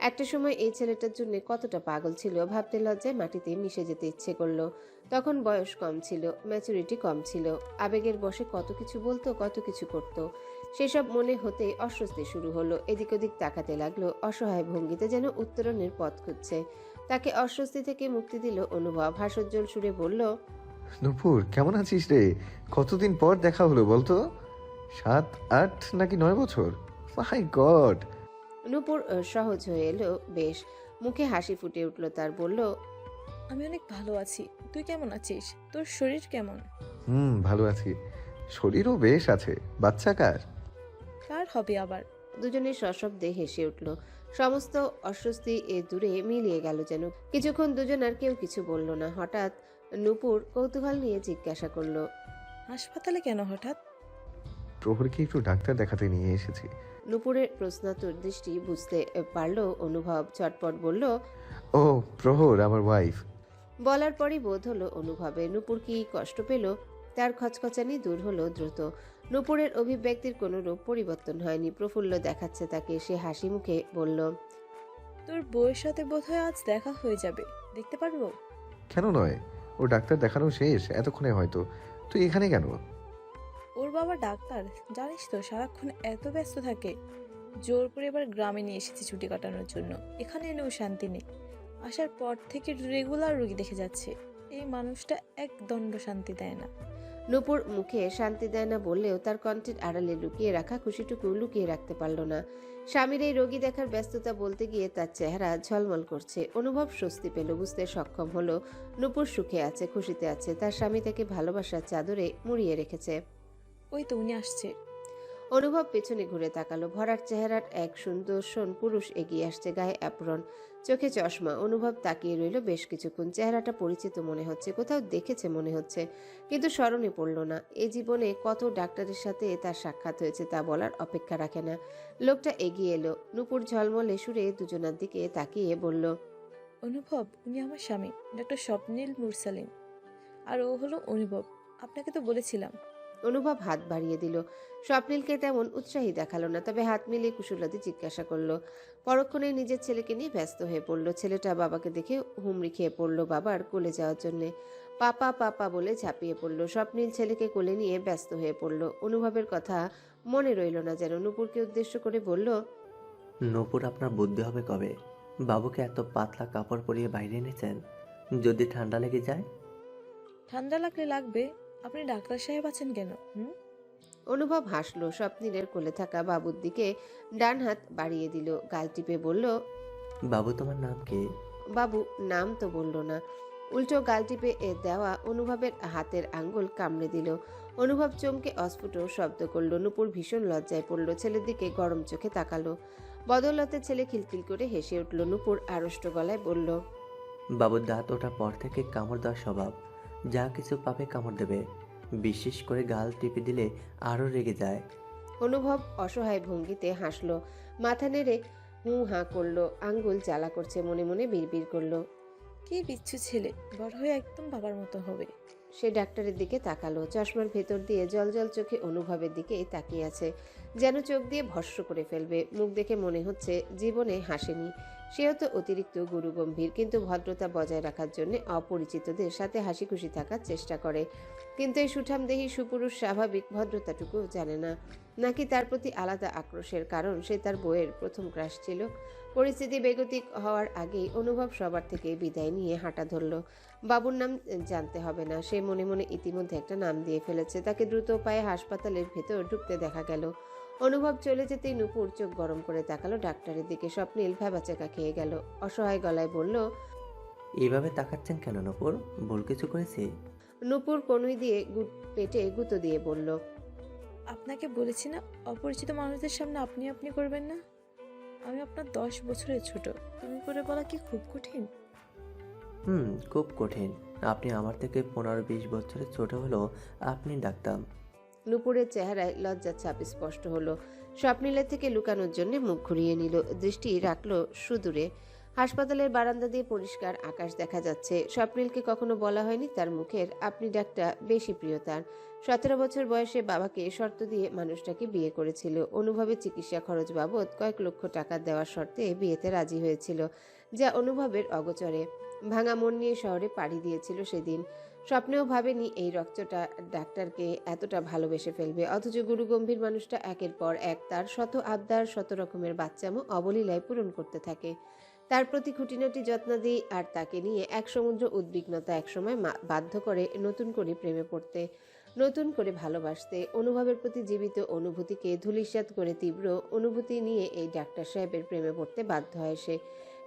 একটা সময় এই ছেলেটার জন্য কতটা পাগল ছিল ভাবতে লজ্জায় মাটিতে মিশে যেতে ইচ্ছে করলো। তখন বয়স কম ছিল, ম্যাচুরিটি কম ছিল। আবেগের বশে কত কিছু বলতো, কত কিছু করত। সেসব মনে হতে অস্বস্তি শুরু হলো। এদিক ওদিক তাকাতে লাগলো অসহায় ভঙ্গিতে, যেন উত্তরণের পথ খুঁজছে। তাকে অস্বস্তি থেকে মুক্তি দিল অনুভব। হাস্যোজ্জ্বল সুরে বলল, নূপুর কেমন আছিস রে? কতদিন পর দেখা হলো বলতো? 7, 8 নাকি 9 বছর? মাই গড! নূপুর সহজ হয়ে এলো বেশ। মুখে হাসি ফুটে উঠল তার। বলল, আমি অনেক ভালো আছি। তুই কেমন আছিস? তোর শরীর কেমন? ভালো আছি। শরীরও বেশ আছে। বাচ্চা কার? কার হবে আবার? দুজনের সশব্দে হেসে উঠল। সমস্ত অস্বস্তি দূরে মিলিয়ে গেল যেন। কিছুক্ষণ দুজন আর কেউ কিছু বলল না। হঠাৎ নূপুর কৌতূহল নিয়ে জিজ্ঞাসা করলো, হাসপাতালে কেন হঠাৎ? প্রহরকে একটু ডাক্তার দেখাতে নিয়ে এসেছি। নূপুরের প্রশ্নাতুর দৃষ্টি বুঝতে পারল অনুভব। চটপট বলল, ও প্রহর আমার ওয়াইফ। বলার পরই বোধ হলো অনুভবে। নূপুর কি কষ্ট পেল? তার খচখচানি দূর হলো দ্রুত। নূপুরের অভিব্যক্তির কোনো রূপ পরিবর্তন হয়নি, প্রফুল্ল দেখাচ্ছে তাকে। সে হাসি মুখে বলল, তোর বউয়ের সাথে বোধহয় আজ দেখা হয়ে যাবে, দেখতে পারবো? কেন নয়? ও ডাক্তার দেখানো শেষ এতক্ষণে হয়তো। তুই এখানে কেন? ওর বাবা ডাক্তার, জানিস তো সারাক্ষণ এত ব্যস্ত থাকে। জোর করে এবার গ্রামে নিয়ে এসেছি ছুটি কাটানোর জন্য। এখানে এনেও শান্তি নেই। আসার পর থেকে রেগুলার রোগী দেখে যাচ্ছে। এই মানুষটা এক দণ্ড শান্তি দেয় না। নূপুর মুখে শান্তি দেয় না বললেও তার কণ্ঠের আড়ালে লুকিয়ে রাখা খুশিটুকু লুকিয়ে রাখতে পারল না। স্বামীর এই রোগী দেখার ব্যস্ততা বলতে গিয়ে তার চেহারা ঝলমল করছে। অনুভব স্বস্তি পেল, বুঝতে সক্ষম হলো নূপুর সুখে আছে, খুশিতে আছে। তার স্বামী তাকে ভালোবাসার চাদরে মুড়িয়ে রেখেছে। ওই তো উনি আসছে। অনুভব পেছনে ঘুরে তাকালো। ভরার চেহারার এক সুদর্শন পুরুষ এগিয়ে আসছে, গায়ে অ্যাপ্রন, চোখে চশমা। অনুভব তাকিয়ে রইল বেশ কিছুক্ষণ। চেহারাটা পরিচিত মনে হচ্ছে, কোথাও দেখেছে মনে হচ্ছে, কিন্তু স্মরণে পড়ল না। এ জীবনে কত ডাক্তারের সাথে তার সাক্ষাৎ হয়েছে তা বলার অপেক্ষা রাখে না। লোকটা এগিয়ে এলো। নূপুর ঝলমলে সুরে দুজনার দিকে তাকিয়ে বলল, অনুভব, উনি আমার স্বামী, ডক্টর স্বপ্নীল মুরসালিম। আর ও হলো অনুভব, আপনাকে তো বলেছিলাম। অনুভব হাত বাড়িয়ে দিল। স্বপ্নীলকে তেমন উৎসাহী দেখালো না, তবে হাত মিলিয়ে কুশলাদি জিজ্ঞাসা করলো। পরক্ষণে নিজের ছেলেকে নিয়ে ব্যস্ত হয়ে পড়ল। ছেলেটা বাবাকে দেখে হুমড়ি খেয়ে পড়ল বাবার কোলে যাওয়ার জন্যে। পাপা পাপা বলে ঝাঁপিয়ে পড়ল। স্বপ্নীল ছেলেকে কোলে নিয়ে ব্যস্ত হয়ে পড়ল। অনুভবের কথা মনে রইল না যেন। নূপুরকে উদ্দেশ্য করে বলল, নূপুর আপনার বুদ্ধি হবে কবে? বাবুকে এত পাতলা কাপড় পরিয়ে বাইরে এনেছেন, যদি ঠান্ডা লেগে যায়? ঠান্ডা লাগলে লাগবে। আপনি ডাক্তার সাহেব আছেন কেন? অনুভব হাসলো। স্বপ্নীলের কোলে থাকা বাবুর দিকে ডান হাত বাড়িয়ে দিল, গাল টিপে বলল, বাবু তোমার নাম কি? বাবু নাম তো বলল না, উল্টো গাল টিপে দেওয়া অনুভবের হাতের আঙ্গুল কামড়ে দিল। অনুভব চমকে অস্ফুট শব্দ করলো। নূপুর ভীষণ লজ্জায় পড়ল, ছেলের দিকে গরম চোখে তাকালো। বদৌলতে ছেলে খিলখিল করে হেসে উঠল। নূপুর আড়ষ্ট গলায় বলল, বাবুর দাঁত ওঠার পর থেকে কামড় দেওয়ার স্বভাব। যা কিছু পাবে কামড় দেবে, বিশেষ করে গাল টিপে দিলে আরও রেগে যায়। অনুভব অসহায় ভঙ্গিতে হাসলো, মাথা নেড়ে হুঁ হাঁ করলো। আঙ্গুল জ্বালা করছে, মনে মনে বিড়বিড় করলো। কি বিচ্ছু ছেলে, বড় হয়ে একদম বাবার মতো হবে। সে ডাক্তারের দিকে তাকালো। চশমার ভেতর দিয়ে জলজল চোখে অনুভবের দিকে তাকিয়ে আছে, যেন চোখ দিয়ে ভস্ম করে ফেলবে। মুখ দেখে মনে হচ্ছে জীবনে হাসেনি। সেও তো অতিরিক্ত গুরুগম্ভীর, কিন্তু ভদ্রতা বজায় রাখার জন্য অপরিচিতদের সাথে হাসি খুশি থাকার চেষ্টা করে। কিন্তু এই সুঠামদেহী সুপুরুষ স্বাভাবিক ভদ্রতাটুকু জানে না। নাকি তার প্রতি আলাদা আক্রোশের কারণ সে তার বইয়ের প্রথম ক্রাশ ছিল? পরিস্থিতি বেগতিক হওয়ার আগেই অনুভব সবার থেকে বিদায় নিয়ে হাঁটা ধরল। বাবুর নাম জানতে হবে না, সে মনে মনে ইতিমধ্যে একটা নাম দিয়ে ফেলেছে। তাকে দ্রুত পায়ে হাসপাতালের ভেতর ঢুকতে দেখা গেল। অনুভব চলে যেতেই নূপুর চোখ গরম করে তাকালো ডাক্তারের দিকে। স্বপ্নিল ভ্যাবাচাকা খেয়ে গেল, অসহায় গলায় বলল, এইভাবে তাকাচ্ছেন কেন নপুর? ভুল কিছু করেছি? নূপুর কনুই দিয়ে পেটে গুঁতো দিয়ে বলল, আপনাকে বলেছি না, অপরিচিত মানুষদের সামনে আপনি আপনি করবেন না। আমি আপনার 10 বছরের ছোট। তুমি করে বলা কি খুব কঠিন? খুব কঠিন। আপনি আমার থেকে 15-20 বছরের ছোট হলেও আপনি ডাকতাম। নূপুরের চেহারায় লজ্জার ছাপ স্পষ্ট হলো। স্বপ্নিলের থেকে লুকানোর জন্য মুখ ঘুরিয়ে নিল, দৃষ্টি রাখলো সুদূরে। হাসপাতালের বারান্দা দিয়ে পরিষ্কার আকাশ দেখা যাচ্ছে। স্বপ্নিলকে কখনো বলা হয়নি তার মুখের আপনি ডাকটা বেশি প্রিয় তার। 17 বছর বয়সে বাবাকে শর্ত দিয়ে মানুষটাকে বিয়ে করেছিল। অনুভবের চিকিৎসা খরচ বাবদ কয়েক লক্ষ টাকা দেওয়ার শর্তে বিয়েতে রাজি হয়েছিল, যা অনুভবের অগোচরে। ভাঙা মন নিয়ে শহরে পাড়ি দিয়েছিল সেদিন। স্বপ্নেও ভাবেনি এই রক্তটা ডাক্তারকে এতটা ভালোবেসে ফেলবে। অথচ গুরুগম্ভীর মানুষটা একের পর এক তার শত আবদার, শত রকমের বাচ্চামো অবলীলায় পূরণ করতে থাকে। তার প্রতি খুঁটিনাটি যত্নাদি আর তাকে নিয়ে এক সমুদ্র উদ্বিগ্নতা একসময় বাধ্য করে নতুন করে প্রেমে পড়তে, নতুন করে ভালোবাসতে। অনুভবের প্রতি জীবিত অনুভূতিকে ধূলিসাৎ করে তীব্র অনুভূতি নিয়ে এই ডাক্তার সাহেবের প্রেমে পড়তে বাধ্য হয় সে।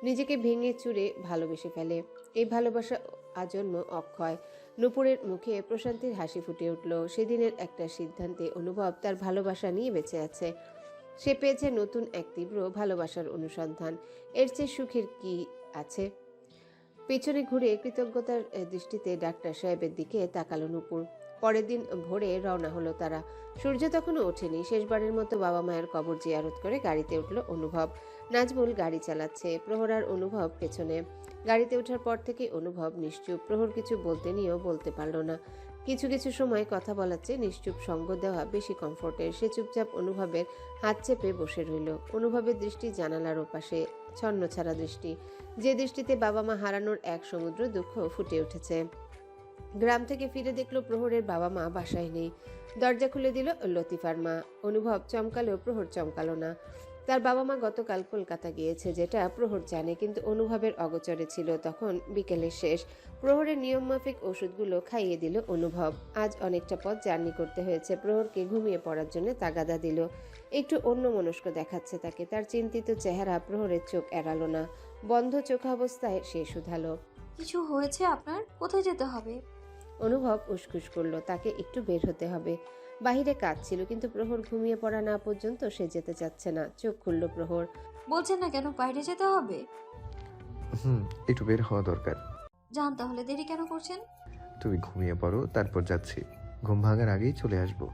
নিজেকে ভেঙে চুরে ভালোবেসে ফেলে। এই ভালোবাসা আজন্ম অক্ষয়। নূপুরের মুখে প্রশান্তির হাসি ফুটে উঠল। সেদিনের একটা সিদ্ধান্তে অনুভব তার ভালোবাসা নিয়ে বেঁচে আছে। সে পেয়েছে নতুন এক তীব্র ভালোবাসার অনুসন্ধান। এর চেয়ে সুখের কি আছে? পেছনে ঘুরে কৃতজ্ঞতার দৃষ্টিতে ডাক্তার সাহেবের দিকে তাকালো নূপুর। পরের দিন ভোরে রওনা হলো তারা। সূর্য তখনও ওঠেনি। শেষবারের মতো বাবা মায়ের কবর জিয়ারত করে গাড়িতে উঠল অনুভব। নাজমুল গাড়ি চালাচ্ছে, প্রহর আর অনুভব পেছনে। গাড়িতে ওঠার পর থেকে অনুভব নিশ্চুপ। প্রহর কিছু বলতে নিয়েও বলতে পারল না। কিছু কিছু সময় কথা বলার চেয়ে নিশ্চুপ সঙ্গ দেওয়া বেশি কমফোর্টের। সে চুপচাপ অনুভবের হাত চেপে বসে রইল। অনুভবের দৃষ্টি জানালার ওপাশে, ছন্নছাড়া দৃষ্টি, যে দৃষ্টিতে বাবা মা হারানোর এক সমুদ্র দুঃখ ফুটে উঠেছে। গ্রাম থেকে ফিরে দেখলো প্রহরের বাবা মা বাসায় নেই। দরজা খুলে দিল লতিফার মা। অনুভব চমকালেও প্রহর চমকালো না। তার বাবা মা গতকাল কলকাতা গিয়েছে, যেটা প্রহর জানে, কিন্তু অনুভবের অগোচরে ছিল। তখন বিকেলের শেষ। প্রহরের নিয়মমাফিক ওষুধগুলো খাইয়ে দিল অনুভব। আজ অনেকটা পথ জার্নি করতে হয়েছে। প্রহরকে ঘুমিয়ে পড়ার জন্য তাগাদা দিল। একটু অন্যমনস্ক দেখাচ্ছে তাকে। তার চিন্তিত চেহারা প্রহরের চোখ এড়ালো না। বন্ধ চোখ অবস্থায় সে শুধালো, কিছু হয়েছে আপনার? কোথায় যেতে হবে? অনুভব উসখুস করলো। তাকে একটু বের হতে হবে। বাহিরে কাজ ছিল, কিন্তু প্রহর ঘুমিয়ে পড়া না পর্যন্ত সে যেতে চাচ্ছে না। চোখ খুলল প্রহর। বলছেন না কেন বাইরে যেতে হবে? একটু বের হওয়া দরকার। যান তাহলে, দেরি কেন করছেন? তুমি ঘুমিয়ে পড়ো, তারপর যাচ্ছি। ঘুম ভাঙার আগেই চলে আসবো।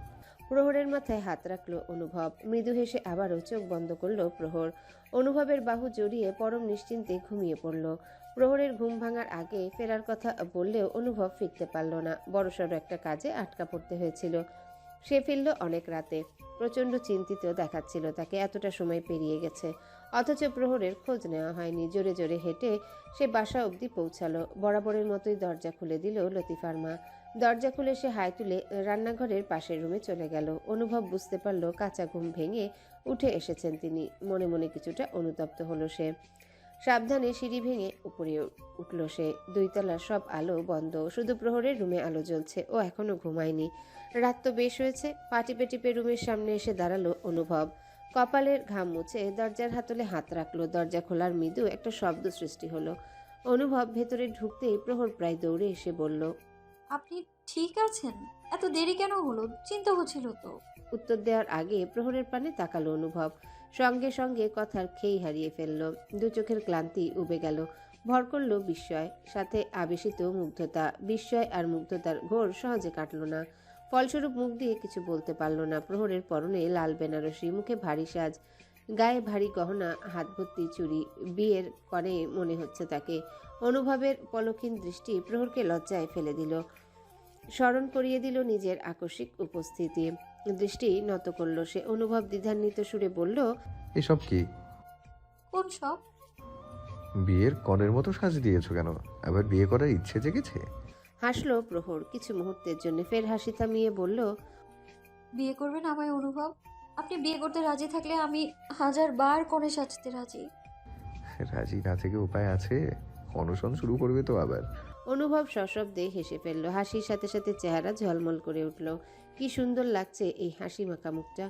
প্রহরের মাথায় হাত রাখলো অনুভব। মৃদু হেসে আবারও চোখ বন্ধ করলো প্রহর। অনুভবের বাহু জড়িয়ে পরম নিশ্চিন্তে ঘুমিয়ে পড়ল। প্রহরের ঘুম ভাঙার আগে ফেরার কথা বললেও অনুভব ফিরতে পারল না। বড়সড় একটা কাজে আটকা পড়তে হয়েছিল। সে ফিরল অনেক রাতে। প্রচণ্ড চিন্তিত দেখাচ্ছিল তাকে। এতটা সময় পেরিয়ে গেছে, অথচ প্রহরের খোঁজ নেওয়া হয়নি। জোরে জোরে হেঁটে সে বাসা অবধি পৌঁছালো। বরাবরের মতোই দরজা খুলে দিল লতিফার মা। দরজা খুলে সে হাই তুলে রান্নাঘরের পাশের রুমে চলে গেল। অনুভব বুঝতে পারল কাঁচা ঘুম ভেঙে উঠে এসেছেন তিনি। মনে মনে কিছুটা অনুতপ্ত হলো সে। সাবধানে সিঁড়ি ভেঙে উপরে উঠল সে। 2 তলার সব আলো বন্ধ, শুধু প্রহরের রুমে আলো জ্বলছে। ও এখনো ঘুমায়নি। রাত তো বেশ হয়েছে। পা টিপে টিপে রুমের সামনে এসে দাঁড়ালো অনুভব। কপালের ঘাম মুছে দরজার হাতলে হাত রাখলো। দরজা খোলার মৃদু একটা শব্দ সৃষ্টি হলো। অনুভব ভেতরে ঢুকতেই প্রহর প্রায় দৌড়ে এসে বলল, আপনি ঠিক আছেন? এত দেরি কেন হলো? চিন্তা হচ্ছিল তো। উত্তর দেওয়ার আগে প্রহরের পানে তাকালো অনুভব। সঙ্গে সঙ্গে কথার খেই হারিয়ে ফেলল। 2 চোখের ক্লান্তি উবে গেল। ভর করল বিস্ময়, সাথে আবেশিত মুগ্ধতা। বিস্ময় আর মুগ্ধতার ঘোর সহজে কাটল না। ফলস্বরূপ মুখ দিয়ে কিছু বলতে পারল না। প্রহরের পরনে লাল বেনারসি, মুখে ভারী সাজ, গায়ে ভারী গহনা, হাত ভর্তি চুড়ি। বিয়ের কনে মনে হচ্ছে তাকে। অনুভবের পলক্ষীন দৃষ্টি প্রহরকে লজ্জায় ফেলে দিল। স্মরণ করিয়ে দিল নিজের আকস্মিক উপস্থিতি। দৃষ্টি নত করল সে। অনুভব দ্বিধান্বিত সুরে বলল, এসব কি? কোন সব? বিয়ের কনের মতো সাজ দিয়েছো কেন? আবার বিয়ে করার ইচ্ছে জেগেছে? হাসলো প্রহর কিছু মুহূর্তের জন্য, ফের হাসি থামিয়ে বলল, বিয়ে করবেন আমায় অনুভব? আপনি বিয়ে করতে রাজি থাকলে আমি 1000 বার কনে সাজতে রাজি। রাজি না থেকে উপায় আছে? অনশন শুরু করবে তো আবার। অনুভব সশব্দে হেসে ফেলল। হাসির সাথে সাথে চেহারা ঝলমল করে উঠল। কি সুন্দর লাগছে এই হাসি মাখা মুখটা।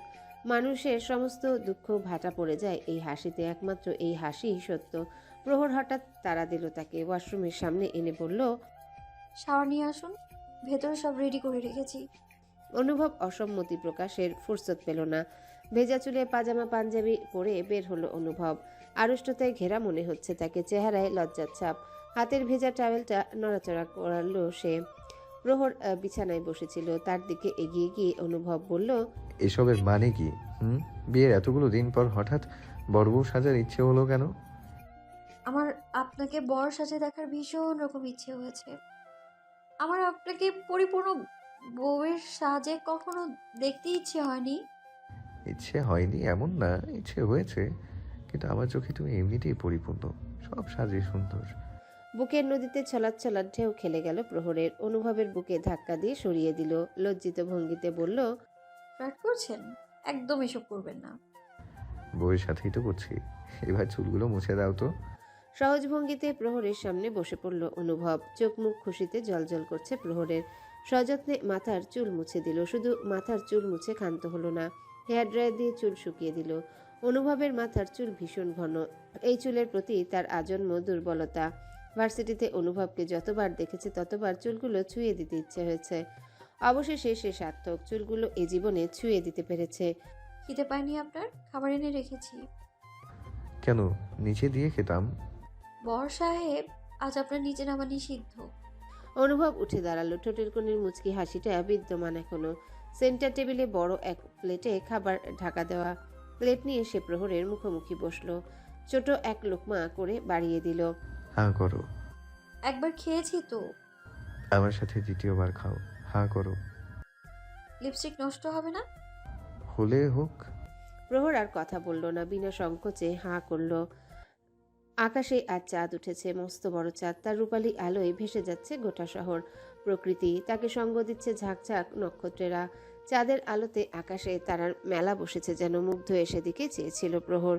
মানুষের সমস্ত দুঃখ ভাটা পড়ে যায় এই হাসিতে। একমাত্র এই হাসিই সত্য। প্রহর হঠাৎ তাড়া দিল তাকে। ওয়াশরুমের সামনে এনে বলল, শাওয়ার নিয়ে আসুন, ভেতরে সব রেডি করে রেখেছি। অনুভব অসম্মতি প্রকাশের ফুরসত পেল না। ভেজা চুলে পাজামা পাঞ্জাবি পরে বের হলো অনুভব। আড়ষ্টতায় ঘেরা মনে হচ্ছে তাকে, চেহারায় লজ্জার ছাপ। হাতের ভেজা টাওয়েলটা নড়াচড়া করালো সে। প্রহর বিছানায় বসেছিল, তার দিকে এগিয়ে গিয়ে অনুভব বলল, এসবের মানে কি? বিয়ের এতগুলো দিন পর হঠাৎ বড় বউ সাজার ইচ্ছে হলো কেন? আমার আপনাকে বর সাজে দেখার ভীষণ রকম ইচ্ছে হয়েছে। আমার আপনাকে পরিপূর্ণ বউয়ের সাজে কখনো দেখতে ইচ্ছে হয়নি। ইচ্ছে হয়নি এমন না, ইচ্ছে হয়েছে, কিন্তু আমার চোখে তুমি এমনিতেই পরিপূর্ণ, সব সাজে সুন্দর। বুকের নদীতে ছলাৎ ঢেউ খেলে গেল প্রহরের। অনুভবের বুকে ধাক্কা দিয়ে সরিয়ে দিল। লজ্জিত ভঙ্গিতে বলল, ফ্লার্ট করছেন? একদম এসব করবেন না। বউয়ের সাথেই তো করছি, এবার চুলগুলো মুছে দাও তো। সহজ ভঙ্গিতে প্রহরের সামনে বসে পড়ল অনুভব। চোখ মুখ খুশিতে জ্বলজ্বল করছে প্রহরের। সযত্নে মাথার চুল মুছে দিল। শুধু মাথার চুল মুছে ক্ষান্ত হলো না, হেয়ার ড্রায়ার দিয়ে চুল শুকিয়ে দিল। অনুভবের মাথার চুল ভীষণ ঘন। এই চুলের প্রতি তার আজন্ম দুর্বলতা। ভার্সিটিতে অনুভবকে যতবার দেখেছে ততবার চুলগুলো ছুঁয়ে দিতে ইচ্ছে হয়েছে। অবশেষে সে সার্থক, চুলগুলো এ জীবনে ছুঁয়ে দিতে পেরেছে। খিদে পায়নি আপনার? খাবার এনে রেখেছি। কেন, নিচে দিয়ে খেতাম। বর সাহেব, আজ আপনার নিচে নামা নিষিদ্ধ। অনুভব উঠে দাঁড়ালো। ঠোঁটের কোণের মুচকি হাসিটা বিদ্যমান এখনো। সেন্টার টেবিলে বড় এক প্লেটে খাবার ঢাকা দেওয়া। প্লেট নিয়ে সে প্রহরের মুখোমুখি বসলো। ছোট এক লোকমা করে বাড়িয়ে দিল। হাঁ করো। একবার খেয়েছি তো। আমার সাথে দ্বিতীয়বার খাও। হাঁ করো। লিপস্টিক নষ্ট হবে না? হলে হোক। প্রহর আর কথা বলল না, বিনা সংকোচে হাঁ করলো। আকাশে আজ চাঁদ উঠেছে, মস্ত বড় চাঁদ। তার রূপালী আলোয় ভেসে যাচ্ছে গোটা শহর। প্রকৃতি তাকে সঙ্গ দিচ্ছে, ঝাঁকঝাঁক নক্ষত্রেরা। চাঁদের আলোতে আকাশে তারার মেলা বসেছে, যেন মুগ্ধ এসে দিকে চেয়েছিল প্রহর।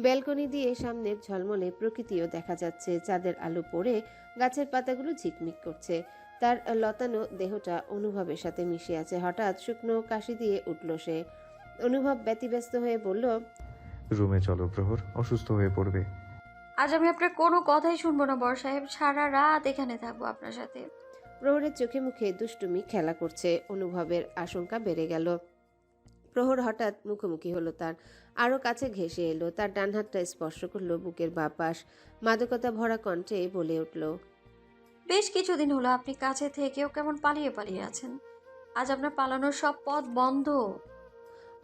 ব্যালকনি দিয়ে সামনের ঝলমলে প্রকৃতিও দেখা যাচ্ছে। চাঁদের আলো পড়ে গাছের পাতাগুলো ঝিকমিক করছে। তার লতানো দেহটা অনুভবের সাথে মিশে আছে। হঠাৎ শুকনো কাশি দিয়ে উঠল সে। অনুভব ব্যতিব্যস্ত হয়ে বলল, রুমে চলো, প্রহর অসুস্থ হয়ে পড়বে। আজ আমি আপনার কোনো কথাই শুনবো না বর সাহেব। সারা রাত এখানে থাকবো আপনার সাথে। প্রহরের চোখে মুখে দুষ্টুমি খেলা করছে। অনুভবের আশঙ্কা বেড়ে গেল। প্রহর হঠাৎ মুখোমুখি হলো তার, আরো কাছে ঘেঁষে এলো। তার ডান হাতটা স্পর্শ করলো বুকের বাঁ পাশ। মাদকতা ভরা কণ্ঠে বলে উঠল, বেশ কিছুদিন হলো আপনি কাছে থেকেও কেমন পালিয়ে পালিয়ে আছেন। আজ আপনার পালানোর সব পথ বন্ধ।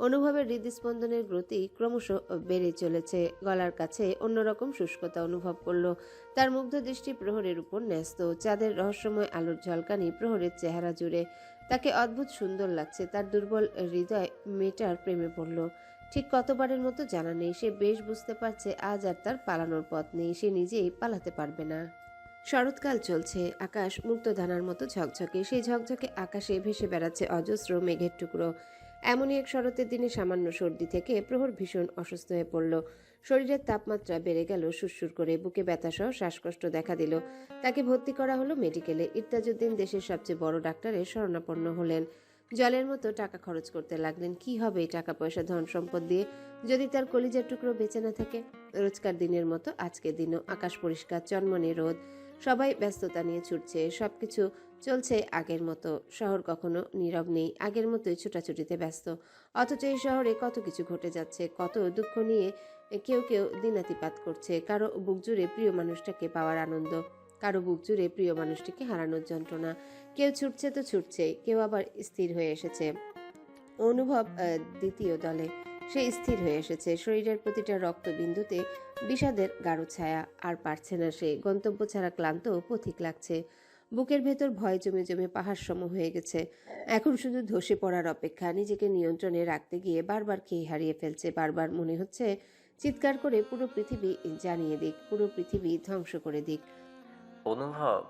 অনুভবের হৃদস্পন্দনের গতি ক্রমশ বেড়ে চলেছে। গলার কাছে অন্যরকম শুষ্কতা অনুভব করলো। তার মুগ্ধ দৃষ্টি প্রহরের উপর ন্যস্ত। চাঁদের রহস্যময় আলোর ঝলকানি প্রহরের চেহারা জুড়ে। তাকে অদ্ভুত সুন্দর লাগছে। তার দুর্বল হৃদয় মেয়েটার প্রেমে পড়ল। ঠিক কতবারের মতো জানা নেই। সে বেশ বুঝতে পারছে আজ আর তার পালানোর পথ নেই। সে নিজেই পালাতে পারবে না। শরৎকাল চলছে, আকাশ মুক্তধানার মতো ঝকঝকে। সেই ঝকঝকে আকাশে ভেসে বেড়াচ্ছে অজস্র মেঘের টুকরো। এমনই এক শরতের দিনে সামান্য সর্দি থেকে প্রহর ভীষণ অসুস্থ হয়ে পড়ল। শরীরের তাপমাত্রা বেড়ে গেল সুরসুর করে। বুকে ব্যথাসহ শ্বাসকষ্ট দেখা দিল। তাকে ভর্তি করা হলো মেডিকেলে। ইরতাজউদ্দিন দেশের সবচেয়ে বড় ডাক্তারের শরণাপন্ন হলেন। জলের মতো টাকা খরচ করতে লাগলেন। কি হবে এই টাকা পয়সা ধন সম্পদ দিয়ে যদি তার কলিজার টুকরো বেঁচে না থাকে? রোজকার দিনের মতো আজকের দিনও আকাশ পরিষ্কার, চনমনে রোদ। সবাই ব্যস্ততা নিয়ে ছুটছে। সবকিছু চলছে আগের মতো। শহর কখনো নীরব নেই, আগের মতোই ছোটাছুটিতে ব্যস্ত। অথচ এই শহরে কত কিছু ঘটে যাচ্ছে, কত দুঃখ নিয়ে কেউ কেউ দিনাতিপাত করছে। কারো বুক জুড়ে প্রিয় মানুষটাকে পাওয়ার আনন্দ, কারো বুক জুড়ে প্রিয় মানুষটিকে হারানোর যন্ত্রণা। কেউ ছুটছে তো ছুটছে, কেউ আবার স্থির হয়ে এসেছে। অনুভব দ্বিতীয় দলে। সে স্থির হয়ে এসেছে। শরীরের প্রতিটা রক্তবিন্দুতে বিষাদের গাঢ় ছায়া। আর পারছে না সে। গন্তব্য ছাড়া ক্লান্ত পথিক লাগছে। বুকের ভেতর ভয় জমে জমে পাহাড় সম হয়ে গেছে। এখন শুধু ধসে পড়ার অপেক্ষা। নিজেকে নিয়ন্ত্রণে রাখতে গিয়ে বারবার খেয়ে হারিয়ে ফেলছে। বারবার মনে হচ্ছে চিৎকার করে পুরো পৃথিবী জানিয়ে দিক, পুরো পৃথিবী ধ্বংস করে দিক। অনুভব।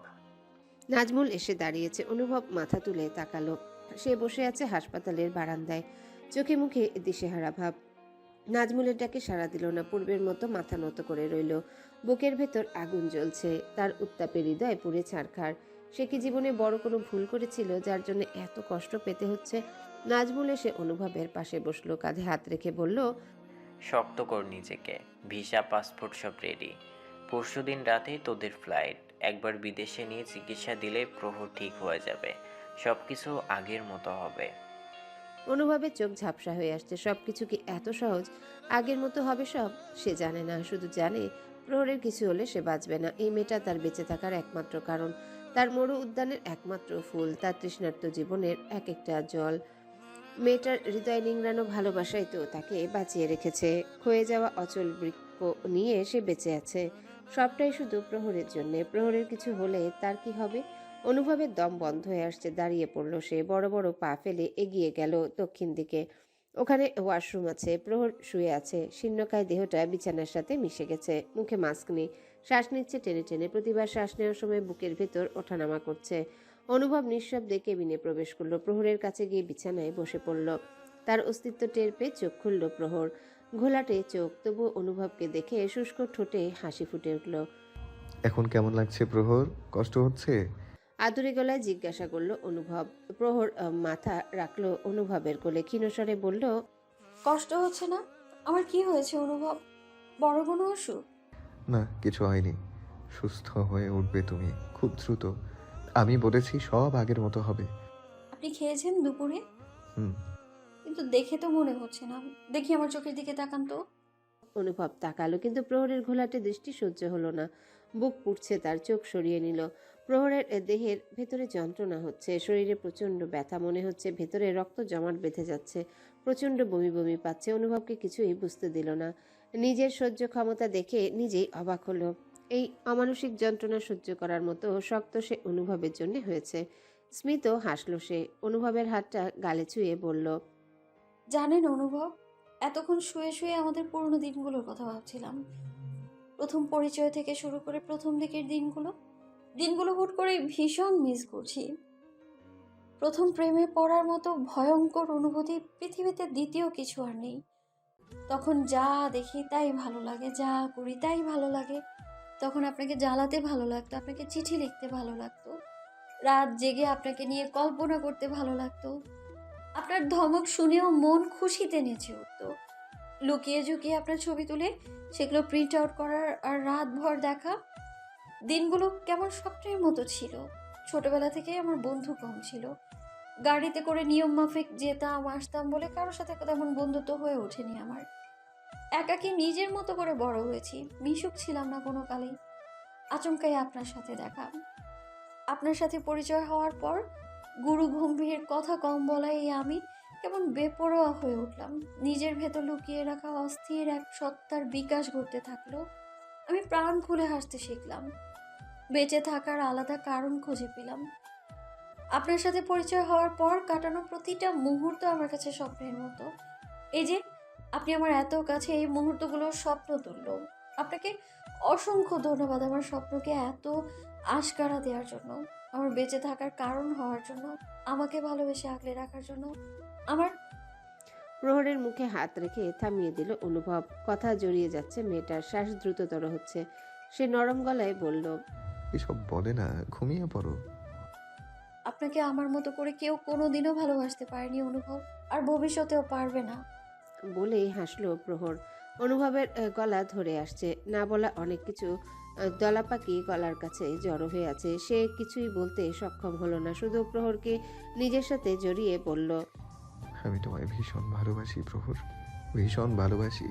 নাজমুল এসে দাঁড়িয়েছে। অনুভব মাথা তুলে তাকালো। সে বসে আছে হাসপাতালের বারান্দায়, চোখে মুখে দিশেহারা ভাব। নাজমুলের ডাকে সাড়া দিল না, পূর্বের মতো মাথা নত করে রইল। বুকের ভেতর আগুন জ্বলছে, তার উত্তাপে হৃদয় পুড়ে ছারখার। সে কি জীবনে বড় কোনো ভুল করেছিল যার জন্য এত কষ্ট পেতে হচ্ছে? নাজমুল এসে অনুভবের পাশে বসলো, কাঁধে হাত রেখে বলল, শক্ত কর নিজেকে। ভিসা পাসপোর্ট সব রেডি। পরশুদিন রাতেই তোদের ফ্লাইট। একবার বিদেশে নিয়ে চিকিৎসা দিলে প্রহর ঠিক হয়ে যাবে। সব কিছু আগের মতো হবে। অনুভবের চোখ ঝাপসা হয়ে আসছে। সবকিছু কি এত সহজ? আগের মতো হবে সব? সে জানে না, শুধু জানে প্রহরের কিছু হলে সে বাঁচবে না। এই মেয়েটা তার বেঁচে থাকার একমাত্র কারণ, তার মরু উদ্যানের একমাত্র ফুল, তার তৃষ্ণার্ত জীবনের এক একটা জল। মেয়েটার হৃদয় নিংড়ানো ভালোবাসাই তো তাকে বাঁচিয়ে রেখেছে। ক্ষয়ে যাওয়া অচল বৃক্ষ নিয়ে সে বেঁচে আছে। সবটাই শুধু প্রহরের জন্য। প্রহরের কিছু হলে তার কি হবে? অনুভবের দম বন্ধ হয়ে আসছে। দাঁড়িয়ে পড়ল সে, বড় বড় পা ফেলে এগিয়ে গেল দক্ষিণ দিকে। ওখানে ওয়াশরুম আছে। প্রহর শুয়ে আছে, শীর্ণকায় দেহটা বিছানার সাথে মিশে গেছে। মুখে মাস্ক নেই, শ্বাস নিচ্ছে টেনে টেনে। প্রতিবার শ্বাস নেওয়ার সময় বুকের ভেতর ওঠানামা করছে। অনুভব নিঃশব্দে কেবিনে প্রবেশ করলো, প্রহরের কাছে গিয়ে বিছানায় বসে পড়ল। তার অস্তিত্ব টের পেয়ে চোখ খুলল প্রহর। ঘোলাটে চোখ, তবু অনুভবকে দেখে শুষ্ক ঠোঁটে হাসি ফুটে উঠল। এখন কেমন লাগছে প্রহর? কষ্ট হচ্ছে? আদুরে গলায় জিজ্ঞাসা করলো অনুভব। প্রহর মাথা রাখলো অনুভবের কোলে, ক্ষীণস্বরে বলল, কষ্ট হচ্ছে না? আমার কি হয়েছে অনুভব? বড় কোনো অসুখ? না, কিছু হয়নি। সুস্থ হয়ে উঠবে তুমি খুব দ্রুত। আমি বলেছি সব আগের মতো হবে। আপনি খেয়েছেন দুপুরে? হুম। কিন্তু দেখে তো মনে হচ্ছে না। দেখি আমার চোখের দিকে তাকান তো। অনুভব তাকালো, কিন্তু প্রহরের ঘোলাটে দৃষ্টি সহ্য হলো না। বুক পুড়ছে তার, চোখ সরিয়ে নিল। প্রহরের দেহের ভেতরে যন্ত্রণা হচ্ছে, শরীরে প্রচন্ড ব্যথা, মনে হচ্ছে ভেতরে রক্ত জমাট বেঁধে যাচ্ছে। প্রচন্ড বমি বমি পাচ্ছে। অনুভবকে কিছুই বুঝতে দিল না। নিজের সহ্য ক্ষমতা দেখে নিজেই অবাক হলো। এই অমানসিক যন্ত্রণা সহ্য করার মতো শক্ত সে অনুভবের জন্য হয়েছে। স্মিত হাসল সে, অনুভবের হাতটা গালে ছুঁয়ে বলল, জানেন অনুভব, এতক্ষণ শুয়ে শুয়ে আমাদের পুরনো দিনগুলোর কথা ভাবছিলাম। প্রথম পরিচয় থেকে শুরু করে প্রথম দিকের দিনগুলো হুট করে ভীষণ মিস করছি। প্রথম প্রেমে পড়ার মতো ভয়ঙ্কর অনুভূতি পৃথিবীতে দ্বিতীয় কিছু আর নেই। তখন যা দেখি তাই ভালো লাগে, যা করি তাই ভালো লাগে। তখন আপনাকে জ্বালাতে ভালো লাগতো, আপনাকে চিঠি লিখতে ভালো লাগতো, রাত জেগে আপনাকে নিয়ে কল্পনা করতে ভালো লাগতো। আপনার ধমক শুনেও মন খুশিতে নেচে উঠতো। লুকিয়ে ঝুঁকিয়ে আপনার ছবি তুলে সেগুলো প্রিন্ট আউট করার আর রাতভর দেখা। দিনগুলো কেমন স্বপ্নের মতো ছিল। ছোটবেলা থেকে আমার বন্ধু কম ছিল। গাড়িতে করে নিয়ম মাফিক যেতাম আসতাম বলে কারোর সাথে তেমন বন্ধুত্ব হয়ে ওঠেনি আমার। একাকী নিজের মতো করে বড় হয়েছি, মিশুক ছিলাম না কোনো কালেই। আচমকাই আপনার সাথে দেখা, আপনার সাথে পরিচয় হওয়ার পর গুরু গম্ভীর, কথা কম বলাই আমি কেমন বেপরোয়া হয়ে উঠলাম। নিজের ভেতর লুকিয়ে রাখা অস্থির এক সত্তার বিকাশ ঘটতে থাকলো। আমি প্রাণ খুলে হাসতে শিখলাম, বেঁচে থাকার আলাদা কারণ খুঁজে পেলাম। আপনার সাথে পরিচয় হওয়ার পর কাটানো প্রতিটা মুহূর্ত আমার কাছে স্বপ্নের মতো। এই যে আপনি আমার এত কাছে, এই মুহূর্তগুলো স্বপ্ন তুলল। আপনাকে অসংখ্য ধন্যবাদ আমার স্বপ্নকে এত আশকারা দেওয়ার জন্য, আমার বেঁচে থাকার কারণ হওয়ার জন্য, আমাকে ভালোবেসে আগলে রাখার জন্য। আমার প্রহরের মুখে হাত রেখে থামিয়ে দিল অনুভব। কথা জড়িয়ে যাচ্ছে মেয়েটার, শ্বাস দ্রুততর হচ্ছে। সে নরম গলায় বলল, এসব বলে না, ঘুমিয়ে পড়ো। আপনাকে আমার মতো করে কেউ কোনোদিনও ভালোবাসতে পারেনি অনুভব, আর ভবিষ্যতেও পারবে না। বলেই হাসলো প্রহর। অনুভবের গলা ধরে আসছে, না বলা অনেক কিছু দলাপাকি গলার কাছে জড়ো হয়ে আছে। সে কিছুই বলতে সক্ষম হলো না, শুধু প্রহরকে নিজের সাথে জড়িয়ে বলল, আমি তোমায় ভীষণ ভালোবাসি প্রহর, ভীষণ ভালোবাসি।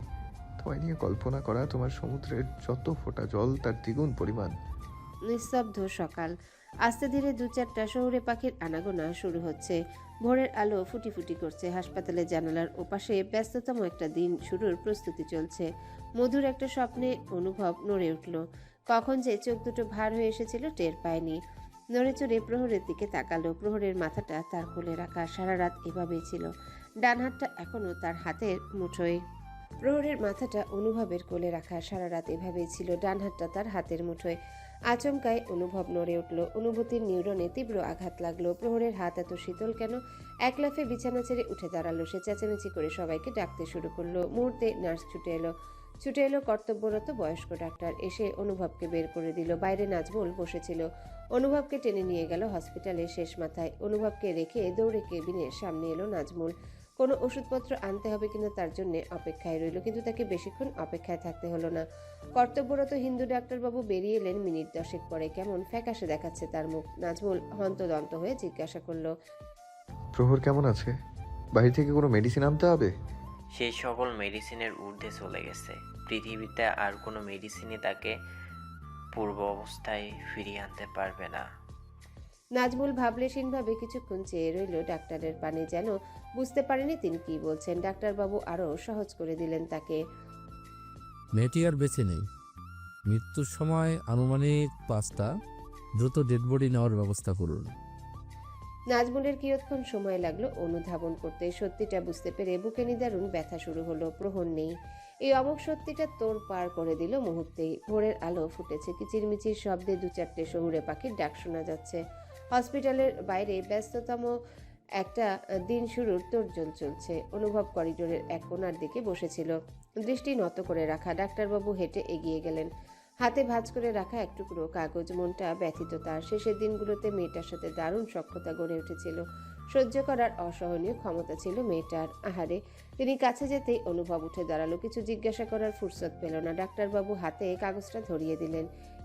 তোমায় নিয়ে কল্পনা করা তোমার সমুদ্রের যত ফোঁটা জল তার দ্বিগুণ পরিমাণ। নিস্তব্ধ সকাল। আস্তে ধীরে দু চারটা শহুরে পাখির আনাগোনা শুরু হচ্ছে। ভোরের আলো ফুটি ফুটি করছে। হাসপাতালের জানালার ওপাশে ব্যস্ততম একটা দিন শুরুর প্রস্তুতি চলছে। মধুর একটা স্বপ্নে অনুভব নড়ে উঠল। কখন যে চোখ দুটো ভার হয়ে এসেছিল টের পায়নি। নড়ে চড়ে প্রহরের দিকে তাকালো। প্রহরের মাথাটা তার কোলে রাখা, সারা রাত এভাবেই ছিল। ডান হাতটা এখনো তার হাতের মুঠোয়। প্রহরের মাথাটা অনুভবের কোলে রাখা, সারা রাত এভাবেই ছিল। ডান হাতটা তার হাতের মুঠোয়। আচমকায় অনুভব নড়ে উঠল। অনুভূতির নিউরনে তীব্র আঘাত লাগলো। প্রহরের হাত এত শীতল কেন? এক লাফে বিছানা ছেড়ে উঠে দাঁড়ালো সে। চেঁচামেচি করে সবাইকে ডাকতে শুরু করলো। মুহূর্তে নার্স ছুটে এলো কর্তব্যরত বয়স্ক ডাক্তার। এসে অনুভবকে বের করে দিল। বাইরে নাজমুল বসেছিল। অনুভবকে টেনে নিয়ে গেল হসপিটালের শেষ মাথায়। অনুভবকে রেখে দৌড়ে কেবিনের সামনে এলো নাজমুল। কোনো ওষুধপত্র আনতে হবে কিনা তার জন্য অপেক্ষায় রইল, কিন্তু তাকে বেশিক্ষণ অপেক্ষায় থাকতে হলো না। কর্তব্যরত হিন্দু ডাক্তারবাবু বেরিয়ে এলেন মিনিট 10 পরে। কেমন ফ্যাকাশে দেখাচ্ছে তার মুখ। নাজমুল হন্তদন্ত হয়ে জিজ্ঞাসা করলো, প্রহর কেমন আছে? বাইরে থেকে কোনো মেডিসিন আনতে হবে? সেই সকল মেডিসিনের ঊর্ধ্বে চলে গেছে। পৃথিবীতে আর কোনো মেডিসিনই তাকে পূর্ব অবস্থায় ফিরিয়ে আনতে পারবে না। নাজমুল ভাবলেশীনভাবে কিছুক্ষণ চেয়ে রইল ডাক্তারের পানে, যেন বুঝতে পারেনি তিনি কি বলছেন। ডাক্তারবাবু আরও সহজ করে দিলেন তাকে। মেয়েটি আর বেঁচে নেই। মৃত্যুর সময় আনুমানিক 5টা। দ্রুত ডেড বডি নেওয়ার ব্যবস্থা করুন। নাজমুলের কিয়ৎক্ষণ সময় লাগলো অনুধাবন করতে। সত্যিটা বুঝতে পেরে বুকে নিদারুণ ব্যথা শুরু হলো। প্রহর নেই। এই অমোঘ সত্যিটা তোড় পার করে দিল মুহূর্তেই। ভোরের আলো ফুটেছে। কিচিরমিচির শব্দে 2-4টে শহুরে পাখির ডাক শোনা যাচ্ছে। হসপিটালের বাইরে ব্যস্ততম একটা দিন শুরুর তোড়জোড় চলছে। অনুভব করিডোরের এক কোণার দিকে বসেছিল, দৃষ্টি নত করে রাখা। ডাক্তারবাবু হেঁটে এগিয়ে গেলেন। হাতে ভাঁজ করে রাখা এক টুকরো কাগজ। মনটা ব্যথিত তার। শেষের দিনগুলোতে মেয়েটার সাথে দারুণ সখ্যতা গড়ে উঠেছিল। সহ্য করার অসহনীয় ক্ষমতা ছিল মেয়েটার। আহারে, তিনি কাছে যেতেই অনুভব উঠে দাঁড়ালো। কিছু জিজ্ঞাসা করার ফুরসত পেল না। ডাক্তারবাবু হাতে কাগজটা ধরিয়ে দিলেন।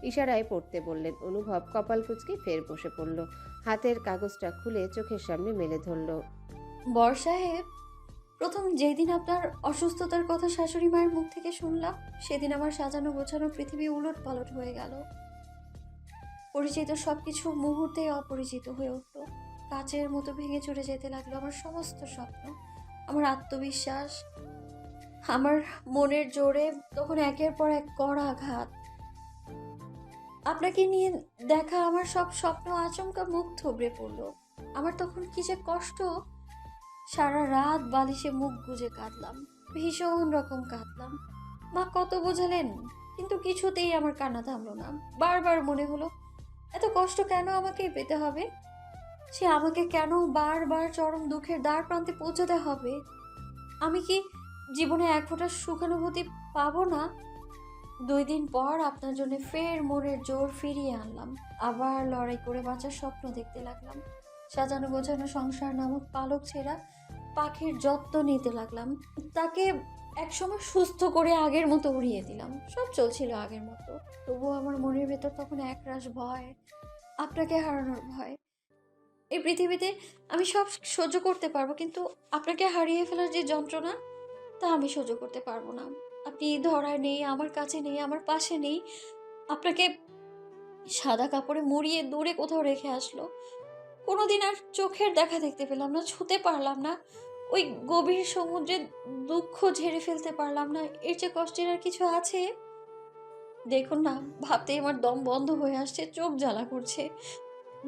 ইশারায় পড়তে বললেন। অনুভব কপাল কুঁচকে ফের বসে পড়ল। হাতের কাগজটা খুলে চোখের সামনে মেলে ধরল। বর সাহেব, প্রথম যেদিন আপনার অসুস্থতার কথা শাশুড়ি মায়ের মুখ থেকে শুনলাম, সেদিন আমার সাজানো গোছানো পৃথিবী উলট পালট হয়ে গেল। পরিচিত সবকিছু মুহূর্তেই অপরিচিত হয়ে উঠল। কাচের মতো ভেঙে চুরে যেতে লাগলো আমার সমস্ত স্বপ্ন, আমার আত্মবিশ্বাস, আমার মনের জোরে তখন একের পর এক কড়া আঘাত। আপনাকে নিয়ে দেখা আমার সব স্বপ্ন আচমকা মুখ থুবড়ে পড়লো। আমার তখন কি যে কষ্ট! সারা রাত বালিশে মুখ গুজে কাঁদলাম, ভীষণ রকম কাঁদলাম। মা কত বোঝালেন, কিন্তু কিছুতেই আমার কান্না থামলো না। বারবার মনে হলো, এত কষ্ট কেন আমাকেই পেতে হবে? সে আমাকে কেন বারবার চরম দুঃখের দ্বার প্রান্তে পৌঁছাতে হবে? আমি কি জীবনে এক ফোঁটা সুখানুভূতি পাবো না? 2 দিন পর আপনার জন্য ফের মনের জোর ফিরিয়ে আনলাম। আবার লড়াই করে বাঁচার স্বপ্ন দেখতে লাগলাম। সাজানো গোছানো সংসার নামক পালক ছেঁড়া পাখির যত্ন নিতে লাগলাম। তাকে একসময় সুস্থ করে আগের মতো উড়িয়ে দিলাম। সব চলছিল আগের মতো। তবুও আমার মনের ভেতর তখন একরাশ ভয়, আপনাকে হারানোর ভয়। এই পৃথিবীতে আমি সব সহ্য করতে পারবো, কিন্তু আপনাকে হারিয়ে ফেলার যে যন্ত্রণা, তা আমি সহ্য করতে পারবো না। আপনি ধরায় নেই, আমার কাছে নেই, আমার পাশে নেই। আপনাকে সাদা কাপড়ে মুড়িয়ে দূরে কোথাও রেখে আসলো। কোনোদিন আর চোখের দেখা দেখতে পেলাম না, ছুতে পারলাম না। ওই গভীর সমুদ্রে দুঃখ ঝেড়ে ফেলতে পারলাম না। এর যে কষ্টের আর কিছু আছে? দেখুন না, ভাবতেই আমার দম বন্ধ হয়ে আসছে, চোখ জ্বালা করছে,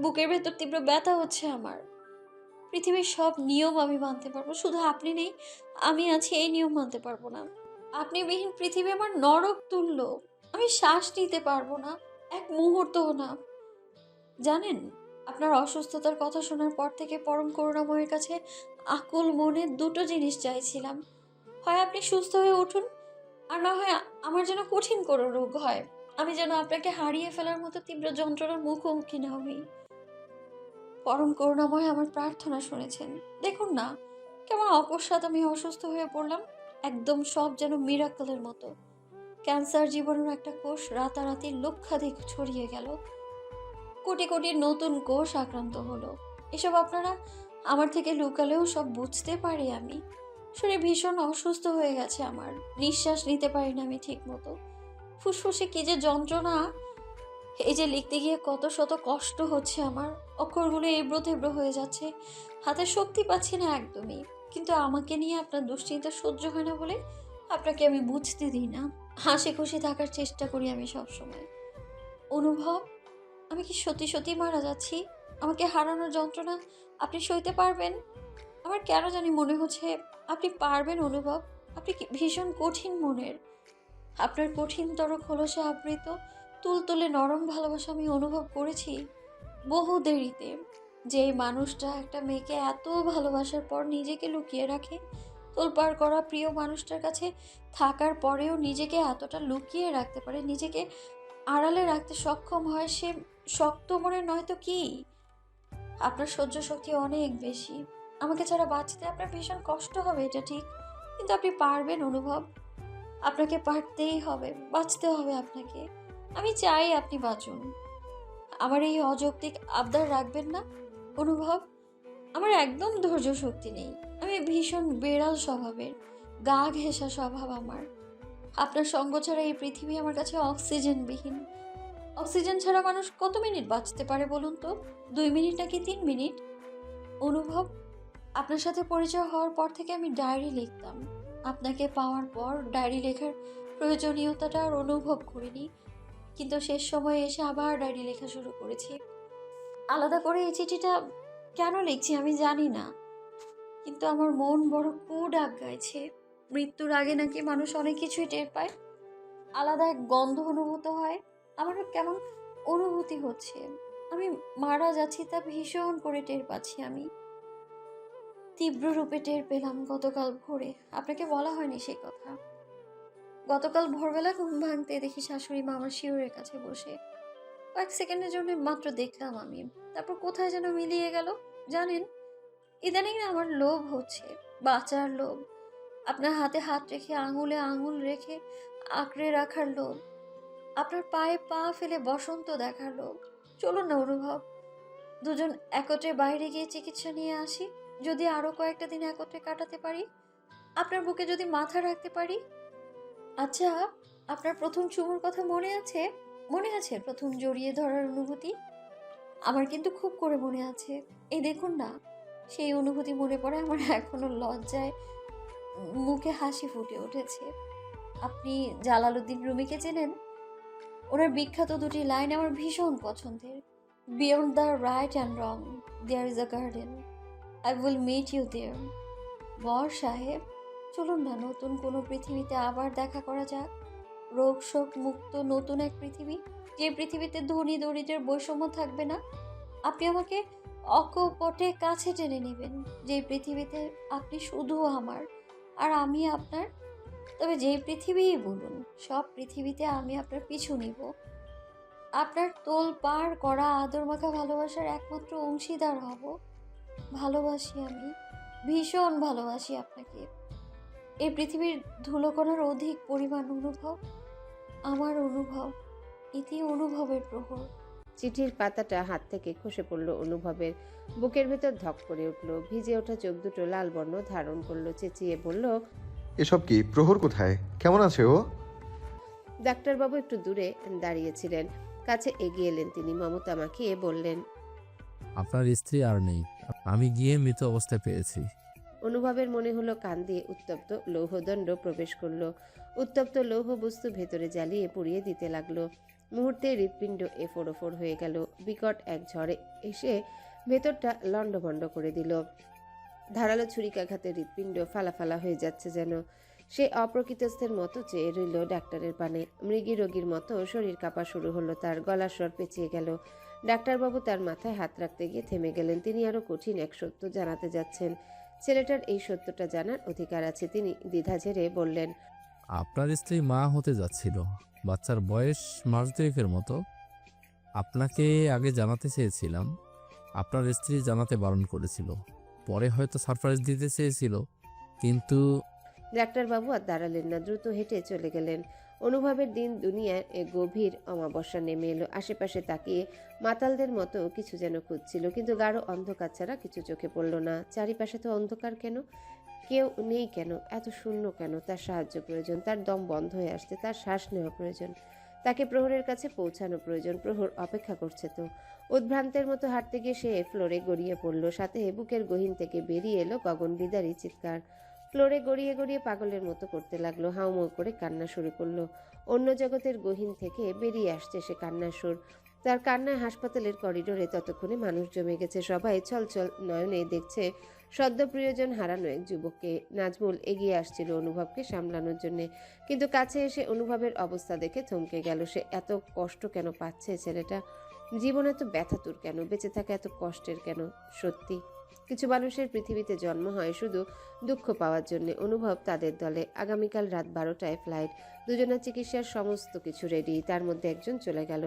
বুকের ভেতর তীব্র ব্যথা হচ্ছে আমার। পৃথিবীর সব নিয়ম আমি মানতে পারবো, শুধু আপনি নেই, আমি আছি, এই নিয়ম মানতে পারবো না। আপনি বিহীন পৃথিবী আমার নরক তুল্য। আমি শ্বাস নিতে পারবো না, এক মুহূর্তও না। জানেন, আপনার অসুস্থতার কথা শোনার পর থেকে পরম করুণাময়ের কাছে আকুল মনে 2টো জিনিস চাইছিলাম। হয় আপনি সুস্থ হয়ে উঠুন, আর না হয় আমার যেন কঠিন কোনো রোগ হয়, আমি যেন আপনাকে হারিয়ে ফেলার মতো তীব্র যন্ত্রণার মুখোমুখি না হই। পরম করুণাময় আমার প্রার্থনা শুনেছেন। দেখুন না, কেমন অকস্মাৎ আমি অসুস্থ হয়ে পড়লাম। একদম সব যেন মিরাকলের মতো। ক্যান্সার জীবাণুর একটা কোষ রাতারাতি লক্ষাধিক ছড়িয়ে গেল। কোটি কোটি নতুন কোষ আক্রান্ত হলো। এসব আপনারা আমার থেকে লুকালেও সব বুঝতে পারি আমি। শরীর ভীষণ অসুস্থ হয়ে গেছে আমার, নিঃশ্বাস নিতে পারি না আমি ঠিক মতো। ফুসফুসে কি যে যন্ত্রণা! এই যে লিখতে গিয়ে কত শত কষ্ট হচ্ছে আমার, অক্ষরগুলো এবড়ো থেবড়ো হয়ে যাচ্ছে, হাতে শক্তি পাচ্ছি না একদমই। কিন্তু আমাকে নিয়ে আপনার দুশ্চিন্তা সহ্য হয় না বলে আপনাকে আমি বুঝতে দিই না। হাসি খুশি থাকার চেষ্টা করি আমি সবসময়। অনুভব, আমি কি সত্যি সত্যি মারা যাচ্ছি? আমাকে হারানোর যন্ত্রণা আপনি সইতে পারবেন? আমার কেন জানি মনে হচ্ছে আপনি পারবেন অনুভব। আপনি কি ভীষণ কঠিন মনের। আপনার কঠিনতর খোলসে আবৃত তুলতুলে নরম ভালোবাসা আমি অনুভব করেছি বহু দেরিতে। যেই মানুষটা একটা মেয়েকে এত ভালোবাসার পর নিজেকে লুকিয়ে রাখে, তোলপাড় করা প্রিয় মানুষটার কাছে থাকার পরেও নিজেকে এতটা লুকিয়ে রাখতে পারে, নিজেকে আড়ালে রাখতে সক্ষম হয়, সে শক্ত মনে নয় তো কি? আপনার সহ্য শক্তি অনেক বেশি। আমাকে ছাড়া বাঁচতে আপনার ভীষণ কষ্ট হবে, এটা ঠিক, কিন্তু আপনি পারবেন অনুভব। আপনাকে পারতেই হবে, বাঁচতে হবে আপনাকে। আমি চাই আপনি বাঁচুন। আমার এই অযৌক্তিক আবদার রাখবেন না অনুভব। আমার একদম ধৈর্য শক্তি নেই। আমি ভীষণ বেড়াল স্বভাবের, গা ঘেঁষা স্বভাব আমার। আপনার সঙ্গ ছাড়া এই পৃথিবী আমার কাছে অক্সিজেনবিহীন। অক্সিজেন ছাড়া মানুষ কত মিনিট বাঁচতে পারে বলুন তো? 2 মিনিট নাকি 3 মিনিট? অনুভব, আপনার সাথে পরিচয় হওয়ার পর থেকে আমি ডায়েরি লিখতাম। আপনাকে পাওয়ার পর ডায়েরি লেখার প্রয়োজনীয়তাটা আর অনুভব করিনি, কিন্তু শেষ সময়ে এসে আবার ডায়েরি লেখা শুরু করেছি। আলাদা করে এই চিঠিটা কেন লিখছি আমি জানি না, কিন্তু আমার মন বড় ডাক গাইছে। মৃত্যুর আগে নাকি মানুষ অনেক কিছুই টের পায়, আলাদা এক গন্ধ অনুভূত হয়। আমারও কেমন অনুভূতি হচ্ছে, আমি মারা যাচ্ছি তা ভীষণ করে টের পাচ্ছি। আমি তীব্র রূপে টের পেলাম গতকাল ভোরে। আপনাকে বলা হয়নি সেই কথা। গতকাল ভোরবেলা ঘুম ভাঙতে দেখি শাশুড়ি মা আমার শিউরের কাছে বসে। কয়েক সেকেন্ডের জন্য মাত্র দেখলাম আমি, তারপর কোথায় যেন মিলিয়ে গেল। জানেন, ইদানিং না আমার লোভ হচ্ছে, বাঁচার লোভ। আপনার হাতে হাত রেখে আঙুলে আঙুল রেখে আঁকড়ে রাখার লোভ, আপনার পায়ে পা ফেলে বসন্ত দেখার লোভ। চলুন না অনুভব, দুজন একত্রে বাইরে গিয়ে চিকিৎসা নিয়ে আসি। যদি আরো কয়েকটা দিন একত্রে কাটাতে পারি, আপনার বুকে যদি মাথা রাখতে পারি। আচ্ছা, আপনার প্রথম চুমুর কথা মনে আছে? মনে আছে প্রথম জড়িয়ে ধরার অনুভূতি? আমার কিন্তু খুব করে মনে আছে। এই দেখুন না, সেই অনুভূতি মনে পড়ে আমার এখনো লজ্জায় মুখে হাসি ফুটে উঠেছে। আপনি জালালউদ্দিন রুমিকে চেনেন? ওনার বিখ্যাত 2টি লাইন আমার ভীষণ পছন্দের। Beyond the right and wrong there is a garden, I will meet you there. বর সাহেব, চলুন না নতুন কোনো পৃথিবীতে আবার দেখা করা যাক। রোগ শোক মুক্ত নতুন এক পৃথিবী, যে পৃথিবীতে ধনী দরিদ্রের বৈষম্য থাকবে না। আপনি আমাকে অকপটে কাছে টেনে নেবেন, যে পৃথিবীতে আপনি শুধু আমার আর আমি আপনার। তবে যেই পৃথিবীই বলুন, সব পৃথিবীতে আমি আপনার পিছু নিব। আপনার তোল পার করা আদর মাখা ভালোবাসার একমাত্র অংশীদার হব। ভালোবাসি আমি, ভীষণ ভালোবাসি আপনাকে। এই পৃথিবীর ধুলোকণার অধিক পরিমাণ অনুভব, আমার অনুভব, ইতি অনুভবের প্রহর। চিঠির পাতাটা হাত থেকে খসে পড়ল অনুভবের। বুকের ভেতর ধক করে উঠল, ভিজে ওঠা চোখ দুটো লাল বর্ণ ধারণ করলো। চেঁচিয়ে বলল, এসব কি? প্রহর কোথায়? কেমন আছে ও? ডাক্তারবাবু একটু দূরে দাঁড়িয়েছিলেন, কাছে এগিয়ে এলেন তিনি, মমতা মাখিয়ে বললেন, আপনার স্ত্রী আর নেই, আমি গিয়ে মৃত অবস্থায় পেয়েছি। অনুভবের মনে হলো কান দিয়ে উত্তপ্ত লৌহদণ্ড প্রবেশ করলো। উত্তপ্ত লৌহ বস্তু ভেতরে জ্বালিয়ে পুড়িয়ে দিতে লাগলো। মুহূর্তে হৃৎপিণ্ড এফোড় ওফোড় হয়ে গেল। বিকট এক ঝড়ে এসে ভেতরটা লণ্ডভণ্ড করে দিল। ধারালো ছুরিকাঘাতে হৃৎপিণ্ড ফালা হয়ে যাচ্ছে যেন। সে অপ্রকৃতস্থের মতো চেয়ে রইল ডাক্তারের পানে। মৃগী রোগীর মতো শরীর কাঁপা শুরু হলো তার, গলার স্বর পেঁচিয়ে গেল। ডাক্তারবাবু তার মাথায় হাত রাখতে গিয়ে থেমে গেলেন। তিনি আরো কঠিন এক সত্য জানাতে যাচ্ছেন। ছেলেটার এই সত্যটা জানার অধিকার আছে। তিনি দ্বিধা ঝেড়ে বললেন, আপনার স্ত্রী মা হতে যাচ্ছিল, বাচ্চার বয়স মাস 2 মতো। আপনাকে আগে জানাতে চেয়েছিলাম, আপনার স্ত্রী জানাতে বারণ করেছিল। পরে হয়তো সারপ্রাইজ দিতে চেয়েছিল, কিন্তু ডাক্তারবাবু আর দাঁড়ালেন না, দ্রুত হেঁটে চলে গেলেন। অনুভবের দিন দুনিয়ায় গভীর অমাবস্যা নেমে এলো। আশেপাশে তাকিয়ে মাতালদের মতো কিছু যেন খুঁজছিল, কিন্তু গাঢ় অন্ধকার ছাড়া কিছু চোখে পড়ল না। চারিপাশে তো অন্ধকার কেন? কেউ নেই কেন? এত শূন্য কেন? তার সাহায্য প্রয়োজন, তার দম বন্ধ হয়ে আসছে, তার শ্বাস নেওয়া প্রয়োজন, তাকে প্রহরের কাছে পৌঁছানো প্রয়োজন। প্রহর অপেক্ষা করছে তো। উদ্ভ্রান্তের মতো হাঁটতে গিয়ে সে ফ্লোরে গড়িয়ে পড়ল। সাথে বুকের গহীন থেকে বেরিয়ে এলো গগন বিদারী চিৎকার। ফ্লোরে গড়িয়ে পাগলের মতো করতে লাগলো, হাউমাউ করে কান্না শুরু করলো। অন্য জগতের গহীন থেকে বেরিয়ে আসছে সে কান্নার সুর। তার কান্নায় হাসপাতালের করিডোরে ততক্ষণে মানুষ জমে গেছে। সবাই ছলছল নয়নে দেখছে সদ্য প্রিয়জন হারানো এক যুবককে। নাজমুল এগিয়ে আসছিল অনুভবকে সামলানোর জন্য, কিন্তু কাছে এসে অনুভবের অবস্থা দেখে থমকে গেল। সে এত কষ্ট কেন পাচ্ছে ছেলেটা? জীবন এত ব্যথাতুর কেন? বেঁচে থাকা এত কষ্টের কেন? সত্যি কিছু মানুষের পৃথিবীতে জন্ম হয় শুধু দুঃখ পাওয়ার জন্য। অনুভব তাদের দলে। আগামীকাল রাত 12টায় ফ্লাইট। দুজনের চিকিৎসার সমস্ত কিছু রেডি, তার মধ্যে একজন চলে গেল।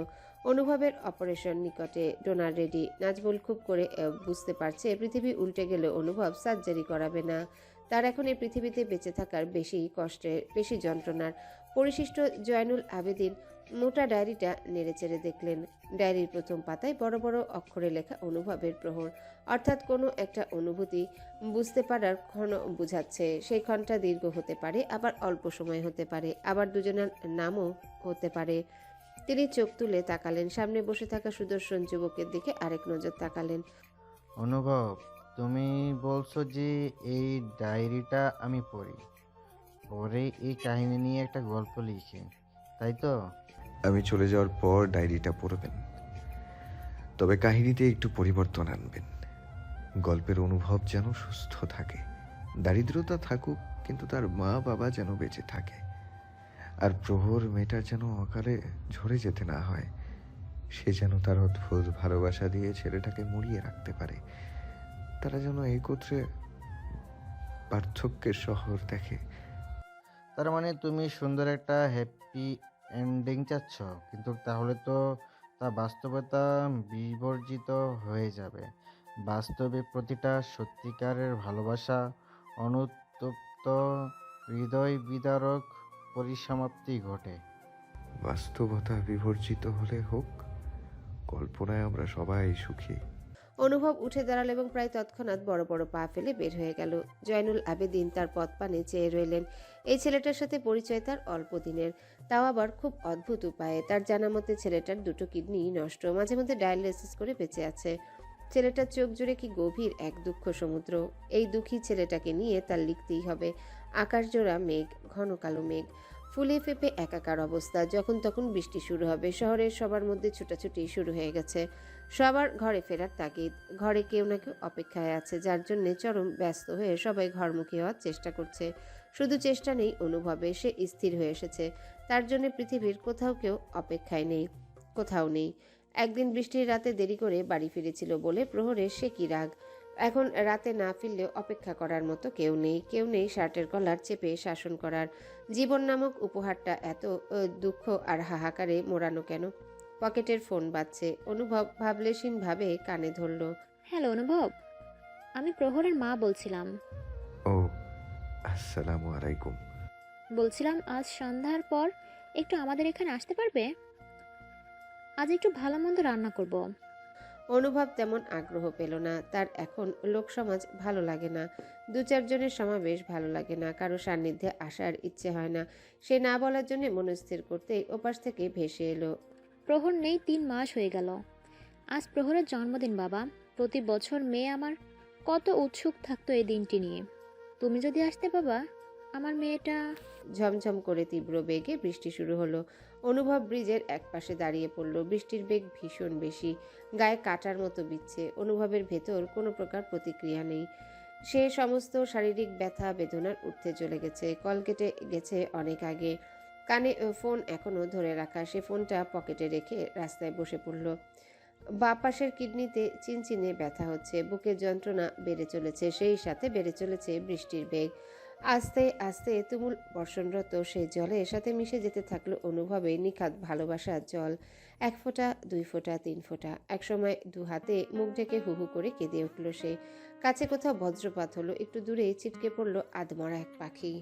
অনুভবের অপারেশন নিকটে, ডোনার রেডি। নাজমুল খুব করে বুঝতে পারছে পৃথিবী উল্টে গেলে অনুভব সার্জারি করাবে না। তার এখন এই পৃথিবীতে বেঁচে থাকার বেশি কষ্টের, বেশি যন্ত্রণার। পরিশিষ্ট জয়নুল আবেদিন মোটা ডায়েরিটা নেড়েচেড়ে দেখলেন। ডায়েরির প্রথম পাতায় বড় বড় অক্ষরে লেখা অনুভবের প্রহর, অর্থাৎ কোনো একটা অনুভূতি বুঝতে পারার ক্ষণ বুঝাচ্ছে। সেই ক্ষণটা দীর্ঘ হতে পারে, আবার অল্প সময় হতে পারে, আবার দুজনের নামও হতে পারে। তিনি চোখ তুলে তাকালেন। সামনে বসে থাকা সুদর্শন যুবকের দিকে আরেক নজর তাকালেন। অনুভব, তুমি বলছো যে এই ডায়েরিটা আমি পড়ি, পরে এই কাহিনী নিয়ে একটা গল্প লিখি, তাই তো? আমি চলে যাওয়ার পর ডায়েরিটা পড়বেন, তবে কাহিনীতে একটু পরিবর্তন আনবেন। গল্পের অনুভব যেন সুস্থ থাকে, দারিদ্রতা থাকুক কিন্তু তার মা বাবা যেন বেঁচে থাকে, আর প্রহর মেয়েটা যেন অকালে ঝরে যেতে না হয়। সে যেন তার অদ্ভুত ভালোবাসা দিয়ে ছেলেটাকে মুড়িয়ে রাখতে পারে। তারা যেন একত্রে পার্থক্যের শহর দেখে। তার মানে তুমি সুন্দর একটা হ্যাপি এন্ডিং চাচ্ছ, কিন্তু তাহলে তো তা বাস্তবতা বিবর্জিত হয়ে যাবে। বাস্তবে প্রতিটা সত্যিকারের ভালোবাসা অনুতপ্ত, হৃদয় বিদারক পরিসমাপ্তি ঘটে। বাস্তবতা বিবর্জিত হলে হোক, কল্পনায় আমরা সবাই সুখী। অনুভব উঠে দাঁড়াল এবং প্রায় তৎক্ষণাৎ বড় বড় পা ফেলে বের হয়ে গেল। জয়নুল আবেদিন তার পথ পানে চেয়ে রইলেন। এই ছেলেটার সাথে পরিচয় তার অল্প দিনের, তাও আবার খুব অদ্ভুত উপায়ে। তার জানা মতে ছেলেটার দুটো কিডনি নষ্ট, মাঝে মধ্যে ডায়ালিসিস করে বেঁচে আছে। ছেলেটার চোখ জুড়ে কি গভীর এক দুঃখ সমুদ্র। এই দুঃখী ছেলেটাকে নিয়ে তার লিখতেই হবে। আকাশ জোড়া মেঘ, ঘন কালো মেঘ, ফুলে ফেপে একাকার অবস্থা। যখন তখন বৃষ্টি শুরু হবে। শহরের সবার মধ্যে ছুটাছুটি শুরু হয়ে গেছে। সবার ঘরে ফেরার তাগিদ। ঘরে কেউ না কেউ অপেক্ষায় আছে, যার জন্য চরম ব্যস্ত হয়ে সবাই ঘরমুখী হওয়ার চেষ্টা করছে। শুধু চেষ্টা নেই অনুভবে, সে স্থির হয়ে এসেছে। তার জন্য পৃথিবীর কোথাও কেউ অপেক্ষায় নেই, কোথাও নেই। একদিন বৃষ্টির রাতে দেরি করে বাড়ি ফিরেছিল বলে প্রহরের সে কি রাগ। এখন রাতে না ফিরলেও অপেক্ষা করার মতো কেউ নেই। কেউ নেই শার্টের কলার চেপে শাসন করার। জীবন নামক উপহারটা এত দুঃখ আর হাহাকারে মোড়ানো কেন? পকেটের ফোন বাজছে। অনুভব ভাবলেশীন ভাবে কানে ধরল। হ্যালো অনুভব, আমি প্রহরের মা বলছিলাম। ও, আসসালামু আলাইকুম। বলছিলাম আজ সন্ধ্যার পর একটু আমাদের এখানে আসতে পারবে? আজ একটু ভালো মন্দ রান্না করব। অনুভব তেমন আগ্রহ পেল না। তার এখন লোকসমাজ ভালো লাগে না, দু চারজনের সমাবেশ ভালো লাগে না, কারো সান্নিধ্যে আসার ইচ্ছে হয় না। সে না বলার জন্য মনস্থির করতেই ওপাশ থেকে ভেসে এলো। প্রহর নেই 3 মাস হয়ে গেল। আজ প্রহরের জন্মদিন বাবা। প্রতি বছর মেয়ে আমার কত উৎসুক থাকতো এই দিনটি নিয়ে। তুমি যদি আসতে বাবা, আমার মেয়েটা। ঝমঝম করে তীব্র বেগে বৃষ্টি শুরু হলো। অনুভব ব্রিজের একপাশে দাঁড়িয়ে পড়ল। বৃষ্টির বেগ ভীষণ বেশি, গায়ে কাটার মতো বিচ্ছে। অনুভবের ভেতর কোনো প্রকার প্রতিক্রিয়া নেই। সে সমস্ত শারীরিক ব্যথা বেদনার ঊর্ধ্বে চলে গেছে, কল কেটে গেছে অনেক আগে। কানে ফোন এখনো ধরে রাখা। সে ফোনটা পকেটে রেখে রাস্তায় বসে পড়ল। বাঁ পাশের কিডনিতে চিনচিনে ব্যথা হচ্ছে, বুকের যন্ত্রণা বেড়ে চলেছে, সেই সাথে বেড়ে চলেছে বৃষ্টির বেগ। আস্তে আস্তে তুমুল বর্ষণরত সেই জলের সাথে মিশে যেতে থাকলো অনুভবে নিখাত ভালোবাসার জল। 1 ফোঁটা, 2 ফোঁটা, 3 ফোঁটা। একসময় 2 হাতে মুখ ঢেকে হু হু করে কেঁদে উঠল সে। কাছে কোথাও বজ্রপাত হলো, একটু দূরে ছিটকে পড়ল আধমরা এক পাখি।